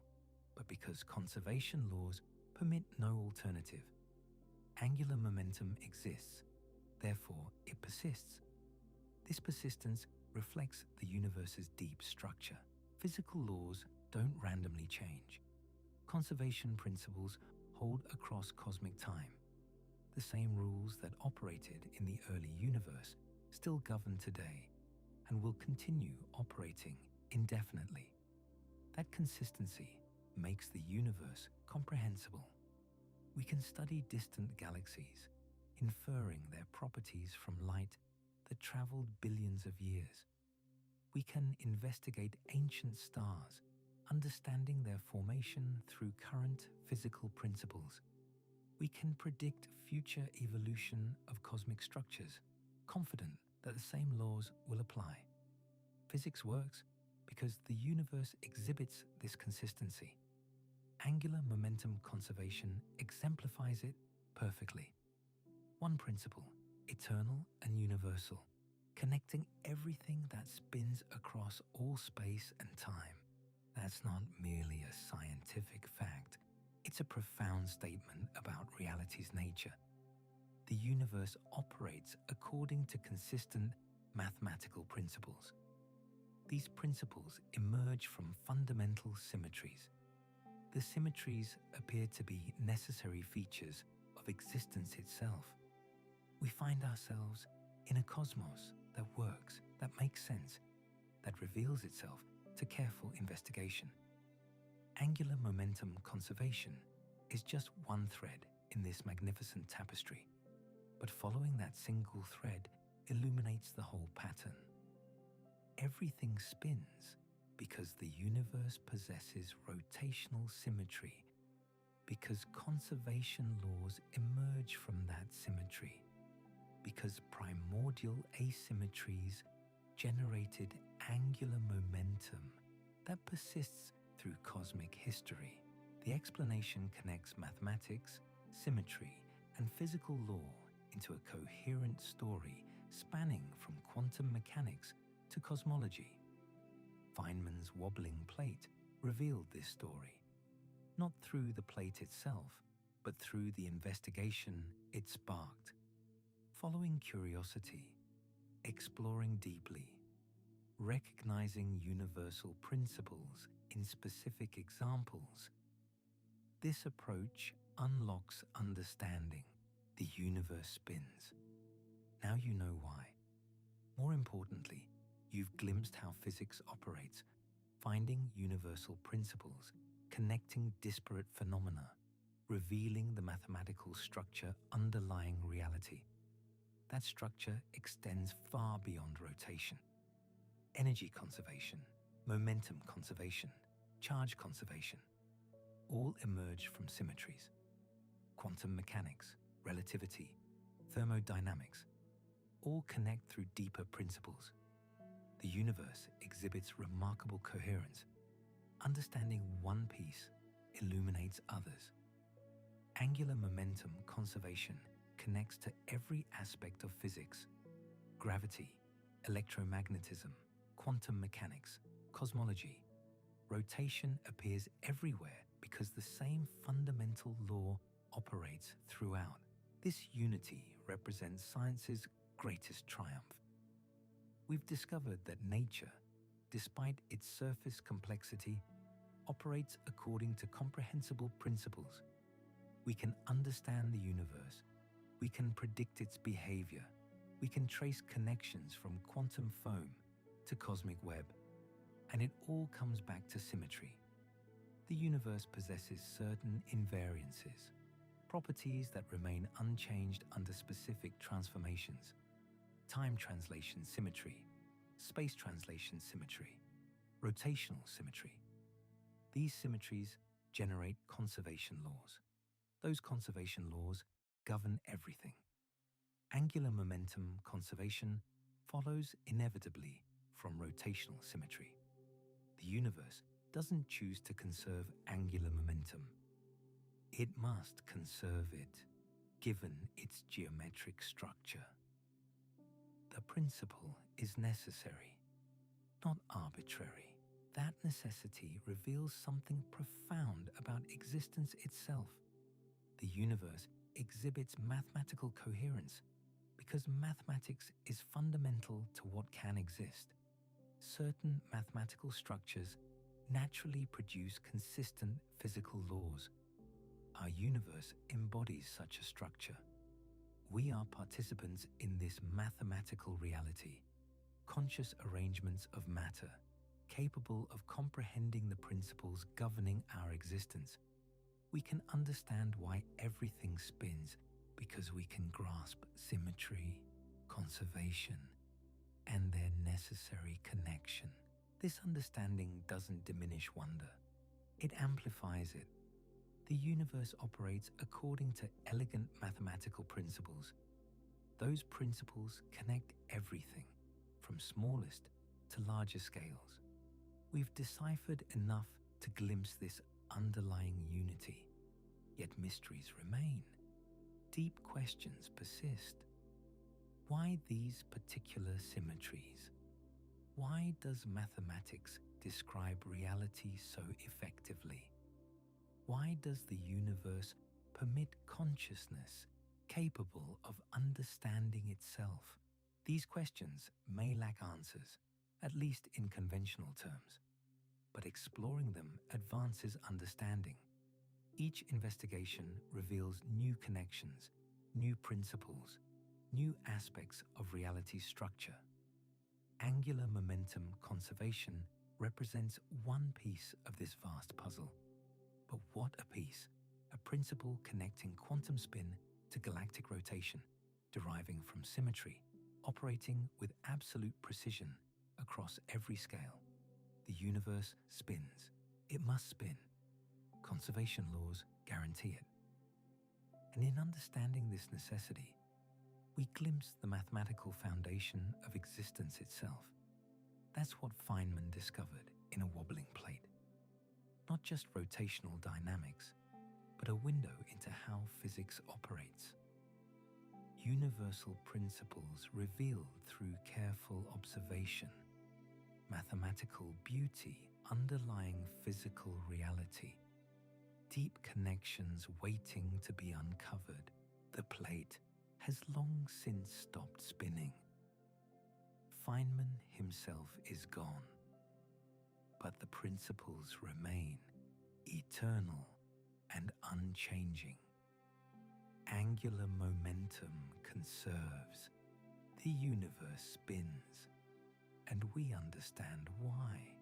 but because conservation laws permit no alternative. Angular momentum exists, therefore it persists. This persistence reflects the universe's deep structure. Physical laws don't randomly change. Conservation principles hold across cosmic time. The same rules that operated in the early universe still govern today and will continue operating indefinitely. That consistency makes the universe comprehensible. We can study distant galaxies, inferring their properties from light that traveled billions of years. We can investigate ancient stars, understanding their formation through current physical principles, we can predict future evolution of cosmic structures, confident that the same laws will apply. Physics works because the universe exhibits this consistency. Angular momentum conservation exemplifies it perfectly. One principle, eternal and universal, connecting everything that spins across all space and time. That's not merely a scientific fact, it's a profound statement about reality's nature. The universe operates according to consistent mathematical principles. These principles emerge from fundamental symmetries. The symmetries appear to be necessary features of existence itself. We find ourselves in a cosmos that works, that makes sense, that reveals itself to careful investigation. Angular momentum conservation is just one thread in this magnificent tapestry, but following that single thread illuminates the whole pattern. Everything spins because the universe possesses rotational symmetry, because conservation laws emerge from that symmetry, because primordial asymmetries generated angular momentum that persists through cosmic history. The explanation connects mathematics, symmetry, and physical law into a coherent story spanning from quantum mechanics to cosmology. Feynman's wobbling plate revealed this story, not through the plate itself, but through the investigation it sparked. Following curiosity, exploring deeply, recognizing universal principles in specific examples, this approach unlocks understanding. The universe spins. Now you know why. More importantly, you've glimpsed how physics operates, finding universal principles, connecting disparate phenomena, revealing the mathematical structure underlying reality. That structure extends far beyond rotation. Energy conservation, momentum conservation, charge conservation, all emerge from symmetries. Quantum mechanics, relativity, thermodynamics, all connect through deeper principles. The universe exhibits remarkable coherence. Understanding one piece illuminates others. Angular momentum conservation connects to every aspect of physics: gravity, electromagnetism, quantum mechanics, cosmology. Rotation appears everywhere because the same fundamental law operates throughout. This unity represents science's greatest triumph. We've discovered that nature, despite its surface complexity, operates according to comprehensible principles. We can understand the universe. We can predict its behavior. We can trace connections from quantum foam to cosmic web. And it all comes back to symmetry. The universe possesses certain invariances, properties that remain unchanged under specific transformations. Time translation symmetry, space translation symmetry, rotational symmetry. These symmetries generate conservation laws. Those conservation laws govern everything. Angular momentum conservation follows inevitably from rotational symmetry. The universe doesn't choose to conserve angular momentum. It must conserve it, given its geometric structure. The principle is necessary, not arbitrary. That necessity reveals something profound about existence itself. The universe exhibits mathematical coherence because mathematics is fundamental to what can exist. Certain mathematical structures naturally produce consistent physical laws. Our universe embodies such a structure. We are participants in this mathematical reality, conscious arrangements of matter, capable of comprehending the principles governing our existence. We can understand why everything spins because we can grasp symmetry, conservation, and their necessary connection. This understanding doesn't diminish wonder. It amplifies it. The universe operates according to elegant mathematical principles. Those principles connect everything, from smallest to larger scales. We've deciphered enough to glimpse this underlying unity, yet mysteries remain. Deep questions persist. Why these particular symmetries? Why does mathematics describe reality so effectively? Why does the universe permit consciousness capable of understanding itself? These questions may lack answers, at least in conventional terms, but exploring them advances understanding. Each investigation reveals new connections, new principles, new aspects of reality's structure. Angular momentum conservation represents one piece of this vast puzzle. But what a piece! A principle connecting quantum spin to galactic rotation, deriving from symmetry, operating with absolute precision across every scale. The universe spins. It must spin. Conservation laws guarantee it. And in understanding this necessity, we glimpse the mathematical foundation of existence itself. That's what Feynman discovered in a wobbling plate. Not just rotational dynamics, but a window into how physics operates. Universal principles revealed through careful observation, mathematical beauty underlying physical reality, deep connections waiting to be uncovered. The plate has long since stopped spinning. Feynman himself is gone, but the principles remain eternal and unchanging. Angular momentum conserves, the universe spins, and we understand why.